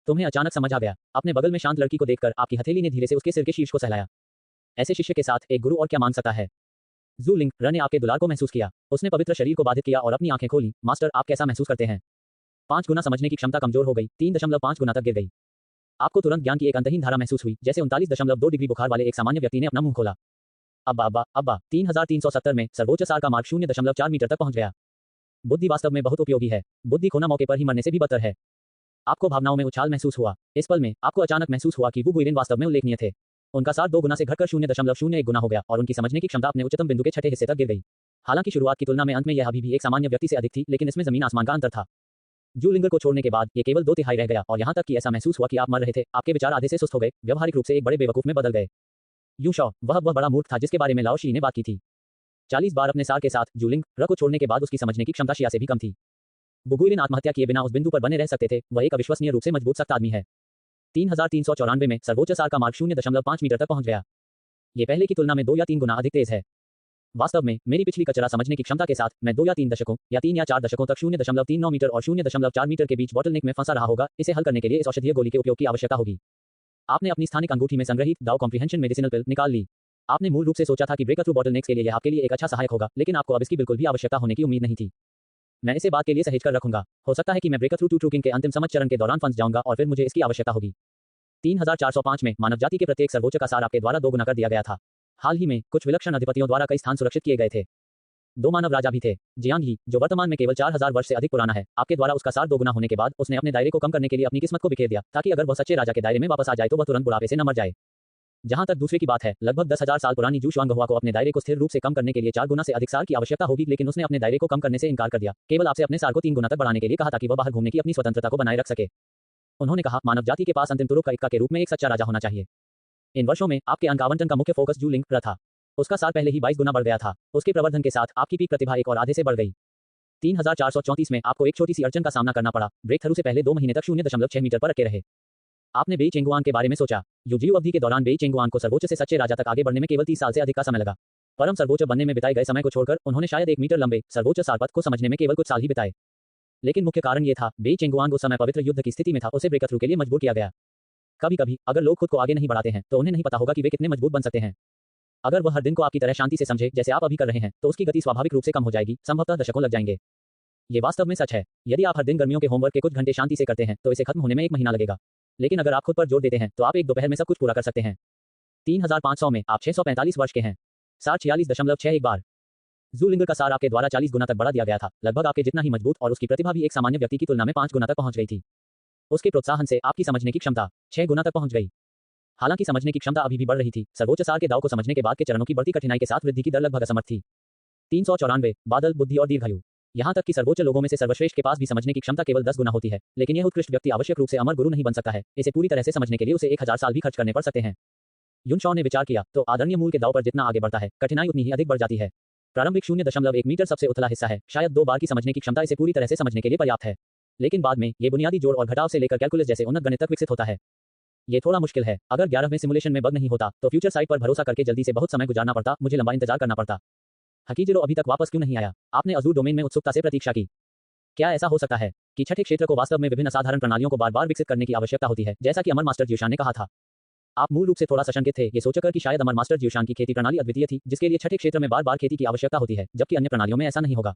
तुम्हें अचानक समझ आ गया। अपने बगल में शांत लड़की को देखकर आपकी हथेली ने धीरे से उसके सिर के शीर्ष को सहलाया। ऐसे शिष्य के साथ एक गुरु और क्या मान सकता है? जू लिंग र ने आपके दुलार को महसूस किया। उसने पवित्र शरीर को बाधित किया और अपनी आंखें खोली। मास्टर, आप कैसा महसूस करते हैं? 5 गुना समझने की क्षमता कमजोर हो गई, 3.5 गुना तक गिर गई। आपको तुरंत ज्ञान की एक अंतहीन धारा महसूस हुई, जैसे 39.2 डिग्री बुखार वाले एक सामान्य व्यक्ति ने अपना मुंह खोला। अब्बा 3370 में सर्वोच्च सार का मार्ग 0.4 मीटर तक पहुंच गया। बुद्धि वास्तव में बहुत उपयोगी है। बुद्धि खोना मौके पर ही मरने से भी बदतर है। आपको भावनाओं में उछाल महसूस हुआ। इस पल में आपको अचानक महसूस हुआ कि वो गुइरेन वास्तव में उल्लेखनीय थे। उनका सार 2 गुना से घटकर 0.01 गुना हो गया और उनकी समझने की क्षमता अपने उच्चतम बिंदु के छठे हिस्से तक गिर गई। हालांकि शुरुआत की तुलना में अंत में यह अभी भी एक सामान्य व्यक्ति से अधिक थी, लेकिन इसमें जमीन आसमान का अंतर था। जू लिंगर को छोड़ने के बाद ये केवल 2/3 रह गया और यहाँ तक कि ऐसा महसूस हुआ कि आप मर रहे थे। आपके विचार आधे से सुस्त हो गए, व्यवहारिक रूप से एक बड़े बेवकूफ में बदल गए। यूशॉ, वह बड़ा मूर्ख था जिसके बारे में लाओ शी ने बात की थी। 40 बार अपने सार के साथ जू लिंग र को छोड़ने के बाद उसकी समझने की क्षमता शिया से भी कम थी। बुगुइरेन आत्महत्या किए बिना उस बिंदु पर बने रह सकते थे। वह एक अविश्वसनीय रूप से मजबूत सख्त आदमी है। 3394 में सर्वोच्च सार का मार्ग 0.5 मीटर तक पहुंच गया। ये पहले की तुलना में 2 या 3 गुना अधिक तेज है। वास्तव में मेरी पिछली कचरा समझने की क्षमता के साथ मैं 2 या 3 दशकों या 3 या 4 दशकों तक 0.39 मीटर और 0.4 मीटर के बीच बॉटलनेक में फंसा रहा होगा। इसे हल करने के लिए इस औषधीय गोली के उपयोग की आवश्यकता होगी। आपने अपनी स्थानिक अंगूठी में संग्रहित दाव कॉम्प्रिहेंशन मेडिसिनल पिल निकाल ली। आपने मूल रूप से सोचा था कि ब्रेक थ्रू बॉटलनेक्स के लिए यह आपके लिए एक अच्छा सहायक होगा, लेकिन आपको अब इसकी बिल्कुल भी आवश्यकता होने की उम्मीद नहीं थी। मैं इसे बात के लिए सहेज कर रखूंगा। हो सकता है कि मैं ब्रेक थ्रू टू ट्रूकिंग के अंतिम समझ चरण के दौरान फंस जाऊंगा और फिर मुझे इसकी आवश्यकता होगी। 3405 में मानव जाति के प्रत्येक सर्वोच्च का सार आपके द्वारा 2 गुना कर दिया गया था। हाल ही में कुछ विलक्षण अधिपतियों द्वारा कई स्थान सुरक्षित किए गए थे। 2 मानव राजा भी थे। जियांग ही, जो वर्तमान में केवल 4000 वर्ष से अधिक पुराना है, आपके द्वारा उसका सार 2 गुना होने के बाद उसने अपने दायरे को कम करने के लिए अपनी किस्मत को बिखेर दिया, ताकि अगर वह सच्चे राजा के दायरे में वापस आ जाए तो वह तुरंत बुढ़ापे से न मर जाए। जहां तक दूसरे की बात है, लगभग 10,000 साल पुरानी जू शुआंगहुआ को अपने दायरे को स्थिर रूप से कम करने के लिए 4 गुना से अधिक सार की आवश्यकता होगी, लेकिन उसने अपने दायरे को कम करने से इनकार कर दिया, केवल आपसे अपने सार को 3 गुना तक बढ़ाने के लिए कहा ताकि वह बाहर घूमने की अपनी स्वतंत्रता को बनाए रख सके। उन्होंने कहा, मानव जाति के पास अंतिम तुरुप का इक्का के रूप में एक सच्चा राजा होना चाहिए। इन वर्षों में आपके अंक आवंटन का मुख्य फोकस जू लिंग पर था। उसका सार पहले ही 22 गुना बढ़ गया था। उसके प्रवर्धन के साथ आपकी पीक प्रतिभा एक और आधे से बढ़ गई। 3434 में आपको एक छोटी सी अड़चन का सामना करना पड़ा। ब्रेक थ्रू से पहले 2 महीने तक 0.6 मीटर पर अटके रहे। आपने बेई चेंगुआन के बारे में सोचा। यूजीयू अवधि के दौरान बेई चेंगुआन को सर्वोच्च से सच्चे राजा तक आगे बढ़ने में केवल 30 साल से अधिक का समय लगा। परम सर्वोच्च बनने में बिताए गए समय को छोड़कर उन्होंने शायद 1 मीटर लंबे सर्वोच्च सारपथ को समझने में केवल कुछ साल ही बिताए। लेकिन मुख्य कारण ये था, बेई चेंगुआन उस समय पवित्र युद्ध की स्थिति में था, उसे ब्रेक थ्रू के लिए मजबूर किया गया। कभी कभी अगर लोग खुद को आगे नहीं बढ़ाते हैं तो उन्हें नहीं पता होगा कि वे कितने मजबूत बन सकते हैं। अगर वह हर दिन को आपकी तरह शांति से समझे जैसे आप अभी कर रहे हैं, तो उसकी गति स्वाभाविक रूप से कम हो जाएगी, संभवतः दशकों लग जाएंगे। ये वास्तव में सच है। यदि आप हर दिन गर्मियों के होमवर्क के कुछ घंटे शांति से करते हैं तो इसे खत्म होने में 1 महीना लगेगा। लेकिन अगर आप खुद पर जोर देते हैं तो आप एक दोपहर में सब कुछ पूरा कर सकते हैं। 3500 में आप 645 वर्ष के हैं। सार 46.61 बार। जू लिंगर का सार आपके द्वारा 40 गुना तक बढ़ा दिया गया था, लगभग आपके जितना ही मजबूत, और उसकी प्रतिभा भी एक सामान्य व्यक्ति की तुलना में 5 गुना तक पहुंच गई थी। उसके प्रोत्साहन से आपकी समझने की क्षमता 6 गुना तक पहुंच गई। हालांकि समझने की क्षमता अभी भी बढ़ रही थी, सर्वोच्च सार के दाव को समझने के बाद के चरणों की बढ़ती कठिनाई के साथ वृद्धि की दर लगभग असमर्थ थी। 394 बादल, बुद्धि और दीर्घायु। यहाँ तक कि सर्वोच्च लोगों में से सर्वश्रेष्ठ के पास भी समझने की क्षमता केवल 10 गुना होती है, लेकिन यह उत्कृष्ट व्यक्ति आवश्यक रूप से अमर गुरु नहीं बन सकता है। इसे पूरी तरह से समझने के लिए उसे 1000 साल भी खर्च करने पड़ सकते हैं। युन शॉ ने विचार किया, तो आदरणीय मूल के दाव पर जितना आगे बढ़ता है, कठिनाई उतनी ही अधिक बढ़ जाती है। प्रारंभिक 0.1 मीटर सबसे उथला हिस्सा है, शायद 2 बार की समझने की क्षमता इसे पूरी तरह से समझने के लिए पर्याप्त है। लेकिन बाद में ये बुनियादी जोड़ और घटाव से लेकर कैलकुलस जैसे उन्नत गणित तक विकसित होता है। ये थोड़ा मुश्किल है। अगर 11वें सिमुलेशन में बग नहीं होता तो फ्यूचर साइट पर भरोसा करके जल्दी से बहुत समय गुजारना पड़ता, मुझे लंबा इंतजार करना पड़ता। हकीजिरो अभी तक वापस क्यों नहीं आया? आपने अजूर डोमेन में उत्सुकता से प्रतीक्षा की। क्या ऐसा हो सकता है कि छठे क्षेत्र को वास्तव में विभिन्न असाधारण प्रणालियों को बार बार विकसित करने की आवश्यकता होती है, जैसा कि अमर मास्टर ज्यूशान ने कहा था? आप मूल रूप से थोड़ा सशंकित थे ये सोचकर कि शायद अमर मास्टर ज्यूशान की खेती प्रणाली अद्वितीय थी, जिसके लिए छठे क्षेत्र में बार बार खेती की आवश्यकता होती है, जबकि अन्य प्रणालियों में ऐसा नहीं होगा।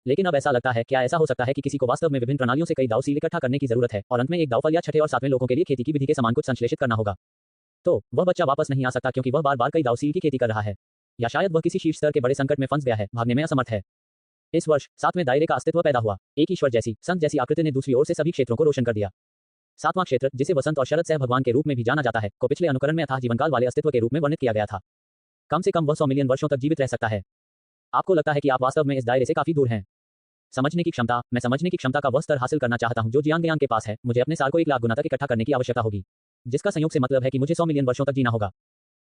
लेकिन अब ऐसा लगता है, क्या ऐसा हो सकता है कि किसी को वास्तव में विभिन्न प्रणालियों से कई दाव सील इकट्ठा करने की जरूरत है और अंत में एक दाव फल या छठे और 7वें लोगों के लिए खेती की विधि के समान कुछ संश्लेषित करना होगा? तो वह बच्चा वापस नहीं आ सकता क्योंकि वह बार बार कई दाव सील की खेती कर रहा है, या शायद वह किसी शीर्ष स्तर के बड़े संकट में फंस गया है, भागने में असमर्थ है। इस वर्ष 7वें दायरे का अस्तित्व पैदा हुआ। एक ईश्वर जैसी, संत जैसी आकृति ने दूसरी ओर से सभी क्षेत्रों को रोशन कर दिया। 7वां क्षेत्र, जिसे वसंत और शरद सह भगवान के रूप में भी जाना जाता है, को पिछले अनुकरण में अथाह जीवनकाल वाले अस्तित्व के रूप में वर्णित किया गया था। कम से कम वह 100 मिलियन वर्षों तक जीवित रह सकता है। आपको लगता है कि आप वास्तव में इस दायरे से काफी दूर हैं। समझने की क्षमता, मैं समझने की क्षमता का वह स्तर हासिल करना चाहता हूं जो जियांग के पास है। मुझे अपने सार को 1 लाख गुना तक इकट्ठा करने की आवश्यकता होगी, जिसका संयोग से मतलब है कि मुझे 100 मिलियन वर्षों तक जीना होगा।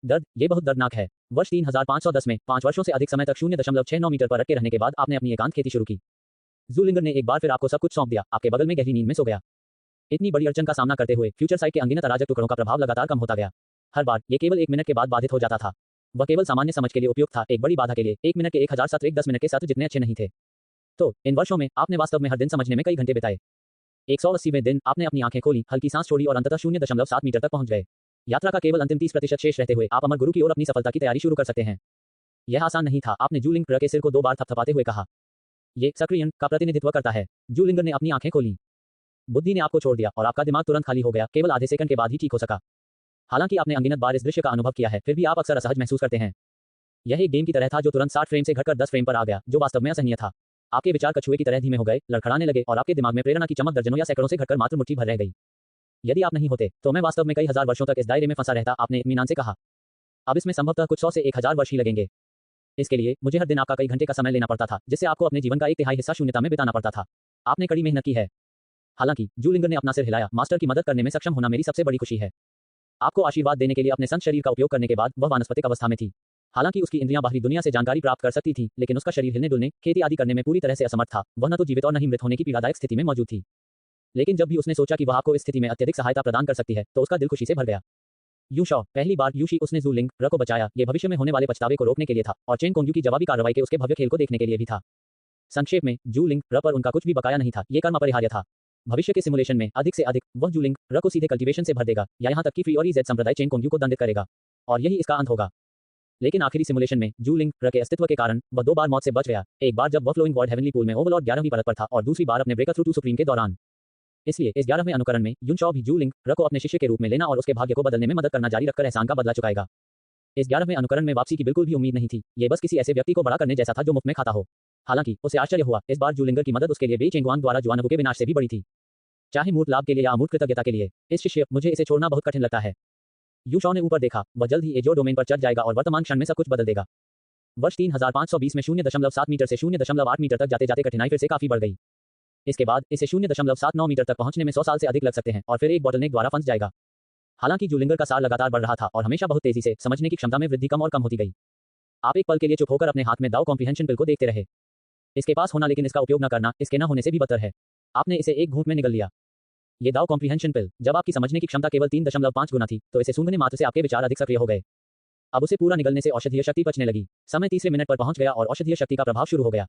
दर्द, ये बहुत दर्दनाक है। वर्ष 3510 में 5 वर्षों से अधिक समय तक 0.69 मीटर पर अटके रहने के बाद आपने अपनी एकांत खेती शुरू की। जू लिंगर ने एक बार फिर आपको सब कुछ सौंप दिया, आपके बगल में गहरी नींद में सो गया। इतनी बड़ी अड़चन का सामना करते हुए फ्यूचर साइट के अनगिनत अराजक टुकड़ों का प्रभाव लगातार कम होता गया। हर बार ये केवल 1 मिनट के बाद बाधित हो जाता था। वह केवल सामान्य समझ के लिए उपयुक्त था, एक बड़ी बाधा के लिए 1 मिनट के 1000 सत्र 10 मिनट के सत्र जितने अच्छे नहीं थे। तो इन वर्षों में आपने वास्तव में हर दिन समझने में कई घंटे बिताए। 180वें दिन आपने अपनी आंखें खोली, हल्की सांस छोड़ी और अंततः 0.7 मीटर तक पहुंच गए। यात्रा का केवल अंतिम 30% शेष रहते हुए आप अमर गुरु की ओर अपनी सफलता की तैयारी शुरू कर सकते हैं। यह आसान नहीं था, आपने जू लिंगर के सिर को 2 बार थपथपाते हुए कहा। ये सक्रियण का प्रतिनिधित्व करता है। जू लिंगर ने अपनी आंखें खोली। बुद्धि ने आपको छोड़ दिया और आपका दिमाग तुरंत खाली हो गया, केवल आधे सेकंड के बाद ही ठीक हो सका। हालांकि आपने अनगिनत बार इस दृश्य का अनुभव किया है, फिर भी आप अक्सर असहज महसूस करते हैं। यह एक गेम की तरह था जो तुरंत 60 फ्रेम से घटकर 10 फ्रेम पर आ गया, जो वास्तव में असहनीय था। आपके विचार कछुए की तरह धीमे हो गए, लड़खड़ाने लगे और आपके दिमाग में प्रेरणा की चमक दर्जनों या सैकड़ों से घटकर मात्र मुट्ठी भर रह गई। यदि आप नहीं होते तो मैं वास्तव में कई हजार वर्षों तक इस दायरे में फंसा रहता, आपने इत्मीनान से कहा। अब इसमें संभवतः कुछ 100 से 1000 वर्ष ही लगेंगे। इसके लिए मुझे हर दिन आपका कई घंटे का समय लेना पड़ता था, जिससे आपको अपने जीवन का 1/3 हिस्सा शून्यता में बिताना पड़ता था। आपने कड़ी मेहनत की है। हालांकि जू लिंगर ने अपना सिर हिलाया, मास्टर की मदद करने में सक्षम होना मेरी सबसे बड़ी खुशी है। आपको आशीर्वाद देने के लिए अपने संत शरीर का उपयोग करने के बाद वह वानस्पतिक अवस्था में थी। हालांकि उसकी इंद्रियां बाहरी दुनिया से जानकारी प्राप्त कर सकती थी, लेकिन उसका शरीर हिलने डुलने, खेती आदि करने में पूरी तरह से असमर्थ था। वह न तो जीवित और न ही मृत होने की पीड़ादायक स्थिति में मौजूद थी। लेकिन जब भी उसने सोचा कि वह आपको इस स्थिति में अत्यधिक सहायता प्रदान कर सकती है, तो उसका दिल खुशी से भर गया। यू शॉ, पहली बार यूशी उसने जू लिंगर को बचाया, ये भविष्य में होने वाले पछतावे को रोकने के लिए था, और चेन कोंग्यू की जवाबी कार्रवाई के उसके भव्य खेल को देखने के लिए भी था। संक्षेप में, जू लिंगर पर उनका कुछ भी बकाया नहीं था, ये कर्म अपरिहार्य था। भविष्य के सिमुलेशन में अधिक से अधिक वह जूलिंग र को सीधे कल्टीवेशन से भर देगा या यहां तक कि फ्री और ईजेड संप्रदाय चेन कोंग्यू को दंडित करेगा और यही इसका अंत होगा। लेकिन आखिरी सिमुलेशन में जूलिंग र के अस्तित्व के कारण वह 2 बार मौत से बच गया, एक बार जब वह फ्लोइंग वॉर्ड हेवनली पूल में ओवरलॉर्ड 11वीं परत पर था और दूसरी बार अपने ब्रेकर थ्रू टू सुप्रीम के दौरान। इसलिए इस 11वें अनुकरण में युनशॉ भी जूलिंग र को अपने शिष्य के रूप में लेना और उसके भाग्य को बदलने में मदद करना जारी रखकर एहसान का बदला चुकाएगा। इस 11वें अनुकरण में वापसी की बिल्कुल भी उम्मीद नहीं थी, ये बस किसी ऐसे व्यक्ति को बड़ा करने जैसा था जो मुफ्त में खाता हो। हालांकि उसे आश्चर्य हुआ, इस बार जूलिंगर की मदद उसके लिए बेई चेंगुआंग द्वारा जुआनबो के विनाश से भी बड़ी थी, चाहे मूर्त लाभ के लिए या अमूर्त कृतज्ञता के लिए। इस शिष्य, मुझे इसे छोड़ना बहुत कठिन लगता है। युशॉ ने ऊपर देखा, वह जल्द ही एजो डोमेन पर चढ़ जाएगा और वर्तमान क्षण में सब कुछ बदल देगा। वर्ष 3520 में 0.7 मीटर से 0.8 मीटर तक जाते जाते कठिनाई फिर से काफी बढ़ गई। इसके बाद इसे 0.79 मीटर तक पहुंचने में 100 साल से अधिक लग सकते हैं और फिर एक बॉटलनेक द्वारा फंस जाएगा। हालांकि जूलिंगर का सार लगातार बढ़ रहा था और हमेशा बहुत तेजी से समझने की क्षमता में वृद्धि कम और कम होती गई। आप एक पल के लिए चुप होकर अपने हाथ में दाव कॉम्प्रिहेंशन पिल को देखते रहे। इसके पास होना लेकिन इसका उपयोग न करना इसके न होने से भी बदतर है। आपने इसे एक घूंट में निगल लिया। ये दाव कॉम्प्रिहेंशन पिल, जब आपकी समझने की क्षमता केवल 3.5 गुना थी, तो इसे सूंघने मात्र से आपके विचार अधिक सक्रिय हो गए। अब उसे पूरा निगलने से औषधीय शक्ति बचने लगी। समय तीसरे मिनट पर पहुंच गया और औषधीय शक्ति का प्रभाव शुरू हो गया।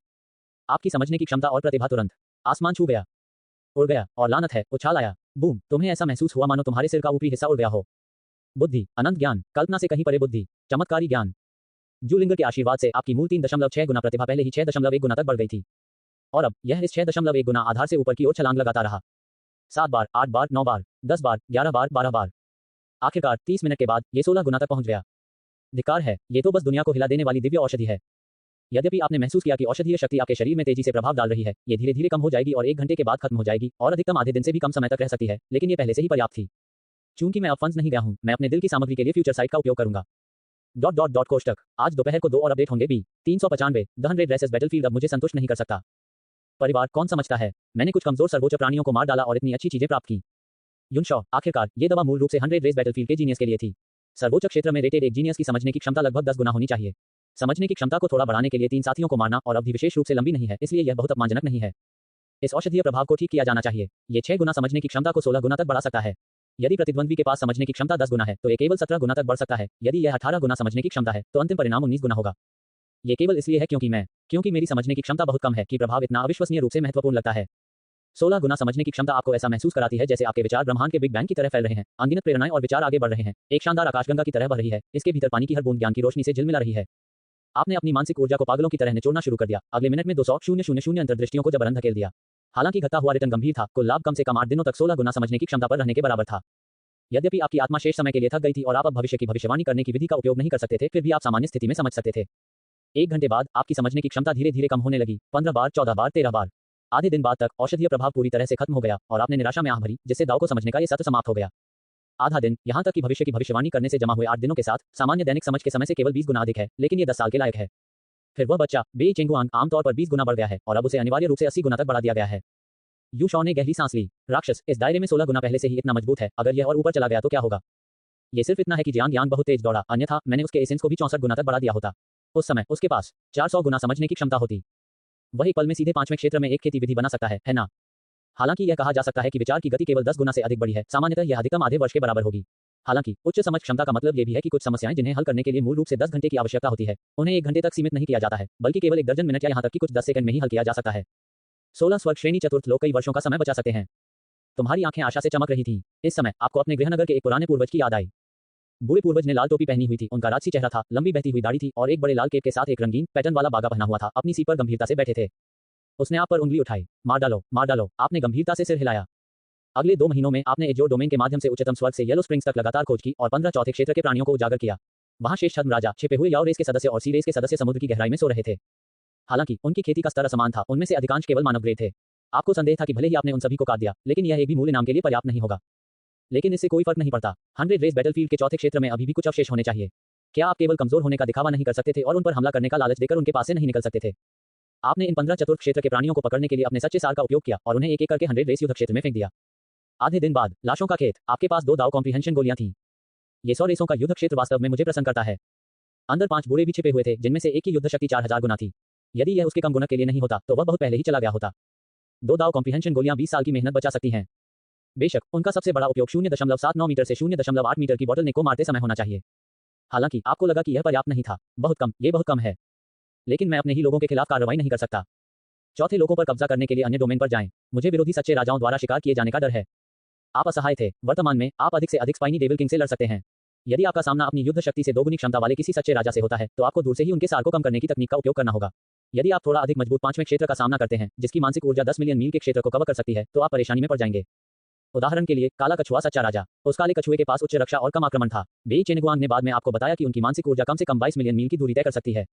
आपकी समझने की क्षमता और प्रतिभा तुरंत आसमान छू गया, उड़ गया और लानत है, उछाल आया। बूम! तुम्हें ऐसा महसूस हुआ मानो तुम्हारे सिर का ऊपरी हिस्सा उड़ गया हो। बुद्धि, अनंत ज्ञान, कल्पना से कहीं परे बुद्धि, चमत्कारी ज्ञान। जूलिंगर के आशीर्वाद से आपकी मूल 3.6 गुना प्रतिभा पहले ही 6.1 गुना तक बढ़ गई थी और अब यह इस 6.1 गुना आधार से ऊपर की ओर छलांग लगाता रहा। 7 बार, 8 बार, 9 बार, 10 बार, 11 बार, 12 बार। आखिरकार 30 मिनट के बाद ये 16 गुना तक पहुंच गया। धिक्कार है, ये तो बस दुनिया को हिला देने वाली दिव्य औषधि है। यद्यपि आपने महसूस किया कि औषधीय शक्ति आपके शरीर में तेजी से प्रभाव डाल रही है, ये धीरे धीरे कम हो जाएगी और 1 घंटे के बाद खत्म हो जाएगी और अधिकतम आधे दिन से भी कम समय तक रह सकती है, लेकिन ये पहले से ही पर्याप्त थी। चूंकि मैं अब फंस नहीं गया हूं, मैं अपने दिल की सामग्री के लिए फ्यूचर साइट का उपयोग करूंगा। कोष्टक, आज दोपहर को 2 और अपडेट होंगे। 395 द 100 रेसेस बैटलफील्ड अब मुझे संतुष्ट नहीं कर सकता। परिवार, कौन समझता है, मैंने कुछ कमजोर सर्वोच्च प्राणियों को मार डाला और इतनी अच्छी चीजें प्राप्त की। युनशॉ, आखिरकार ये दवा मूल रूप से 100 रेस बैटलफील्ड के जीनियस के लिए थी। सर्वोच्च क्षेत्र में रेटेड एक जीनियस की समझने की क्षमता लगभग 10 गुना होनी चाहिए। समझने की क्षमता को थोड़ा बढ़ाने के लिए 3 साथियों को मारना और अवधि विशेष रूप से लंबी नहीं है, इसलिए यह बहुत अपमानजनक नहीं है। इस औषधीय प्रभाव को ठीक किया जाना चाहिए। ये 6 गुना समझने की क्षमता को 16 गुना तक बढ़ा सकता है। यदि प्रतिद्वंद्वी के पास समझने की क्षमता 10 गुना है तो ये केवल 17 गुना तक बढ़ सकता है। यदि यह 18 गुना समझने की क्षमता है तो अंतिम परिणाम 19 गुना होगा। ये केवल इसलिए है क्योंकि मेरी समझने की क्षमता बहुत कम है कि प्रभाव इतना अविश्वसनीय रूप से महत्वपूर्ण लगता है। 16 गुना समझने की क्षमता आपको ऐसा महसूस कराती है जैसे आपके विचार ब्रह्मांड के बिग बैंग की तरह फैल रहे हैं। अनगिनत प्रेरणाएं और विचार आगे बढ़ रहे हैं, एक शानदार आकाशगंगा की तरह बह रही है। इसके भीतर पानी की हर बूंद ज्ञान की रोशनी से झिलमिला रही है। आपने अपनी मानसिक ऊर्जा को पागलों की तरह निचोड़ना शुरू कर दिया। अगले मिनट में 200,000 अंतर्दृष्टियों को जबरन धकेल दिया। हालांकि घटता हुआ रिटर्न गंभीर था, कुल लाभ कम से कम 8 दिनों तक 16 गुना समझने की क्षमता पर रहने के बराबर था। यद्यपि आपकी आत्मा शेष समय के लिए थक गई थी और आप अब भविष्य की भविष्यवाणी करने की विधि का उपयोग नहीं कर सकते थे, फिर भी आप सामान्य स्थिति में समझ सकते थे। 1 घंटे बाद आपकी समझने की क्षमता धीरे धीरे कम होने लगी। 15 बार, 14 बार, 13 बार। आधे दिन बाद तक औषधीय प्रभाव पूरी तरह से खत्म हो गया और आपने निराशा में आह भरी, जिससे दाव को समझने का ये सत्र समाप्त हो गया। आधा दिन, यहां तक कि भविष्य की भविष्यवाणी करने से जमा हुए 8 दिनों के साथ सामान्य दैनिक समझ के समय से केवल 20 गुना अधिक है, लेकिन ये 10 साल के लायक है। फिर वह बच्चा बेई चेंगुआंग आमतौर पर 20 गुना बढ़ गया है और अब उसे अनिवार्य रूप से 80 गुना तक बढ़ा दिया गया है। युशॉ ने गहरी सांस ली। राक्षस, इस दायरे में 16 गुना पहले से ही इतना मजबूत है, अगर यह और ऊपर चला गया तो क्या होगा? ये सिर्फ इतना है कि जियांग यांग बहुत तेज दौड़ा, अन्यथा मैंने उसके एसेंस को भी 64 गुना तक बढ़ा दिया होता। उस समय उसके पास 400 गुना समझने की क्षमता होती। वह एक पल में सीधे 5वें क्षेत्र में एक खेती विधि बना सकता है ना? हालांकि यह कहा जा सकता है कि विचार की गति केवल 10 गुना से अधिक बढ़ी है, सामान्यतः यह अधिकतम आधे वर्ष के बराबर होगी। हालांकि उच्च समझ क्षमता का मतलब यह भी है कि कुछ समस्याएं जिन्हें हल करने के लिए मूल रूप से 10 घंटे की आवश्यकता होती है, उन्हें 1 घंटे तक सीमित नहीं किया जाता है, बल्कि केवल 1 दर्जन मिनट या यहां तक कि कुछ 10 सेकंड में ही हल किया जा सकता है। 16 स्वर्ग श्रेणी चतुर्थ लोग कई वर्षों का समय बचा सकते हैं। तुम्हारी आंखें आशा से चमक रही थीं। इस समय आपको अपने गृहनगर के एक पुराने पूर्वज की याद आई। बूढ़े पूर्वज ने लाल टोपी पहनी हुई थी, उनका राजसी चेहरा था, लंबी बहती हुई दाढ़ी थी और एक बड़े लाल केप के साथ एक रंगीन पैटर्न वाला बागा पहना हुआ था। अपनी सीट पर गंभीरता से बैठे थे। उसने आप पर उंगली उठाई। मार डालो, मार डालो। आपने गंभीरता से सिर हिलाया। अगले 2 महीनों में आपने एजोर डोमेन के माध्यम से उच्चतम स्वर्ग से येलो स्प्रिंग्स तक लगातार खोज की और 15 चौथे क्षेत्र के प्राणियों को उजागर किया। वहां शेष छद्म राजा, छिपे हुए याओ रेस के सदस्य और सी रेस के सदस्य समुद्र की गहराई में सो रहे थे। हालांकि उनकी खेती का स्तर असमान था, उनमें से अधिकांश केवल मानव ग्रेड थे। आपको संदेह था कि भले ही आपने उन सभी को काट दिया, लेकिन यह एक भी मूल इनाम के लिए पर्याप्त नहीं होगा। लेकिन इससे कोई फर्क नहीं पड़ता। 100 रेस बैटलफील्ड के चौथे क्षेत्र में अभी भी कुछ अवशेष होने चाहिए। क्या आप केवल कमजोर होने का दिखावा नहीं कर सकते थे और उन पर हमला करने का लालच देकर उनके पास से नहीं निकल सकते थे? आपने इन 15 चतुर्थ क्षेत्र के प्राणियों को पकड़ने के लिए अपने सच्चे सार का उपयोग किया और उन्हें एक एक करके 100 रेस युद्ध क्षेत्र में फेंक दिया। आधे दिन बाद लाशों का खेत। आपके पास 2 दाव कॉम्प्रिहेंशन गोलियां थीं। ये 100 रेसों का युद्ध क्षेत्र वास्तव में मुझे प्रसन्न करता है। अंदर 5 बूढ़े भी छिपे हुए थे, जिनमें से एक की युद्ध शक्ति 4000 गुना थी। यदि यह उसके कम गुणक के लिए नहीं होता तो वह बहुत पहले ही चला गया होता। 2 दाव कॉम्प्रिहेंशन गोलियां 20 साल की मेहनत बचा सकती हैं। बेशक उनका सबसे बड़ा उपयोग 0.79 मीटर से 0.8 मीटर की बॉटलनेक को मारते समय होना चाहिए। हालांकि आपको लगा कि यह पर्याप्त नहीं था। बहुत कम, ये बहुत कम है। लेकिन मैं अपने ही लोगों के खिलाफ कार्रवाई नहीं कर सकता। चौथे लोगों पर कब्जा करने के लिए अन्य डोमेन पर जाएं। मुझे विरोधी सच्चे राजाओं द्वारा शिकार किए जाने का डर है। आप असहाय थे। वर्तमान में आप अधिक से अधिक स्पाइनी डेविल किंग से लड़ सकते हैं। यदि आपका सामना अपनी युद्ध शक्ति से दोगुनी क्षमता वाले किसी सच्चे राजा से होता है तो आपको दूर से ही उनके सार को कम करने की तकनीक का उपयोग करना होगा। यदि आप थोड़ा अधिक मजबूत पांचवें क्षेत्र का सामना करते हैं जिसकी मानसिक ऊर्जा 10 मिलियन मील के क्षेत्र को कवर कर सकती है तो आप परेशानी में पड़ जाएंगे। उदाहरण के लिए काला कछुआ सच्चा राजा। उस काले कछुए के पास उच्च रक्षा और कम आक्रमण था। बेई चेनगुआंग ने बाद में आपको बताया कि उनकी मानसिक ऊर्जा कम से कम 22 मिलियन मील की दूरी तय कर सकती है।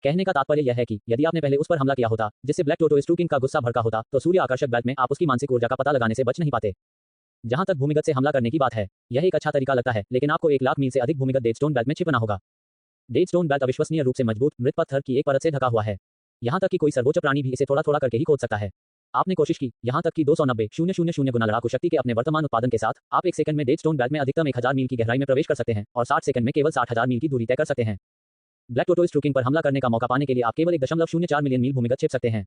कहने का तात्पर्य यह है कि यदि आपने पहले उस पर हमला किया होता जिससे ब्लैक टोटोइस किंग का गुस्सा भड़का होता तो सूर्य आकर्षक बेल्ट में आप उसकी मानसिक ऊर्जा का पता लगाने से बच नहीं पाते। जहां तक भूमिगत से हमला करने की बात है, यह एक अच्छा तरीका लगता है, लेकिन आपको 1 लाख मील से अधिक भूमिगत डेडस्टोन बेल्ट में छिपना होगा। डेडस्टोन बेल्ट अविश्वसनीय रूप से मजबूत मृत पत्थर की एक परत से ढका हुआ है। यहां तक कि कोई सर्वोच्च प्राणी भी इसे थोड़ा थोड़ा करके ही खोद सकता है। आपने कोशिश की, यहां तक कि 290,000 गुना लड़ाकू शक्ति के अपने वर्तमान उत्पादन के साथ आप 1 सेकंड में डेडस्टोन बेल्ट में अधिकतम 1000 मील की गहराई में प्रवेश कर सकते हैं और 60 सेकंड में केवल 60,000 मील की दूरी तय कर सकते हैं। ब्लैक टोटोइस किंग पर हमला करने का मौका पाने के लिए आप केवल 1.04 मिलियन मील भूमिगत छिप सकते हैं।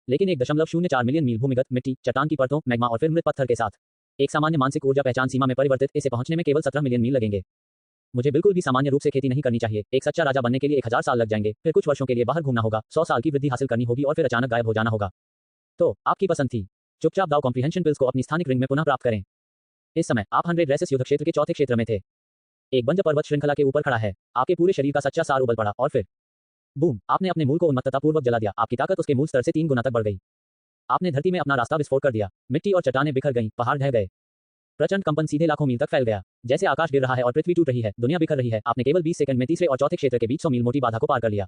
लेकिन 1.04 मिलियन मील भूमिगत मिट्टी, चट्टान की परतों, मैग्मा और फिर मृत पत्थर के साथ एक सामान्य मानसिक ऊर्जा पहचान सीमा में परिवर्तित इसे पहुंचने में केवल 17 मिलियन मील लगेंगे। मुझे बिल्कुल भी सामान्य रूप से खेती नहीं करनी चाहिए। एक सच्चा राजा बनने के लिए 1000 साल लग जाएंगे, फिर कुछ वर्षों के लिए बाहर घूमना होगा, 100 साल की वृद्धि हासिल करनी होगी और फिर अचानक गायब हो जाना होगा। तो आपकी पसंद थी। चुपचाप दाव कॉम्प्रिहेंशन पिल्स को अपनी स्थानिक रिंग में पुनः प्राप्त करें। इस समय आप 100 रेसेस युद्ध क्षेत्र के चौथे क्षेत्र में थे। एक बंज पर्वत श्रृंखला के ऊपर खड़ा है। आपके पूरे शरीर का सच्चा सार उबल पड़ा और फिर बूम, आपने अपने मूल को उन्मत्ततापूर्वक जला दिया। आपकी ताकत उसके मूल स्तर से 3 गुना तक बढ़ गई। आपने धरती में अपना रास्ता विस्फोट कर दिया। मिट्टी और चट्टानें बिखर गईं, पहाड़ ढह गए। प्रचंड कंपन सीधे लाखों मील तक फैल गया। जैसे आकाश गिर रहा है और पृथ्वी टूट रही है, दुनिया बिखर रही है। आपने केवल 20 सेकंड में तीसरे और चौथे क्षेत्र के बीच 100 मील मोटी बाधा को पार कर लिया।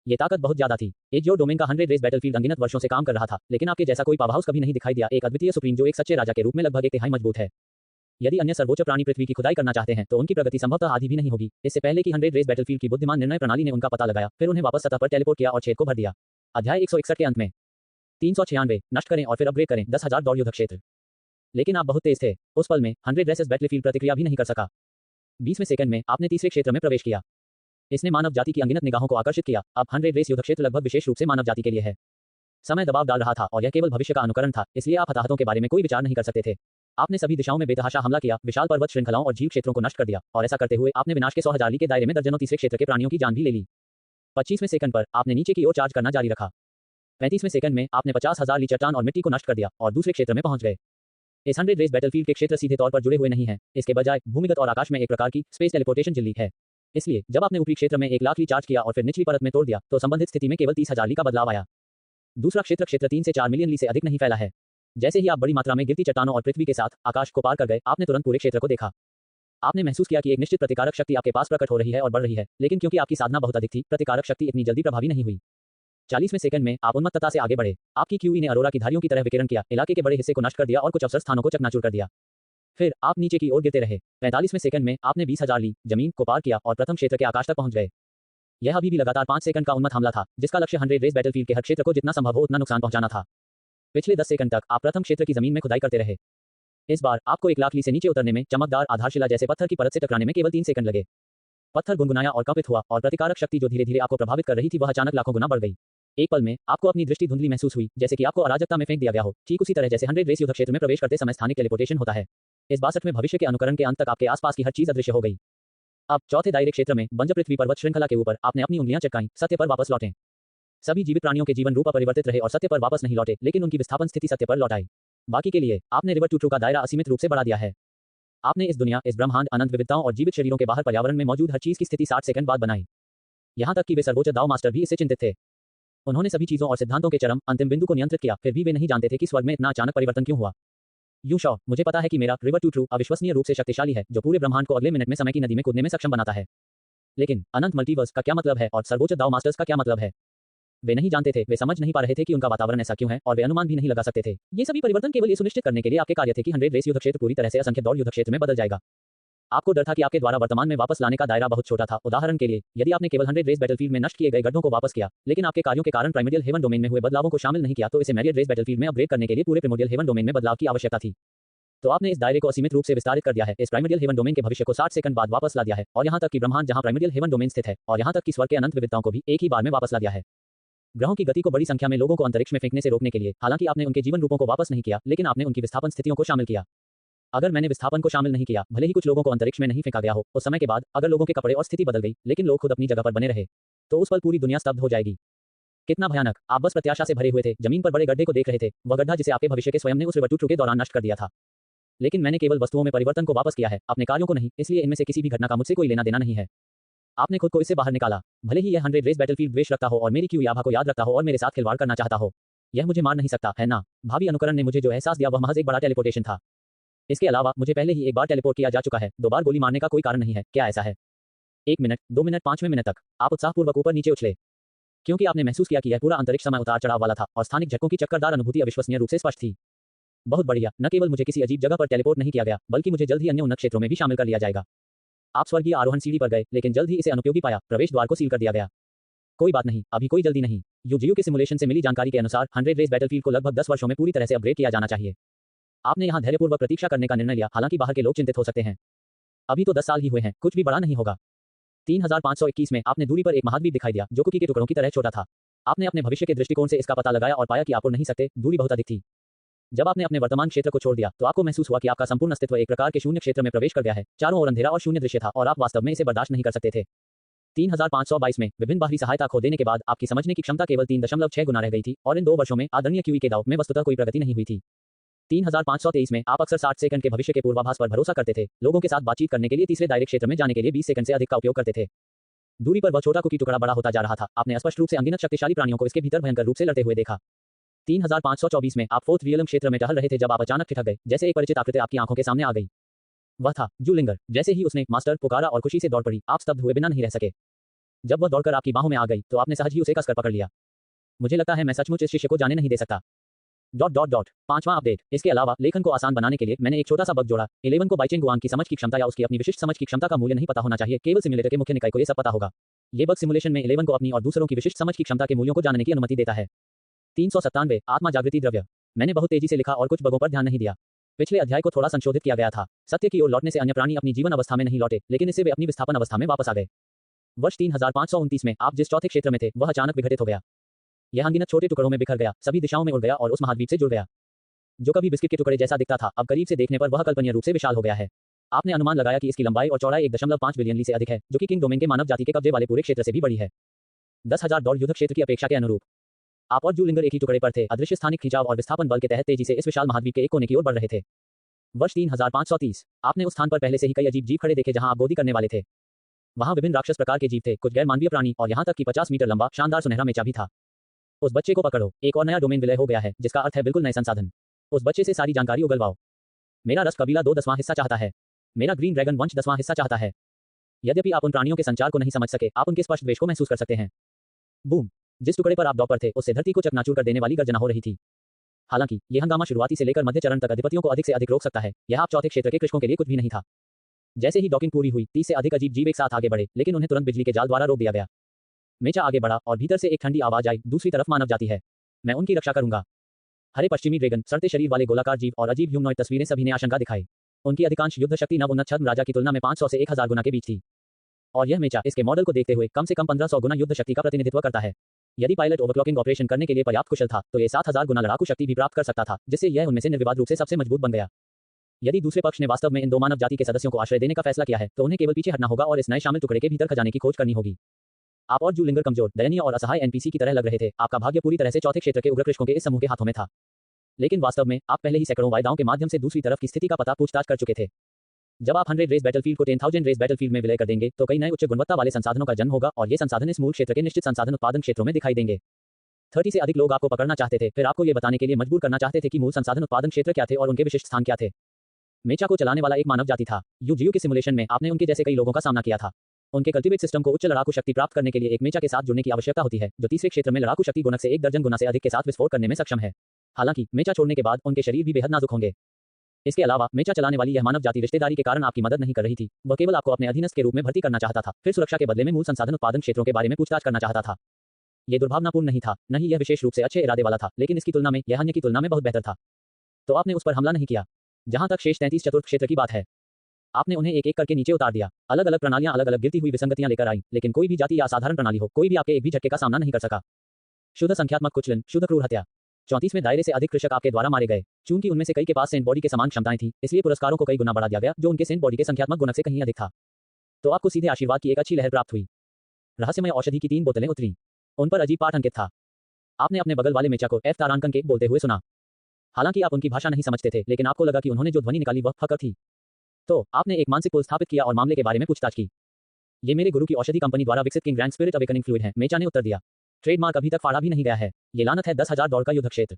ये ताकत बहुत ज्यादा थी। एजियो डोमेन का 100 रेस बैटलफील्ड अनगिनत वर्षों से काम कर रहा था, लेकिन आपके जैसा कोई पावरहाउस कभी नहीं दिखाई दिया। एक अद्वितीय सुप्रीम जो एक सच्चे राजा के रूप में लगभग 1/3 मजबूत है। यदि अन्य सर्वोच्च प्राणी पृथ्वी की खुदाई करना चाहते हैं तो उनकी प्रगति संभवतः आधी भी नहीं होगी। इससे पहले कि 100 रेस बैटलफील्ड की बुद्धिमान निर्णय प्रणाली ने उनका पता लगाया, फिर उन्हें वापस सतह पर टेलीपोर्ट किया और छेद को भर दिया। अध्याय 161 के अंत में 396 नष्ट करें और फिर अपग्रेड करें 10,000 दौड़ युद्ध क्षेत्र। लेकिन आप बहुत तेज थे। उस पल में 100 रेसेस बैटलफील्ड प्रतिक्रिया भी नहीं कर सका। 20वें सेकंड में आपने तीसरे क्षेत्र में प्रवेश किया। इसने मानव जाति की अनगिनत निगाहों को आकर्षित किया। अब 100 रेस युद्ध क्षेत्र लगभग विशेष रूप से मानव जाति के लिए है। समय दबाव डाल रहा था और यह केवल भविष्य का अनुकरण था, इसलिए आप हताहतों के बारे में कोई विचार नहीं कर सकते थे। आपने सभी दिशाओं में बेतहाशा हमला किया, विशाल पर्वत श्रृंखलाओं और जीव क्षेत्रों को नष्ट कर दिया, और ऐसा करते हुए आपने विनाश के 100,000 ली के दायरे में दर्जनों तीसरे क्षेत्र के प्राणियों की जान भी ले ली। 25वें सेकंड पर आपने नीचे की ओर चार्ज करना जारी रखा। 35वें सेकंड में आपने 50,000 ली चट्टान और मिट्टी को नष्ट कर दिया और दूसरे क्षेत्र में पहुंच गए। इस 100 रेस बैटलफील्ड के क्षेत्र सीधे तौर पर जुड़े हुए नहीं हैं, इसके बजाय भूमिगत और आकाश में एक प्रकार की स्पेस टेलीपोर्टेशन झिल्ली है। इसलिए जब आपने ऊपरी क्षेत्र में 1 लाख ली चार्ज किया और फिर निचली परत में तोड़ दिया तो संबंधित स्थिति में केवल 30,000 ली का बदलाव आया। दूसरा क्षेत्र 3 से 4 मिलियन ली से अधिक नहीं फैला है। जैसे ही आप बड़ी मात्रा में गिरती चट्टानों और पृथ्वी के साथ आकाश को पार कर गए, आपने तुरंत पूरे क्षेत्र को देखा। आपने महसूस किया कि एक निश्चित प्रतिकारक शक्ति आपके पास प्रकट हो रही है और बढ़ रही है, लेकिन क्योंकि आपकी साधना बहुत अधिक थी, प्रतिकारक शक्ति इतनी जल्दी प्रभावी नहीं हुई। 40वें सेकंड में आप उन्मत्तता से आगे बढ़े। आपकी क्यूई ने अरोरा की धारियों की तरह विकिरण किया, इलाके के बड़े हिस्से को नष्ट कर दिया और कुछ अवसर स्थानों को चकनाचूर कर दिया। फिर आप नीचे की ओर गिरते रहे। 45वें सेकंड में आपने 20,000 ली जमीन को पार किया और प्रथम क्षेत्र के आकाश तक पहुंच गए। यह अभी भी लगातार 5 सेकंड का उन्मत्त हमला था, जिसका लक्ष्य 100 रेस बैटलफील्ड के हर क्षेत्र को जितना संभव हो उतना नुकसान पहुंचाना था। पिछले 10 सेकंड तक आप प्रथम क्षेत्र की जमीन में खुदाई करते रहे। इस बार आपको 1 लाख ली से नीचे उतरने में चमकदार आधारशिला जैसे पत्थर की परत से टकराने में केवल 3 सेकंड लगे। पत्थर गुनगुनाया और कंपित हुआ और प्रतिकारक शक्ति जो धीरे धीरे आपको प्रभावित कर रही थी वह अचानक लाखों गुना बढ़ गई। एक पल में आपको अपनी दृष्टि धुंधली महसूस हुई, जैसे कि आपको अराजकता में फेंक दिया गया हो, ठीक उसी तरह जैसे 100 रेस युद्ध क्षेत्र में प्रवेश करते समय स्थानिक टेलीपोर्टेशन होता है। इस 62वें भविष्य के अनुकरण के अंत तक आपके आसपास की हर चीज अदृश्य हो गई। अब चौथे दायरे क्षेत्र में बंजर पृथ्वी पर्वत श्रृंखला के ऊपर आपने अपनी उंगलियां चटकाईं, सत्य पर वापस लौटें। सभी जीवित प्राणियों के जीवन रूप अपरिवर्तित रहे और सत्य पर वापस नहीं लौटे, लेकिन उनकी विस्थापन स्थिति सत्य पर लौट आई। बाकी के लिए आपने रिवर टू ट्रू का दायरा असीमित रूप से बढ़ा दिया है। आपने इस दुनिया, इस ब्रह्मांड, अनंत विविधताओं और जीवित शरीरों के बाहर पर्यावरण में मौजूद हर चीज की स्थिति 60 सेकंड बाद बनाई। यहां तक कि वे सर्वोच्च दाव मास्टर भी इससे चिंतित थे। उन्होंने सभी चीजों और सिद्धांतों के चरम अंतिम बिंदु को नियंत्रित किया, फिर भी वे नहीं जानते थे कि स्वर्ग में इतना अचानक परिवर्तन क्यों हुआ। यू शॉ, मुझे पता है कि मेरा रिवर टू ट्रू अविश्वसनीय रूप से शक्तिशाली है, जो पूरे ब्रह्मांड को अगले मिनट में समय की नदी में कूदने में सक्षम बनाता है। लेकिन अनंत मल्टीवर्स का क्या मतलब है और सर्वोच्च दाव मास्टर्स का क्या मतलब है? वे नहीं जानते थे, वे समझ नहीं पा रहे थे कि उनका वातावरण ऐसा क्यों है, और वे अनुमान भी नहीं लगा सकते थे। ये सभी परिवर्तन केवल ये सुनिश्चित करने के लिए आपके कार्य थे कि 100 रेस युद्ध क्षेत्र पूरी तरह से असंख्य दौड़ युद्ध क्षेत्र में बदल जाएगा। आपको डर था कि आपके द्वारा वर्तमान में वापस लाने का दायरा बहुत छोटा था। उदाहरण के लिए, यदि आपने केवल 100 रेस बैटलफील्ड में नष्ट किए गए गड्ढों को वापस किया, लेकिन आपके कार्यों के कारण प्राइमोर्डियल हेवन डोमेन में हुए बदलावों को शामिल नहीं किया, तो इसे मैरियड रेस बैटलफील्ड में अपग्रेड करने के लिए पूरे प्राइमोर्डियल हेवन डोमेन में बदलाव की आवश्यकता थी। तो आपने इस दायरे को असीमित रूप से विस्तारित कर दिया है, इस प्राइमोर्डियल हेवन डोमेन के भविष्य को 60 सेकंड बाद वापस ला दिया है, और यहां तक कि ब्रह्मांड जहां प्राइमोर्डियल हेवन डोमेन स्थित है, और यहां तक कि स्वर्ग के अनंत विविधताओं को भी एक ही बार में वापस ला दिया है। ग्रहों की गति को बड़ी संख्या में लोगों को अंतरिक्ष में फेंकने से रोकने के लिए, हालांकि आपने उनके जीवन रूपों को वापस नहीं किया, लेकिन आपने उनकी विस्थापन स्थितियों को शामिल किया। अगर मैंने विस्थापन को शामिल नहीं किया, भले ही कुछ लोगों को अंतरिक्ष में नहीं फेंका गया हो, उस समय के बाद अगर लोगों के कपड़े और स्थिति बदल गई, लेकिन लोग खुद अपनी जगह पर बने रहे, तो उस पल पूरी दुनिया स्तब्ध हो जाएगी। कितना भयानक। आप बस प्रत्याशा से भरे हुए थे, जमीन पर बड़े गड्ढे को देख रहे थे, वह गड्ढा जिसे आपके भविष्य के स्वयं ने उस रिवर टू के दौरान नष्ट कर दिया था। लेकिन मैंने केवल वस्तुओं में परिवर्तन को वापस किया है, अपने कार्यों को नहीं, इसलिए इनमें से किसी भी घटना का मुझसे कोई लेना देना नहीं है। आपने खुद को इससे बाहर निकाला। भले ही यह 100 रेस बैटलफील्ड द्वेष रखता हो और मेरी क्यू याभा को याद रखता हो और मेरे साथ खिलवाड़ करना चाहता हो, यह मुझे मार नहीं सकता, है ना? भावी अनुकरण ने मुझे जो एहसास दिया वह महज एक बड़ा टेलीपोर्टेशन था। इसके अलावा मुझे पहले ही एक बार टेलीपोर्ट किया जा चुका है, 2 बार गोली मारने का कोई कारण नहीं है। क्या ऐसा है? 1 मिनट, 2 मिनट, 5वें मिनट तक आप उत्साहपूर्वक ऊपर नीचे उछले, क्योंकि आपने महसूस किया कि यह पूरा अंतरिक्ष समय उतार चढ़ाव वाला था और स्थानिक झटकों की चक्करदार अनुभूति अविश्वसनीय रूप से स्पष्ट थी। बहुत बढ़िया। न केवल मुझे किसी अजीब जगह पर टेलीपोर्ट नहीं किया गया, बल्कि मुझे जल्द ही अन्य उन्नत क्षेत्रों में भी शामिल कर लिया जाएगा। आप स्वर्गीय आरोहण सीढ़ी पर गए, लेकिन जल्द ही इसे अनुपयोगी पाया, प्रवेश द्वार को सील कर दिया गया। कोई बात नहीं, अभी कोई जल्दी नहीं। यूजीयू के सिमुलेशन से मिली जानकारी के अनुसार 100 रेस बैटलफील्ड को लगभग 10 वर्षों में पूरी तरह से अपग्रेड किया जाना चाहिए। आपने यहाँ धैर्यपूर्वक प्रतीक्षा करने का निर्णय लिया, हालांकि बाहर के लोग चिंतित हो सकते हैं। अभी तो 10 साल ही हुए हैं, कुछ भी बड़ा नहीं होगा। 3521 में आपने दूरी पर एक महाद्वीप दिखाई दिया, जो कुकी के टुकड़ों की तरह छोटा था। आपने अपने भविष्य के दृष्टिकोण से इसका पता लगाया और पाया कि आप उड़ नहीं सकते, दूरी बहुत अधिक थी। जब आपने अपने वर्तमान क्षेत्र को छोड़ दिया, तो आपको महसूस हुआ कि आपका संपूर्ण अस्तित्व एक प्रकार के शून्य क्षेत्र में प्रवेश कर गया है। चारों ओर अंधेरा और शून्य दृश्य था और आप वास्तव में इसे बर्दाश्त नहीं कर सकते थे। 3522 में विभिन्न बाहरी सहायता खो देने के बाद आपकी समझने की क्षमता केवल 3.6 गुना रह गई थी और इन 2 वर्षों में आदरणीय क्यूई के दाव में वस्तुतः कोई प्रगति नहीं हुई थी। 3523 में आप अक्सर 60 सेकंड के भविष्य के पूर्वाभास पर भरोसा करते थे, लोगों के साथ बातचीत करने के लिए तीसरे दायरे क्षेत्र में जाने के लिए 20 सेकंड से अधिक का उपयोग करते थे। दूरी पर वह छोटा कुकी टुकड़ा बड़ा होता जा रहा था। आपने स्पष्ट रूप से अनगिनत शक्तिशाली प्राणियों को इसके भीतर भयंकर रूप से लड़ते हुए देखा। 3524 में आप फोर्थ रियलम क्षेत्र में टहल रहे थे जब आप अचानक ठिठक गए, जैसे एक परिचित आकृति आपकी आंखों के सामने आ गई। वह था जूलिंगर। जैसे ही उसने मास्टर पुकारा और खुशी से दौड़ पड़ी, आप स्तब्ध हुए बिना नहीं रह सके। जब वह दौड़कर आपकी बाहों में आ गई, तो आपने सहज ही उसे कसकर पकड़ लिया। मुझे लगता है मैं सचमुच इस शिष्य को जाने नहीं दे सकता। 5वां अपडेट। इसके अलावा लेखन को आसान बनाने के लिए मैंने एक छोटा सा बग जोड़ा। 11 को बाइचेंग गुआंग की समझ की क्षमता या उसकी अपनी विशिष्ट समझ की क्षमता का मूल्य नहीं पता होना चाहिए, केवल सिम्युलेटर के मुख्य निकाय को ये सब पता होगा। ये बग सिमुलेशन में 11 को अपनी और दूसरों की विशिष्ट समझ की क्षमता के मूल्यों को जानने की अनुमति देता है। 397 आत्मा जागृति द्रव्य। मैंने बहुत तेजी से लिखा और कुछ बगों पर ध्यान नहीं दिया। पिछले अध्याय को थोड़ा संशोधित किया गया था। सत्य की ओर लौटने से अन्य प्राणी अपनी जीवन अवस्था में नहीं लौटे, लेकिन इससे वे अपनी विस्थापन अवस्था में वापस आ गए। वर्ष 3529 में आप जिस चौथे क्षेत्र में थे, वह अचानक विघटित हो गया। यह अनगिनत छोटे टुकड़ों में बिखर गया, सभी दिशाओं में उड़ गया और उस महाद्वीप से जुड़ गया। जो कभी बिस्किट के टुकड़े जैसा दिखता था, अब करीब से देखने पर वह कल्पनीय रूप से विशाल हो गया है। आपने अनुमान लगाया कि इसकी लंबाई और चौड़ाई 1.5 बिलियन ली से अधिक है, जो कि किंग डोमेन के मानव जाति के कब्जे वाले पूरे क्षेत्र से भी बड़ी है। 10,000 डॉलर युद्ध क्षेत्र की अपेक्षा के अनुरूप। आप और जूलिंगर एक ही टुकड़े पर थे, अदृश्य स्थानिक खिंचाव और विस्थापन बल के तहत तेजी से इस विशाल महाद्वीप के एक कोने की ओर बढ़ रहे थे। वर्ष 3530। आपने उस स्थान पर पहले से ही कई अजीब जीव खड़े देखे जहां आप गोदी करने वाले थे। वहां विभिन्न राक्षस प्रकार के जीव थे, कुछ गैर मानवीय प्राणी और यहां तक कि 50 मीटर लंबा शानदार सुनहरा मेचा भी था। उस बच्चे को पकड़ो, एक और नया डोमेन विलय हो गया है, जिसका अर्थ है बिल्कुल नए संसाधन। उस बच्चे से सारी जानकारी उगलवाओ। मेरा रस कबीला 2 10वां हिस्सा चाहता है। मेरा ग्रीन ड्रैगन वंश 10वां हिस्सा चाहता है। यद्यपि आप उन प्राणियों के संचार को नहीं समझ सके, आप उनके स्पष्ट द्वेष को महसूस कर सकते हैं। बूम। जिस टुकड़े पर आप डॉक पर थे, उससे धरती को चकनाचूर कर देने वाली गर्जना हो रही थी। हालांकि यह हंगामा शुरुआती से लेकर मध्य चरण तक अधिपतियों को अधिक से अधिक रोक सकता है। यह आप चौथे क्षेत्र के कृषकों के लिए कुछ भी नहीं था। जैसे ही डॉकिंग पूरी हुई, 30 से अधिक अजीब जीव एक साथ आगे बढ़े, लेकिन उन्हें तुरंत बिजली के जाल द्वारा रोक दिया गया। मेचा आगे बढ़ा और भीतर से एक ठंडी आवाज आई, दूसरी तरफ मानव जाति है, मैं उनकी रक्षा करूंगा। हरे पश्चिमी ड्रैगन, सड़ते शरीर वाले गोलाकार जीव और अजीब ह्यूमनॉइड तस्वीरें सभी ने आशंका दिखाई। उनकी अधिकांश युद्ध शक्ति नव उन्नत छद्म राजा की तुलना में 500 से 1000 गुना के बीच थी। और यह मेचा इसके मॉडल को देखते हुए कम से कम 1500 गुना युद्ध शक्ति का प्रतिनिधित्व करता है। यदि पायलट ओवरक्लॉकिंग ऑपरेशन करने के लिए पर्याप्त कुशल था, तो ये 7000 गुना लड़ाकू शक्ति भी प्राप्त कर सकता था, जिससे यह उनमें से निर्विवाद रूप से सबसे मजबूत बन गया। यदि दूसरे पक्ष ने वास्तव में इन 2 मानव जाति के सदस्यों को आश्रय देने का फैसला किया है, तो उन्हें केवल पीछे हटना होगा और इस नए शामिल टुकड़े के भीतर खजाने की खोज करनी होगी। आप और जूलिंगर कमजोर, दयनीय और असहाय एनपीसी की तरह लग रहे थे। आपका भाग्य पूरी तरह से चौथे क्षेत्र के उग्र कृषकों के इस समूह के हाथों में था। लेकिन वास्तव में आप पहले ही सैकड़ों वायदाओं के माध्यम से दूसरी तरफ की स्थिति का पता पूछताछ कर चुके थे। जब आप 100 रेस बैटलफील्ड को 10,000 रेस बैटलफील्ड में विलय कर देंगे, तो कई नए उच्च गुणवत्ता वाले संसाधनों का जन्म होगा और ये संसाधन इस मूल क्षेत्र के निश्चित संसाधन उत्पादन क्षेत्रों में दिखाई देंगे। 30 से अधिक लोग आपको पकड़ना चाहते थे, फिर आपको ये बताने के लिए मजबूर करना चाहते थे कि मूल संसाधन उत्पादन क्षेत्र क्या थे और उनके विशिष्ट स्थान क्या थे। मेचा को चलाने वाला एक मानव जाति था। यूजीयू के सिमुलेशन में आपने उनके जैसे कई लोगों का सामना किया था। उनके कल्टिवेट सिस्टम को उच्च लड़ाकू शक्ति प्राप्त करने के लिए एक मेचा के साथ जुड़ने की आवश्यकता होती है, जो तीसरे क्षेत्र में लड़ाकू शक्ति गुणक से 1 दर्जन गुना से अधिक के साथ विस्फोट करने में सक्षम है। हालांकि मेचा छोड़ने के बाद उनके शरीर भी बेहद नाजुक होंगे। इसके अलावा मेचा चलाने वाली यह मानव जाति रिश्तेदारी के कारण आपकी मदद नहीं कर रही थी, वह केवल आपको अपने अधीनस्थ के रूप में भर्ती करना चाहता था, फिर सुरक्षा के बदले में मूल संसाधन उत्पादन क्षेत्रों के बारे में पूछताछ करना चाहता था। यह दुर्भावनापूर्ण नहीं था, न ही यह विशेष रूप से अच्छे इरादे वाला था, लेकिन इसकी तुलना में यह अन्य की तुलना में बहुत बेहतर था। तो आपने उस पर हमला नहीं किया। जहां तक शेष 33 चतुर्थ क्षेत्र की बात है, आपने उन्हें एक एक करके नीचे उतार दिया। अलग अलग प्रणालियां अलग अलग गिरती हुई विसंगतियां लेकर आई, लेकिन कोई भी जाति या असाधारण प्रणाली हो, कोई भी आपके एक भी झटके का सामना नहीं कर सका। शुद्ध संख्यात्मक कुचलन, शुद्ध क्रूर हत्या। 34वें दायरे से अधिक कृषक आपके द्वारा मारे गए। चूंकि उनमें से कई के पास सेंट बॉडी के समान क्षमताएं थी, इसलिए पुरस्कारों को कई गुना बढ़ा दिया गया, जो उनके सेंट बॉडी के संख्यात्मक गुणक से कहीं अधिक था। तो आपको सीधे आशीर्वाद की एक अच्छी लहर प्राप्त हुई। रहस्यमय औषधि की 3 बोतलें उतरी। उन पर अजीब पाठ अंकित था। आपने अपने बगल वाले मेचा को एफ तारांकन के बोलते हुए सुना। हालांकि आप उनकी भाषा नहीं समझते थे, लेकिन आपको लगा कि उन्होंने जो ध्वनि निकाली वह फकर थी। तो आपने एक मानसिक पुल स्थापित किया और मामले के बारे में पूछताछ की। ये मेरे गुरु की औषधि कंपनी द्वारा विकसित king grand spirit awakening fluid है, मेचा ने उत्तर दिया। ट्रेडमार्क अभी तक फाड़ा भी नहीं गया है। ये लानत है 10,000 दौड़ का युद्ध क्षेत्र।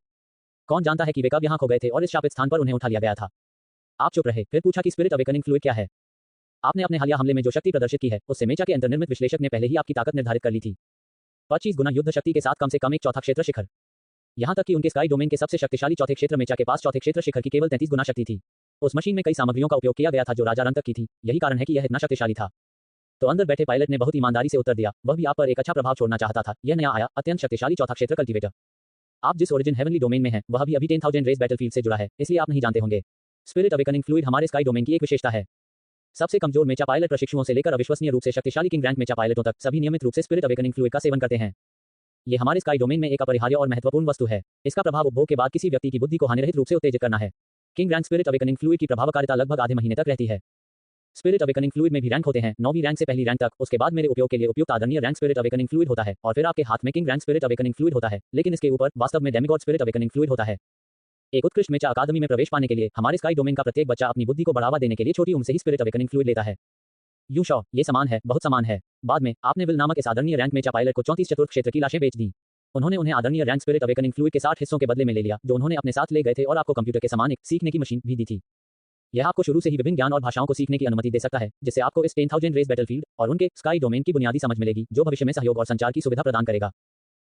कौन जानता है कि वे कब यहाँ खो गए थे और इस शापित स्थान पर उन्हें उठा लिया गया था। आप चुप रहे, फिर पूछा कि स्पिरिट अवेकनिंग फ्लूइड क्या है। आपने अपने हालिया हमले में जो शक्ति प्रदर्शित की है उससे मेचा के अंतर्निर्मित विश्लेषक ने पहले ही आपकी ताकत निर्धारित कर ली थी। 25 गुना युद्ध शक्ति के साथ कम से कम एक चौथा क्षेत्र शिखर। यहाँ तक कि उनके स्काई डोमेन के सबसे शक्तिशाली चौथे क्षेत्र मेचा के पास चौथे क्षेत्र शिखर की केवल 33 गुना शक्ति थी। उस मशीन में कई सामग्रियों का उपयोग किया गया था जो राजा रंग तक की थी, यही कारण है कि यह इतना शक्तिशाली था। तो अंदर बैठे पायलट ने बहुत ईमानदारी से उत्तर दिया, वह भी आप पर एक अच्छा प्रभाव छोड़ना चाहता था। यह नया आया अत्यंत शक्तिशाली चौथा क्षेत्र कल्टीवेटर। आप जिस ओरिजिन हेवनली डोमेन में हैं वह अभी 10,000 रेस बैटलफील्ड से जुड़ा है, इसलिए आप नहीं जानते होंगे। स्पिरिट अवेकनिंग फ्लूइड हमारे स्काई डोमेन की एक विशेषता है। सबसे कमजोर मेचा पायलट प्रशिक्षुओं से लेकर अविश्वसनीय रूप से शक्तिशाली किंग रैंक मेचा पायलटों तक सभी नियमित रूप से स्पिरिट अवेकनिंग फ्लूइड का सेवन करते हैं। ये हमारे स्काई डोमेन में एक अपरिहार्य और महत्वपूर्ण वस्तु है। इसका प्रभाव उपभोग के बाद किसी व्यक्ति की बुद्धि को हानिरहित रूप से उत्तेजित करना है। King rank spirit awakening fluid की प्रभावकारिता लगभग आधे महीने तक रहती है। स्पिरिट अवेकनिंग फ्लूइड में भी रैंक होते हैं, 9वीं रैंक से पहली रैंक तक। उसके बाद मेरे उपयोग के लिए उपयुक्त आदरणीय रैंक स्पिरिट अवेकनिंग फ्लूइड होता है और फिर आपके हाथ में king rank spirit awakening fluid होता है। लेकिन इसके ऊपर वास्तव में डेमिगॉड स्पिरिट अवेकनिंग फ्लूइड होता है। एक उत्कृष्ट मेचा अकादमी में प्रवेश पाने के लिए हमारे स्काई डोमेन का प्रत्येक बच्चा अपनी बुद्धि को बढ़ावा देने के लिए छोटी उम्र से ही स्पिरिट अवेकनिंग फ्लूइड लेता है। यूं शॉ, ये समान है, बहुत समान है। बाद में आपने विल नामक इस आदरणीय रैंक मेचा पायलट को 34 चतुर्थ क्षेत्र की लाशें बेच दी। उन्होंने उन्हें आदरणीय रैंक स्पिरिट अवेकनिंग फ्लूइड के 60 हिस्सों के बदले में ले लिया जो उन्होंने अपने साथ ले गए थे और आपको कंप्यूटर के समान एक सीखने की मशीन भी दी थी। यह आपको शुरू से ही विभिन्न ज्ञान और भाषाओं को सीखने की अनुमति दे सकता है, जिससे आपको इस 10,000 रेस बैटलफील्ड और उनके स्काई डोमेन की बुनियादी समझ मिलेगी जो भविष्य में सहयोग और संचार की सुविधा प्रदान करेगा।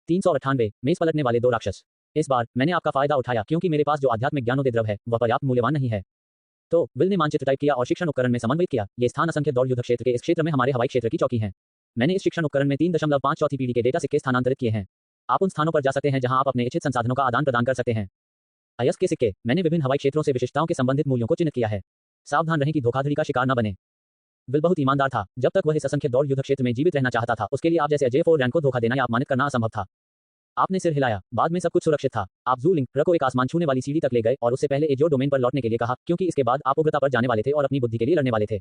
398 मेज पलटने वाले दो राक्षस। इस बार मैंने आपका फायदा उठाया क्योंकि मेरे पास जो आध्यात्मिक ज्ञानोदय द्रव है वह पर्याप्त मूल्यवान नहीं है। तो विल ने मानचित्र टाइप किया और शिक्षण उपकरण में समन्वित किया। ये स्थान असंख्य दौड़ युद्ध क्षेत्र के इस क्षेत्र में हमारे हवाई क्षेत्र की चौकी है। मैंने इस शिक्षण उपकरण में 3.5 चौथी पीढ़ी के डेटा सिक्के स्थानांतरित किए हैं। आप उन स्थानों पर जा सकते हैं जहां आप अपने इच्छित संसाधनों का आदान प्रदान कर सकते हैं। अयस्क के सिक्के। मैंने विभिन्न हवाई क्षेत्रों से विशिष्टताओं के संबंधित मूल्यों को चिन्हित किया है। सावधान रहें कि धोखाधड़ी का शिकार न बने। विल बहुत ईमानदार था। जब तक वह इस असंख्य दौड़ युद्ध क्षेत्र में जीवित रहना चाहता था उसके लिए आप जैसे अजय 4 रैंक को धोखा देना या अपमानित करना असंभव था। आपने सिर हिलाया। बाद में सब कुछ सुरक्षित था। आप जू लिंग को एक आसमान छूने वाली सीढ़ी तक ले गए और उससे पहले एजोर डोमेन पर लौटने के लिए कहा क्योंकि इसके बाद आप उग्रता पर जाने वाले थे और अपनी बुद्धि के लिए लड़ने वाले थे।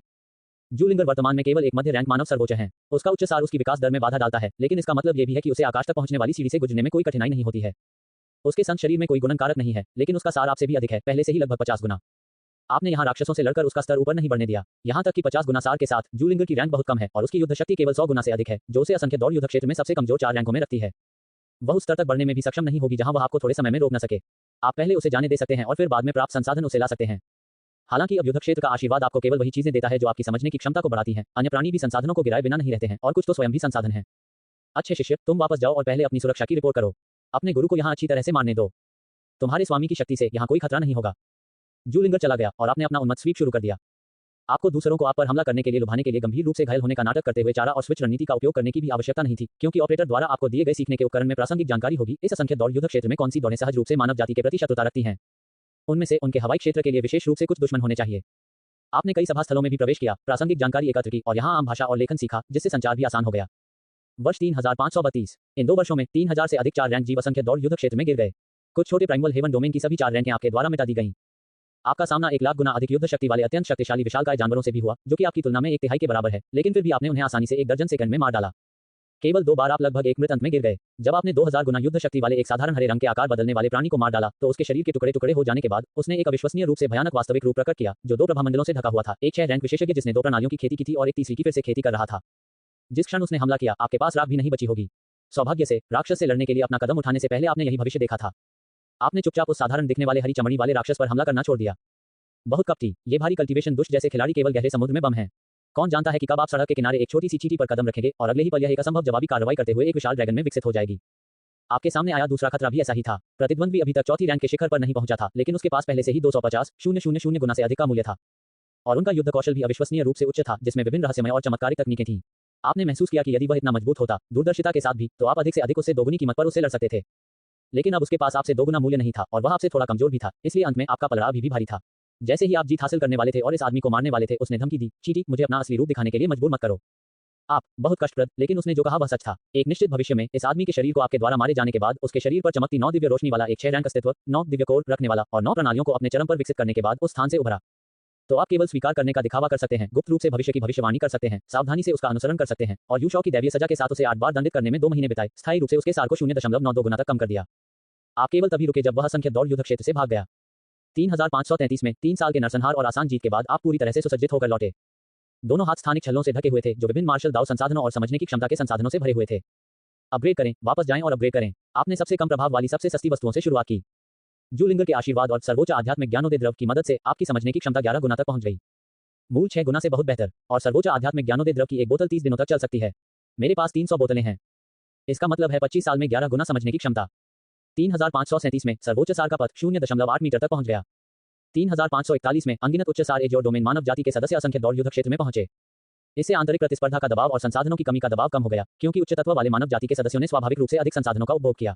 जूलिंगर वर्तमान में केवल एक मध्य रैंक मानव सर्वोच्च है। उसका उच्च सार उसकी विकास दर में बाधा डालता है, लेकिन इसका मतलब यह भी है कि उसे आकाश तक पहुंचने वाली सीढ़ी से गुजरने में कोई कठिनाई नहीं होती है। उसके संग शरीर में कोई गुणन कारक नहीं है, लेकिन उसका सार आपसे भी अधिक है, पहले से ही लगभग 50 गुना। आपने यहाँ राक्षसों से लड़कर उसका स्तर ऊपर नहीं बढ़ने दिया। यहाँ तक कि 50 गुना सार के साथ जूलिंगर की रैंक बहुत कम है और उसकी युद्ध शक्ति केवल 100 गुना से अधिक है, जो उसे असंख्य दौड़ युद्ध क्षेत्र में सबसे कमजोर 4 रैंकों में रखती है। वह उस स्तर तक बढ़ने में भी सक्षम नहीं होगी जहां वह आपको थोड़े समय में रोक न सके। आप पहले उसे जाने दे सकते हैं और फिर बाद में प्राप्त संसाधन उसे ला सकते हैं। हालांकि अब युद्ध क्षेत्र का आशीर्वाद आपको केवल वही चीजें देता है जो आपकी समझने की क्षमता को बढ़ाती हैं। अन्य प्राणी भी संसाधनों को गिराए बिना नहीं रहते हैं और कुछ तो स्वयं भी संसाधन हैं। अच्छे शिष्य, तुम वापस जाओ और पहले अपनी सुरक्षा की रिपोर्ट करो। अपने गुरु को यहाँ अच्छी तरह से मारने दो। तुम्हारे स्वामी की शक्ति से यहाँ कोई खतरा नहीं होगा। जूलिंगर चला गया और आपने अपना उन्मत्त स्वीप शुरू कर दिया। आपको दूसरों को आप पर हमला करने के लिए लुभाने के लिए गंभीर रूप से घायल होने का नाटक करते हुए चारा और स्विच रणनीति का उपयोग करने की भी आवश्यकता नहीं थी, क्योंकि ऑपरेटर द्वारा आपको दिए गए सीखने के उपकरण में प्रासंगिक जानकारी होगी। इस असंख्य दौड़ युद्ध क्षेत्र में कौन सी दौड़ें सहज रूप से मानव जाति के प्रति शत्रुता रखती हैं। उनमें से उनके हवाई क्षेत्र के लिए विशेष रूप से कुछ दुश्मन होने चाहिए। आपने कई सभा स्थलों में भी प्रवेश किया, प्रासंगिक जानकारी एकत्र की और यहाँ आम भाषा और लेखन सीखा, जिससे संचार भी आसान हो गया। वर्ष 3532। इन 2 वर्षों में 3000 से अधिक 4 रैंक जीव असंख्य दौड़ युद्ध क्षेत्र में गिर गए। कुछ छोटे प्राइमल हेवन डोमेन की सभी 4 रैंकें आपके द्वारा मिटा दी गईं। आपका सामना 1 लाख गुना अधिक युद्ध शक्ति वाले अत्यंत शक्तिशाली विशालकाय जानवरों से भी हुआ, जो कि आपकी तुलना में 1/3 के बराबर है, लेकिन फिर भी आपने उन्हें आसानी से 1 दर्जन सेकंड में मार डाला। केवल 2 बार आप लगभग एक मृत अंत में गिर गए। जब आपने 2000 गुना युद्ध शक्ति वाले एक साधारण हरे रंग के आकार बदलने वाले प्राणी को मार डाला तो उसके शरीर के टुकड़े टुकड़े हो जाने के बाद उसने एक अविश्वसनीय रूप से भयानक वास्तविक रूप प्रकट किया, जो 2 प्रभामंडलों से ढका हुआ था। एक 6 रैंक विशेषज्ञ जिसने 2 प्रणालियों की खेती की थी और एक तीसरी की फिर से खेती कर रहा था। जिस क्षण उसने हमला किया आपके पास राख भी नहीं बची होगी। सौभाग्य से राक्षस से लड़ने के लिए अपना कदम उठाने से पहले आपने यही भविष्य देखा था। आपने चुपचाप उस साधारण दिखने वाले हरी चमड़ी वाले राक्षस पर हमला करना छोड़ दिया। बहुत कपटी, ये भारी कल्टीवेशन दुष्ट जैसे खिलाड़ी केवल गहरे समुद्र में बम हैं। कौन जानता है कि कब आप सड़क के किनारे एक छोटी सी चींटी पर कदम रखेंगे और अगले ही पल यह एक असंभव जवाबी कार्रवाई करते हुए एक विशाल ड्रैगन में विकसित हो जाएगी। आपके सामने आया दूसरा खतरा भी ऐसा ही था। प्रतिद्वंद्वी अभी तक चौथी रैंक के शिखर पर नहीं पहुंचा था, लेकिन उसके पास पहले से ही 250,000 गुना से अधिक का मूल्य था और उनका युद्ध कौशल भी अविश्वसनीय रूप से उच्च था, जिसमें विभिन्न रहस्यमय और चमत्कारिक तकनीकें थीं। आपने महसूस किया कि यदि वह इतना मजबूत होता दूरदर्शिता के साथ भी, तो आप अधिक से अधिक उससे दोगुनी कीमत पर उससे लड़ सकते थे। लेकिन अब उसके पास आपसे दोगुना मूल्य नहीं था और वह आपसे थोड़ा कमजोर भी था, इसलिए अंत में आपका पलड़ा भी भारी था। जैसे ही आप जीत हासिल करने वाले थे और इस आदमी को मारने वाले थे, उसने धमकी दी, चींटी, मुझे अपना असली रूप दिखाने के लिए मजबूर मत करो। आप बहुत कष्टप्रद, लेकिन उसने जो कहा वह सच था। एक निश्चित भविष्य में इस आदमी के शरीर को आपके द्वारा मारे जाने के बाद उसके शरीर पर चमकती 9 दिव्य रोशनी वाला एक 6 रैंक अस्तित्व, 9 दिव्य कोर रखने वाला और 9 प्रणालियों को अपने चरम पर विकसित करने के बाद उस स्थान से उभरा। तो आप केवल स्वीकार करने का दिखावा कर सकते हैं, गुप्त रूप से भविष्य की भविष्यवाणी कर सकते हैं, सावधानी से उसका अनुसरण कर सकते हैं और यूशॉ की दैवीय सजा के साथ उसे 8 बार दंडित करने में 2 महीने बिताए, स्थायी रूप से उसके सार को 0.92 गुना तक कम कर दिया। आप केवल तभी रुके जब वह असंख्य दौड़ युद्ध क्षेत्र से भाग गया। 3533 में 3 साल के नरसंहार और आसान जीत के बाद आप पूरी तरह से सुसज्जित होकर लौटे। दोनों हाथ स्थानिक छल्लों से ढके हुए थे जो विभिन्न मार्शल दाव संसाधनों और समझने की क्षमता के संसाधनों से भरे हुए थे। अपग्रेड करें, वापस जाएं और अपग्रेड करें। आपने सबसे कम प्रभाव वाली सबसे सस्ती वस्तुओं से शुरुआत की। जूलिंगर के आशीर्वाद और सर्वोच्च आध्यात्मिक ज्ञानोदय द्रव की मदद से आपकी समझने की क्षमता 11 गुना तक पहुंच गई। मूल 6 गुना से बहुत बेहतर और सर्वोच्च आध्यात्मिक ज्ञानोदय द्रव की एक बोतल 30 दिनों तक चल सकती है। मेरे पास 300 बोतलें हैं। इसका मतलब है 25 साल में 11 गुना समझने की क्षमता। 3537 में सर्वोच्च सार का पथ 0.8 मीटर तक पहुंच गया। 3541 में अनगिनत उच्च सार एज और डोमेन मानव जाति के सदस्य असंख्य दौड़ युद्ध क्षेत्र में पहुंचे। इससे आंतरिक प्रतिस्पर्धा का दबाव और संसाधनों की कमी का दबाव कम हो गया क्योंकि उच्च तत्व वाले मानव जाति के सदस्यों ने स्वाभाविक रूप से अधिक संसाधनों का उपभोग किया।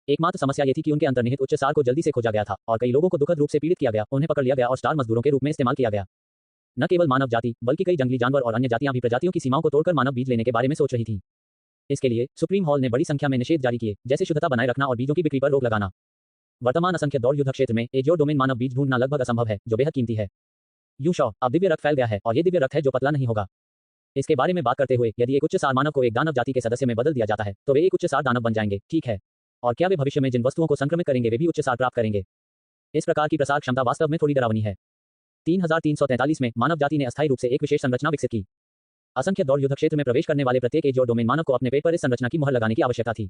एकमात्र समस्या ये थी कि उनके अंतर्निहित उच्च सार को जल्दी से खोजा गया था और कई लोगों को दुखद रूप से पीड़ित किया गया, उन्हें पकड़ लिया गया और स्टार मजदूरों के रूप में इस्तेमाल किया गया। न केवल मानव जाति बल्कि कई जंगली जानवर और अन्य जातियां भी प्रजातियों की सीमाओं को तोड़कर मानव बीज लेने के बारे में सोच रही थी। इसके लिए सुप्रीम हॉल ने बड़ी संख्या में निषेध जारी किए, जैसे शुद्धता बनाए रखना और बीजों की बिक्री पर रोक लगाना। वर्तमान असंख्य दौड़ युद्ध क्षेत्र में एज और डोमेन मानव बीज ढूंढना लगभग असंभव है, जो बेहद कीमती है। यूशॉ, अब दिव्य रक्त फैल गया है और ये दिव्य रक्त है जो पतला नहीं होगा। इसके बारे में बात करते हुए, यदि एक उच्च सार मानव को एक दानव जाति के सदस्य में बदल दिया जाता है तो वे एक उच्च सार दानव बन जाएंगे, ठीक है। और क्या वे भविष्य में जिन वस्तुओं को संक्रमित करेंगे वे भी उच्च सार प्राप्त करेंगे। इस प्रकार की प्रसार क्षमता वास्तव में थोड़ी डरावनी है। 3343 में मानव जाति ने अस्थायी रूप से एक विशेष संरचना विकसित की। असंख्य दौड़ युद्ध क्षेत्र में प्रवेश करने वाले प्रत्येक एज और डोमेन मानव को अपने पेट पर इस संरचना की मुहर लगाने की आवश्यकता थी।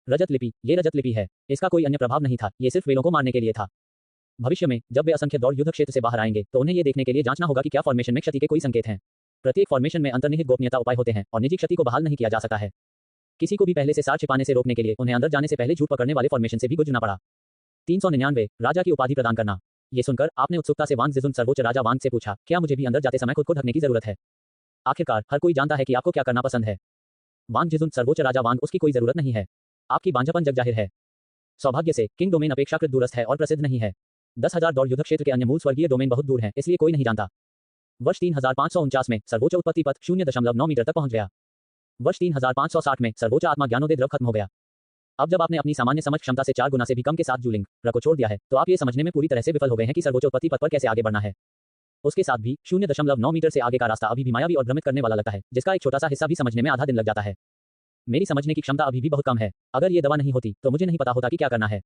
रजत लिपि, ये रजत लिपि है। इसका कोई अन्य प्रभाव नहीं था, ये सिर्फ वेलों को मारने के लिए था। भविष्य में जब वे असंख्य दौड़ युद्ध क्षेत्र से बाहर आएंगे तो उन्हें यह देखने के लिए जांचना होगा कि क्या फॉर्मेशन में क्षति के कोई संकेत हैं। प्रत्येक फॉर्मेशन में अंतर्निहित गोपनीयता उपाय होते हैं और निजी क्षति को बहाल नहीं किया जा सकता है। किसी को भी पहले से सार छिपाने से रोकने के लिए उन्हें अंदर जाने से पहले झूठ पकड़ने वाले फॉर्मेशन से भी गुजरना पड़ा। 399 राजा की उपाधि प्रदान करना। ये सुनकर आपने उत्सुकता से वांग जिजुन सर्वोच्च राजा वांग से पूछा, क्या मुझे भी अंदर जाते समय खुद को ढकने की जरूरत है? आखिरकार हर कोई जानता है कि आपको क्या करना पसंद है। वांग जिजुन सर्वोच्च राजा वांग, उसकी कोई जरूरत नहीं है। आपकी बांझपन जग जाहिर है। सौभाग्य से किंग डोमेन अपेक्षाकृत दूरस्थ है और प्रसिद्ध नहीं है। 10,000 दौड़ युद्ध क्षेत्र के अन्य मूल स्वर्गीय डोमेन बहुत दूर हैं, इसलिए कोई नहीं जानता। वर्ष 3549 में सर्वोच्च उत्पत्ति पथ 0.9 मीटर तक पहुंच गया। वर्ष 3560 में सर्वोच्च आत्मा ज्ञानोदय द्रव खत्म हो गया। अब जब आपने अपनी सामान्य समझ क्षमता से 4 गुना से भी कम के साथ जूलिंग को छोड़ दिया है तो आप ये समझने में पूरी तरह से विफल हो गए हैं कि सर्वोच्च उत्पत्ति पथ पर कैसे आगे बढ़ना है। उसके साथ भी 0.9 मीटर से आगे का रास्ता अभी भी मायावी और भ्रमित करने वाला लगता है, जिसका एक छोटा सा हिस्सा भी समझने में आधा दिन लग जाता है। मेरी समझने की क्षमता अभी भी बहुत कम है। अगर ये दवा नहीं होती तो मुझे नहीं पता होता कि क्या करना है।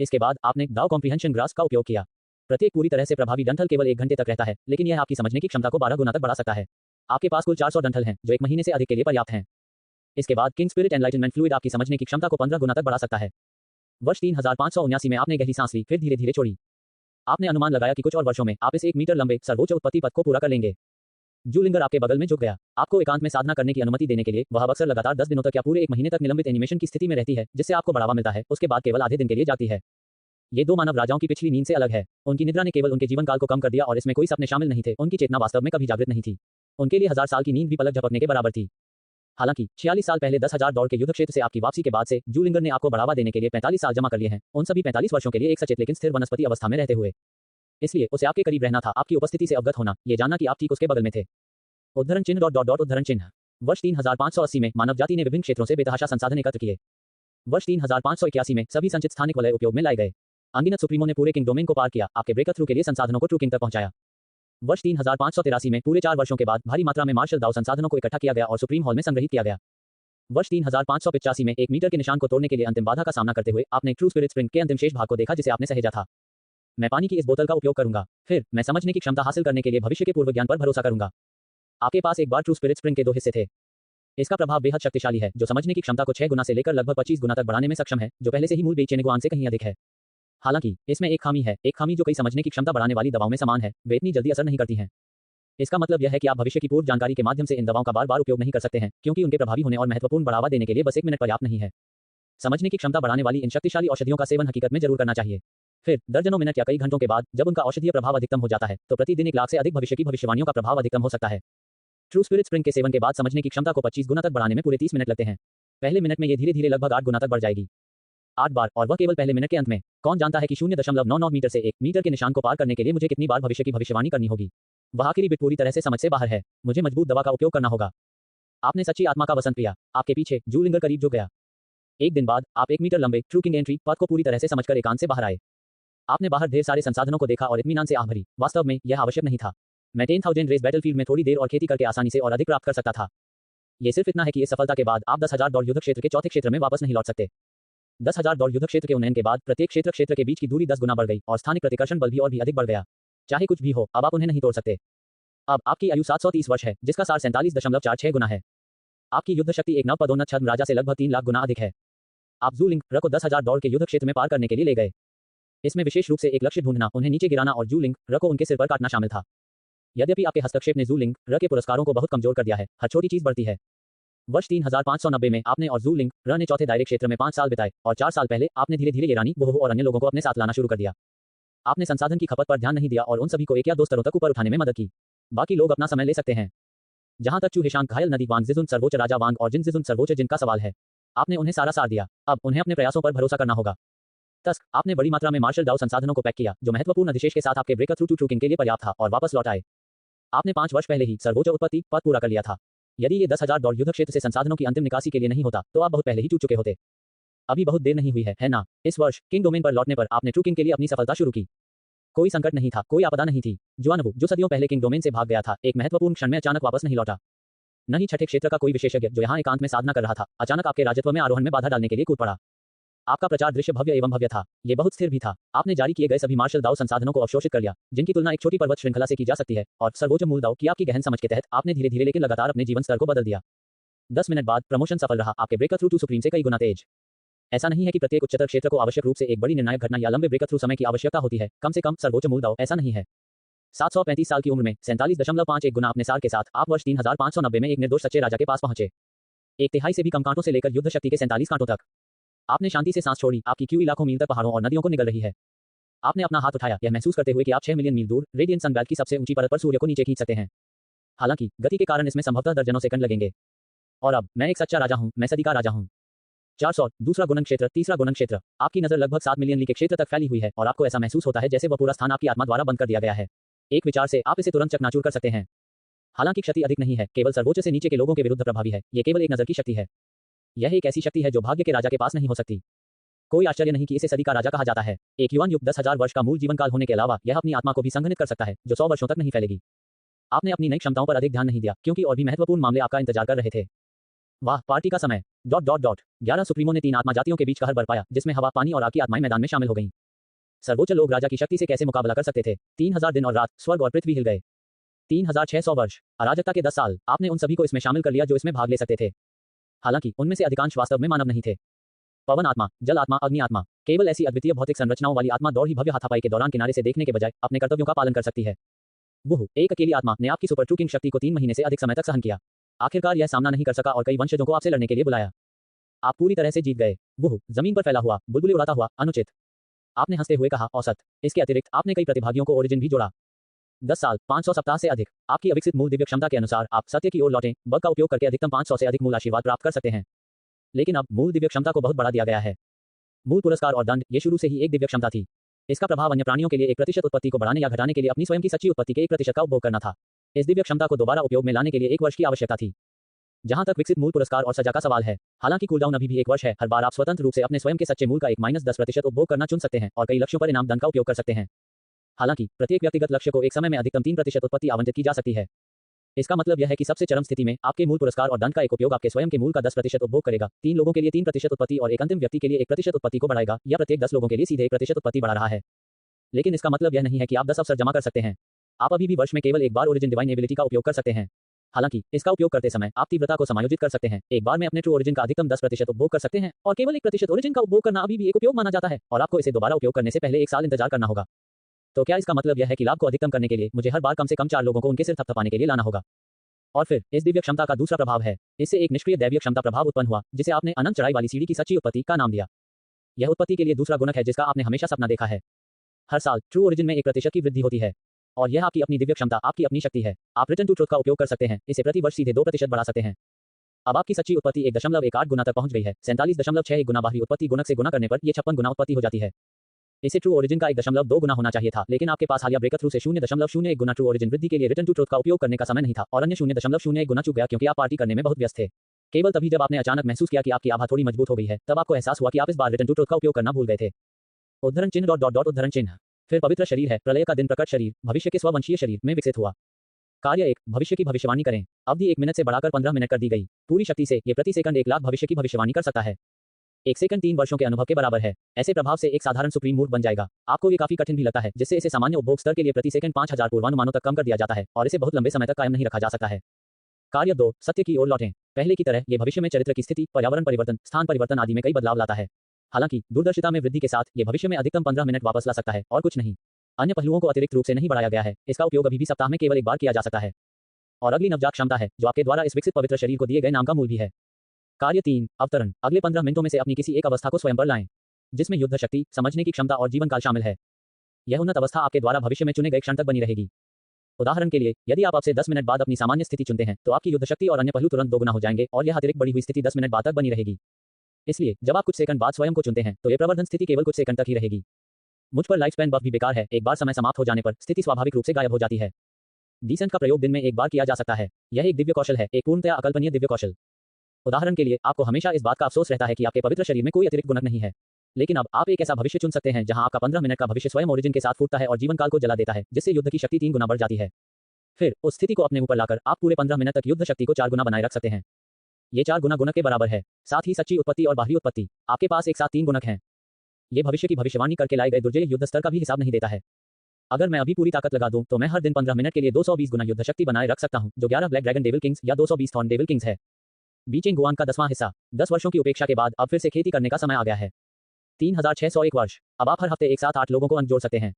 इसके बाद आपने दाव कॉम्प्रिहेंशन ग्रास का उपयोग किया। प्रत्येक पूरी तरह से प्रभावी डंठल केवल 1 घंटे तक रहता है, लेकिन यह आपकी समझने की क्षमता को 12 गुना तक बढ़ा सकता है। आपके पास कुल 400 डंठल हैं, जो 1 महीने से अधिक के लिए पर्याप्त हैं। इसके बाद किंग स्पिरिट एनलाइटनमेंट फ्लूइड आपकी समझने की क्षमता को 15 गुना तक बढ़ा सकता है। वर्ष 3579 में आपने गहरी सांस ली, फिर धीरे धीरे छोड़ी। आपने अनुमान लगाया कि कुछ और वर्षों में आप इस 1 मीटर लंबे सर्वोच्च उत्पत्ति पथ को पूरा कर लेंगे। जूलिंगर आपके बगल में झुक गया। आपको एकांत में साधना करने की अनुमति देने के लिए वह अक्सर लगातार 10 दिनों तक या पूरे 1 महीने तक निलंबित एनिमेशन की स्थिति में रहती है, जिससे आपको बढ़ावा मिलता है, उसके बाद केवल आधे दिन के लिए जाती है। ये 2 मानव राजाओं की पिछली नींद से अलग है। उनकी निद्रा ने केवल उनके जीवन काल को कम कर दिया और इसमें कोई सपने शामिल नहीं थे। उनकी चेतना वास्तव में कभी जागृत नहीं थी। उनके लिए 1000 साल की नींद भी पलक झपकने के बराबर थी। हालांकि 46 साल पहले 10,000 दौड़ के युद्ध क्षेत्र से आपकी वापसी के बाद से जूलिंगर ने आपको बढ़ावा देने के लिए 45 साल जमा कर लिए हैं, उन सभी 45 वर्षों के लिए एक सचेत लेकिन स्थिर वनस्पति अवस्था में रहते हुए। इसलिए उसे आपके करीब रहना था, आपकी उपस्थिति से अवगत होना, ये जानना कि आप ठीक उसके बगल में थे। उद्धरण चिन्ह उद्धरण चिन्ह। वर्ष 3580 में मानव जाति ने विभिन्न क्षेत्रों से बेतहाशा संसाधन एकत्र किए। वर्ष 3581 में सभी संचित स्थानिक वलय उपयोग में लाए गए। अनगिनत सुप्रीमों ने पूरे किंग डोमेन को पार किया, आपके ब्रेकर थ्रू के लिए संसाधनों को ट्रू किंग तक पहुंचाया। वर्ष 3583 में पूरे 4 वर्षों के बाद भारी मात्रा में मार्शल दाव संसाधनों को इकट्ठा किया गया और सुप्रीम हॉल में संग्रहित किया गया। वर्ष 3585 में 1 मीटर के निशान को तोड़ने के लिए अंतिम बाधा का सामना करते हुए आपने ट्रू स्पिरिट स्प्रिंग के अंतिम शेष भाग को देखा जिसे आपने सहेजा था। मैं पानी की इस बोतल का उपयोग करूंगा, फिर मैं समझने की क्षमता हासिल करने के लिए भविष्य के पूर्व ज्ञान पर भरोसा करूंगा। आपके पास एक बार ट्रू स्पिरिट स्प्रिंग के 2 हिस्से थे। इसका प्रभाव बेहद शक्तिशाली है, जो समझने की क्षमता को 6 गुना से लेकर लगभग 25 गुना तक बढ़ाने में सक्षम है, जो पहले से ही मूल बेचेनेगुआंग से कहीं अधिक है। हालांकि इसमें एक खामी है, एक खामी जो कई समझने की क्षमता बढ़ाने वाली दवाओं में समान है, वे इतनी जल्दी असर नहीं करती हैं। इसका मतलब यह है कि आप भविष्य की पूर्व जानकारी के माध्यम से इन दवाओं का बार बार उपयोग नहीं कर सकते हैं, क्योंकि उनके प्रभावी होने और महत्वपूर्ण बढ़ावा देने के लिए बस 1 मिनट पर्याप्त नहीं है। समझने की क्षमता बढ़ाने वाली इन शक्तिशाली औषधियों का सेवन हकीकत में जरूर करना चाहिए। फिर दर्जनों मिनट या कई घंटों के बाद जब उनका औषधीय प्रभाव अधिकतम हो जाता है तो प्रतिदिन 1 लाख से अधिक भविष्य की भविष्यवाणियों का प्रभाव अधिकतम हो सकता है। ट्रू स्पिरिट स्प्रिंग के सेवन के बाद समझने की क्षमता को 25 गुना तक बढ़ाने में पूरे 30 मिनट लगते हैं। पहले मिनट में ये धीरे धीरे लगभग 8 गुना तक बढ़ जाएगी। 8 बार, और वह केवल पहले मिनट के अंत में। कौन जानता है कि 0.99 मीटर से 1 मीटर के निशान को पार करने के लिए मुझे कितनी बार भविष्य की भविष्यवाणी करनी होगी। वह आखिरी बिट पूरी तरह से समझ से बाहर है। मुझे मजबूत दवा का उपयोग करना होगा। आपने सच्ची आत्मा का वसंत पिया। आपके पीछे जूलिंगर करीब झुक गया। एक दिन बाद आप 1 मीटर लंबे ट्रू किंग एंट्री पथ को पूरी तरह से समझकर एकांत से बाहर आए। आपने बाहर ढेर सारे संसाधनों को देखा और इत्मीनान से आह भरी। वास्तव में यह आवश्यक नहीं था। मैं 10,000 रेस बैटलफील्ड में थोड़ी देर और खेती करके आसानी से और अधिक प्राप्त कर सकता था। ये सिर्फ इतना है कि इस सफलता के बाद आप 10,000 दौड़ युद्ध क्षेत्र के चौथे क्षेत्र में वापस नहीं लौट सकते। 10,000 दौड़ युद्ध क्षेत्र के उन्नयन के बाद प्रत्येक क्षेत्र के बीच की दूरी 10 गुना बढ़ गई और स्थानिक प्रतिकर्षण बल भी और भी अधिक बढ़ गया। चाहे कुछ भी हो, अब आप उन्हें नहीं तोड़ सकते। अब आपकी आयु 730 वर्ष है, जिसका सार 47.46 गुना है। आपकी युद्ध शक्ति एक नवपदोन्नत छद्म राजा से लगभग 3 लाख गुना अधिक है। आप जू लिंग र को 10,000 दौड़ के युद्ध क्षेत्र में पार करने के लिए ले गए। इसमें विशेष रूप से एक लक्ष्य ढूंढना, उन्हें नीचे गिराना और जू लिंग र को उनके सिर पर काटना शामिल था। यद्यपि आपके हस्तक्षेप ने जू लिंग र के पुरस्कारों को बहुत कमजोर कर दिया है, हर छोटी चीज बढ़ती है। वर्ष 3590 में आपने और जू लिंग र ने चौथे दायरे क्षेत्र में 5 साल बिताए और 4 साल पहले आपने धीरे धीरे ईरानी वोह और अन्य लोगों को अपने साथ लाना शुरू कर दिया। आपने संसाधन की खपत पर ध्यान नहीं दिया और उन सभी को 1 या 2 स्तरों तक ऊपर उठाने में मदद की। बाकी लोग अपना समय ले सकते हैं। जहां तक चूहेशांक घायल नदी वांग जिजुन सर्वोच्च राजा वांग और जिन जिजुन सर्वोच्च जिनका सवाल है, आपने उन्हें सारा सार दिया। अब उन्हें अपने प्रयासों पर भरोसा करना होगा। तस्क, आपने बड़ी मात्रा में मार्शल डाउ संसाधनों को पैक किया, जो महत्वपूर्ण अधिशेष के साथ आपके ब्रेकर थ्रू टू ट्रूकिंग के लिए पर्याप्त था, और वापस लौट आए। आपने 5 वर्ष पहले ही सर्वोच्च उत्पत्ति पद पूरा कर लिया था। यदि ये 10,000 दौड़ युद्ध क्षेत्र से संसाधनों की अंतिम निकासी के लिए नहीं होता, तो आप बहुत पहले ही चूक चुके होते। अभी बहुत देर नहीं हुई है ना? इस वर्ष किंग डोमेन पर लौटने पर आपने ट्रूकिंग के लिए अपनी सफलता शुरू की। कोई संकट नहीं था, कोई आपदा नहीं थी। जुआनवू, जो सदियों पहले किंग डोमेन से भाग गया था, एक महत्वपूर्ण क्षण में अचानक वापस नहीं लौटा। न ही छठे क्षेत्र का कोई विशेषज्ञ, जो यहाँ एकांत में साधना कर रहा था, अचानक आपके राजत्व में आरोहण में बाधा डालने के लिए कूद पड़ा। आपका प्रचार दृश्य भव्य एवं भव्य था। ये बहुत स्थिर भी था। आपने जारी किए गए सभी मार्शल दाव संसाधनों को अवशोषित कर लिया, जिनकी तुलना एक छोटी पर्वत श्रृंखला से की जा सकती है, और सर्वोच्च मूल दाव की आपकी गहन समझ के तहत आपने धीरे धीरे लेकिन लगातार अपने जीवन स्तर को बदल दिया। 10 मिनट बाद प्रमोशन सफल रहा, आपके ब्रेकर थ्रू टू सुप्रीम से कई गुना तेज। ऐसा नहीं है कि प्रत्येक उच्चतर क्षेत्र को आवश्यक रूप से एक बड़ी निर्णायक घटना या लंबे ब्रेकर थ्रू समय की आवश्यकता होती है। कम से कम सर्वोच्च मूल दाव ऐसा नहीं है। 735 साल की उम्र में 47.51 गुना अपने सार के साथ आप वर्ष 3590 में एक निर्दोष सच्चे राजा के पास पहुंचे। 1/3 से भी कम कांटों से लेकर युद्ध शक्ति के 47 कांटों तक। आपने शांति से सांस छोड़ी। आपकी क्यूई लाखों मील तक पहाड़ों और नदियों को निगल रही है। आपने अपना हाथ उठाया, यह महसूस करते हुए कि आप 6 मिलियन मील दूर रेडियंट सनबेल्ट की सबसे ऊंची परत पर सूर्य को नीचे खींच सकते हैं। हालांकि गति के कारण इसमें संभवतः दर्जनों सेकंड लगेंगे। और अब मैं एक सच्चा राजा हूं, मैं सदी का राजा हूं। 400 दूसरा गुणन क्षेत्र, तीसरा गुणन क्षेत्र। आपकी नजर लगभग 7 मिलियन ली के क्षेत्र तक फैली हुई है और आपको ऐसा महसूस होता है जैसे वह पूरा स्थान आपकी आत्मा द्वारा बंद कर दिया गया है। एक विचार से आप इसे तुरंत चकनाचूर कर सकते हैं। हालांकि क्षति अधिक नहीं है, केवल सर्वोच्च से नीचे के लोगों के विरुद्ध प्रभावी है। यह केवल एक नजर की शक्ति है। यह एक ऐसी शक्ति है जो भाग्य के राजा के पास नहीं हो सकती। कोई आश्चर्य नहीं कि इसे सदी का राजा कहा जाता है। एक युवान युग 10,000 वर्ष का मूल जीवन काल होने के अलावा यह अपनी आत्मा को भी संघनित कर सकता है, जो 100 वर्षों तक नहीं फैलेगी। आपने अपनी नई क्षमताओं पर अधिक ध्यान नहीं दिया, क्योंकि और भी महत्वपूर्ण मामले आपका इंतजार कर रहे थे। वाह, पार्टी का समय। ... 11 सुप्रीमों ने 3 आत्मा जातियों के बीच कहर बरपाया, जिसमें हवा, पानी और आग की आत्माएं मैदान में शामिल हो गईं। सर्वोच्च लोग राजा की शक्ति से कैसे मुकाबला कर सकते थे? 3000 दिन और रात, स्वर्ग और पृथ्वी हिल गए। 3600 वर्ष, अराजकता के 10 साल। आपने उन सभी को इसमें शामिल कर लिया जो इसमें भाग ले सकते थे। हालांकि उनमें से अधिकांश वास्तव में मानव नहीं थे। पवन आत्मा, जल आत्मा, अग्नि आत्मा, केवल ऐसी अद्वितीय भौतिक संरचनाओं वाली आत्मा दौड़ ही भव्य हाथापाई के दौरान किनारे से देखने के बजाय अपने कर्तव्यों का पालन कर सकती है। वह एक अकेली आत्मा ने आपकी सुपर ट्रूकिंग शक्ति को 3 महीने से अधिक समय तक सहन किया। आखिरकार यह सामना नहीं कर सका और कई वंशजों को आपसे लड़ने के लिए बुलाया। आप पूरी तरह से जीत गए। वह जमीन पर फैला हुआ, बुलबुले उड़ाता हुआ, अनुचित। आपने हंसते हुए कहा, औसत। इसके अतिरिक्त आपने कई प्रतिभागियों को ओरिजिन भी जोड़ा। 10 साल, 500 सप्ताह से अधिक। आपकी अविकसित मूल दिव्य क्षमता के अनुसार आप सत्य की ओर लौटें। बग का उपयोग करके अधिकतम 500 से अधिक मूल आशीर्वाद प्राप्त कर सकते हैं। लेकिन अब मूल दिव्य क्षमता को बहुत बढ़ा दिया गया है। मूल पुरस्कार और दंड, ये शुरू से ही एक दिव्य क्षमता थी। इसका प्रभाव अन्य प्राणियों के लिए 1% उत्पत्ति को बढ़ाने या घटाने के लिए अपनी स्वयं की सच्ची उत्पत्ति के 1% का उपभोग करना था। इस दिव्य क्षमता को दोबारा उपयोग में लाने के लिए 1 वर्ष की आवश्यकता थी। जहां तक विकसित मूल पुरस्कार और सजा का सवाल है, हालांकि कूलडाउन अभी भी 1 वर्ष है, हर बार आप स्वतंत्र रूप से अपने स्वयं के सच्चे मूल का एक -10% उपभोग करना चुन सकते हैं और कई लक्ष्यों पर इनाम दंड का उपयोग कर सकते हैं। हालांकि प्रत्येक व्यक्तिगत लक्ष्य को एक समय में अधिकतम 3% उत्पत्ति आवंटित की जा सकती है। इसका मतलब यह है कि सबसे चरम स्थिति में आपके मूल पुरस्कार और दंड का एक उपयोग आपके स्वयं के मूल का 10% उपभोग करेगा, 3 लोगों के लिए 3% उत्पत्ति और एक अंतिम व्यक्ति के लिए 1% उत्पत्ति को बढ़ाएगा, या प्रत्येक 10 लोगों के लिए सीधे 1% उत्पत्ति बढ़ा रहा है। लेकिन इसका मतलब यह नहीं है कि आप 10 अवसर जमा कर सकते हैं। आप अभी भी वर्ष में केवल एक बार ओरिजिन डिवाइन एबिलिटी का उपयोग कर सकते हैं। हालांकि इसका उपयोग करते समय आप तीव्रता को समायोजित कर सकते हैं। एक बार में अपने ट्रू ओरिजिन का अधिकतम 10% उपभोग कर सकते हैं और केवल 1% ओरिजिन का उपभोग करना अभी भी एक उपयोग माना जाता है और आपको इसे दोबारा उपयोग करने से पहले 1 साल इंतजार करना होगा। तो क्या इसका मतलब यह है कि लाभ को अधिकतम करने के लिए मुझे हर बार कम से कम 4 लोगों को उनके सिर थपथपाने के लिए लाना होगा? और फिर इस दिव्य क्षमता का दूसरा प्रभाव है, इससे एक निष्क्रिय दैवीय क्षमता प्रभाव उत्पन्न हुआ, जिसे आपने अनंत चढ़ाई वाली सीढ़ी की सच्ची उत्पत्ति का नाम दिया। यह उत्पत्ति के लिए दूसरा गुणक है जिसका आपने हमेशा सपना देखा है। हर साल ट्रू ओरिजिन में 1% की वृद्धि होती है और यह आपकी अपनी दिव्य क्षमता, आपकी अपनी शक्ति है। आप रिटर्न टू ट्रुथ का उपयोग कर सकते हैं, इसे प्रति वर्ष सीधे 2% बढ़ा सकते हैं। अब आपकी सच्ची उत्पत्ति 1.18 गुना तक पहुंच गई है। 47.61 गुना बाहरी उत्पत्ति गुणक से गुना करने पर यह 56 गुना उत्पत्ति हो जाती है। इसे ट्रू ओरिजिन का 1.2 गुना होना चाहिए था, लेकिन आपके पास हालिया ब्रेकर थ्रू से 0.01 गुना ट्रू ओरिजिन वृद्धि के लिए रिटर्न टू ट्रुथ का उपयोग करने का समय नहीं था और अन्य 0.01 गुना चूक गया क्योंकि आप पार्टी करने में बहुत व्यस्त थे। केवल तभी जब आपने अचानक महसूस किया कि आपकी आभा थोड़ी मजबूत हो गई है, तब आपको एहसास हुआ कि आप इस बार रिटर्न टू ट्रुथ का उपयोग करना भूल गए थे। उद्धरण चिन्ह डॉट डॉट डॉट उद्धरण चिन्ह। फिर पवित्र शरीर है, प्रलय का दिन प्रकट शरीर, भविष्य के स्ववंशीय शरीर में विकसित हुआ। कार्य 1, भविष्य की भविष्यवाणी करें। अवधि 1 मिनट से बढ़ाकर 15 मिनट कर दी गई। पूरी शक्ति से ये प्रति सेकंड 1 लाख भविष्य की भविष्यवाणी कर सकता है। 1 सेकंड 3 वर्षों के अनुभव के बराबर है। ऐसे प्रभाव से एक साधारण सुप्रीम मूर्ख बन जाएगा। आपको ये काफी कठिन भी लगता है, जिससे इसे सामान्य उपभोग स्तर के लिए प्रति सेकंड 5000 पूर्वानुमानों तक कम कर दिया जाता है और इसे बहुत लंबे समय तक कायम नहीं रखा जा सकता है। कार्य 2, सत्य की ओर लौटें। पहले की तरह ये भविष्य में चरित्र की स्थिति, पर्यावरण परिवर्तन, स्थान परिवर्तन आदि में कई बदलाव लाता है। हालांकि दूरदर्शिता में वृद्धि के साथ ये भविष्य में अधिकतम 15 मिनट वापस ला सकता है और कुछ नहीं। अन्य पहलुओं को अतिरिक्त रूप से नहीं बढ़ाया गया है। इसका उपयोग अभी भी सप्ताह में केवल एक बार किया जा सकता है। और अगली नवजात क्षमता है, जो आपके द्वारा इस विकसित पवित्र शरीर को दिए गए नाम का मूल भी है। कार्य 3, अवतरण। अगले 15 मिनटों में से अपनी किसी एक अवस्था को स्वयं पर लाएं, जिसमें युद्ध शक्ति, समझने की क्षमता और जीवन काल शामिल है। यह उन्नत अवस्था आपके द्वारा भविष्य में चुने गए क्षण तक बनी रहेगी। उदाहरण के लिए, यदि आप आपसे 10 मिनट बाद अपनी सामान्य स्थिति चुनते हैं, तो आपकी युद्ध शक्ति और अन्य पहलू तुरंत दोगुना हो जाएंगे और यह अतिरिक्त बढ़ी हुई स्थिति 10 मिनट बाद तक बनी रहेगी। इसलिए जब आप कुछ सेकंड बाद स्वयं को चुनते हैं, तो ये प्रवर्धन स्थिति केवल कुछ सेकंड तक ही रहेगी। मुझ पर लाइफ स्पैन बफ भी बेकार है। एक बार समय समाप्त हो जाने पर स्थिति स्वाभाविक रूप से गायब हो जाती है। डिसेंट का प्रयोग दिन में एक बार किया जा सकता है। यह एक दिव्य कौशल है, एक पूर्णतया अकल्पनीय दिव्य कौशल। उदाहरण के लिए, आपको हमेशा इस बात का अफसोस रहता है कि आपके पवित्र शरीर में कोई अतिरिक्त गुणक नहीं है। लेकिन अब आप एक ऐसा भविष्य चुन सकते हैं जहां आपका 15 मिनट का भविष्य स्वयं ओरिजिन के साथ फूटता है और जीवन काल को जला देता है, जिससे युद्ध की शक्ति 3 गुना बढ़ जाती है। फिर उस स्थिति को अपने ऊपर लाकर आप पूरे 15 मिनट तक युद्ध शक्ति को 4 गुना बनाए रख सकते हैं। ये 4 गुना गुणक के बराबर है। साथ ही सच्ची उत्पत्ति और बाहरी उत्पत्ति, आपके पास एक साथ 3 गुणक हैं। ये भविष्य की भविष्यवाणी करके लाए गए दुर्जय युद्ध स्तर का भी हिसाब नहीं देता है। अगर मैं अभी पूरी ताकत लगा दूं, तो मैं हर दिन 15 मिनट के लिए 220 गुना युद्ध शक्ति बनाए रख सकता हूं, जो 11 ब्लैक ड्रैगन डेविल किंग्स या 220 थॉर्न डेविल किंग्स है। बीचेंग गुआन का 10वां हिस्सा। 10 वर्षों की उपेक्षा के बाद अब फिर से खेती करने का समय आ गया है। 3601 वर्ष। अब आप हर हफ्ते एक साथ 8 लोगों को अंक जोड़ सकते हैं।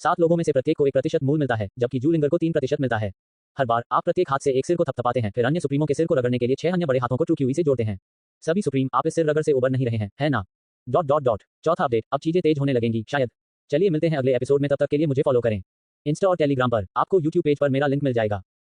7 लोगों में से प्रत्येक को 1% मूल मिलता है, जबकि जूलिंगर को 3% मिलता है। हर बार आप प्रत्येक हाथ से एक सिर को थपथपाते हैं, फिर अन्य सुप्रीमों के सिर को रगड़ने के लिए 6 अन्य बड़े हाथों को ट्रू क्यूई से जोड़ते हैं। सभी सुप्रीम आप इस सिर रगड़ से उबर नहीं रहे हैं, है ना? Dot dot dot. चौथा अपडेट, अब चीजें तेज होने लगेंगी शायद। चलिए मिलते हैं अगले एपिसोड में, तब तक के लिए मुझे फॉलो करें इंस्टा और टेलीग्राम पर। आपको यूट्यूब पेज पर मेरा लिंक मिल जाएगा।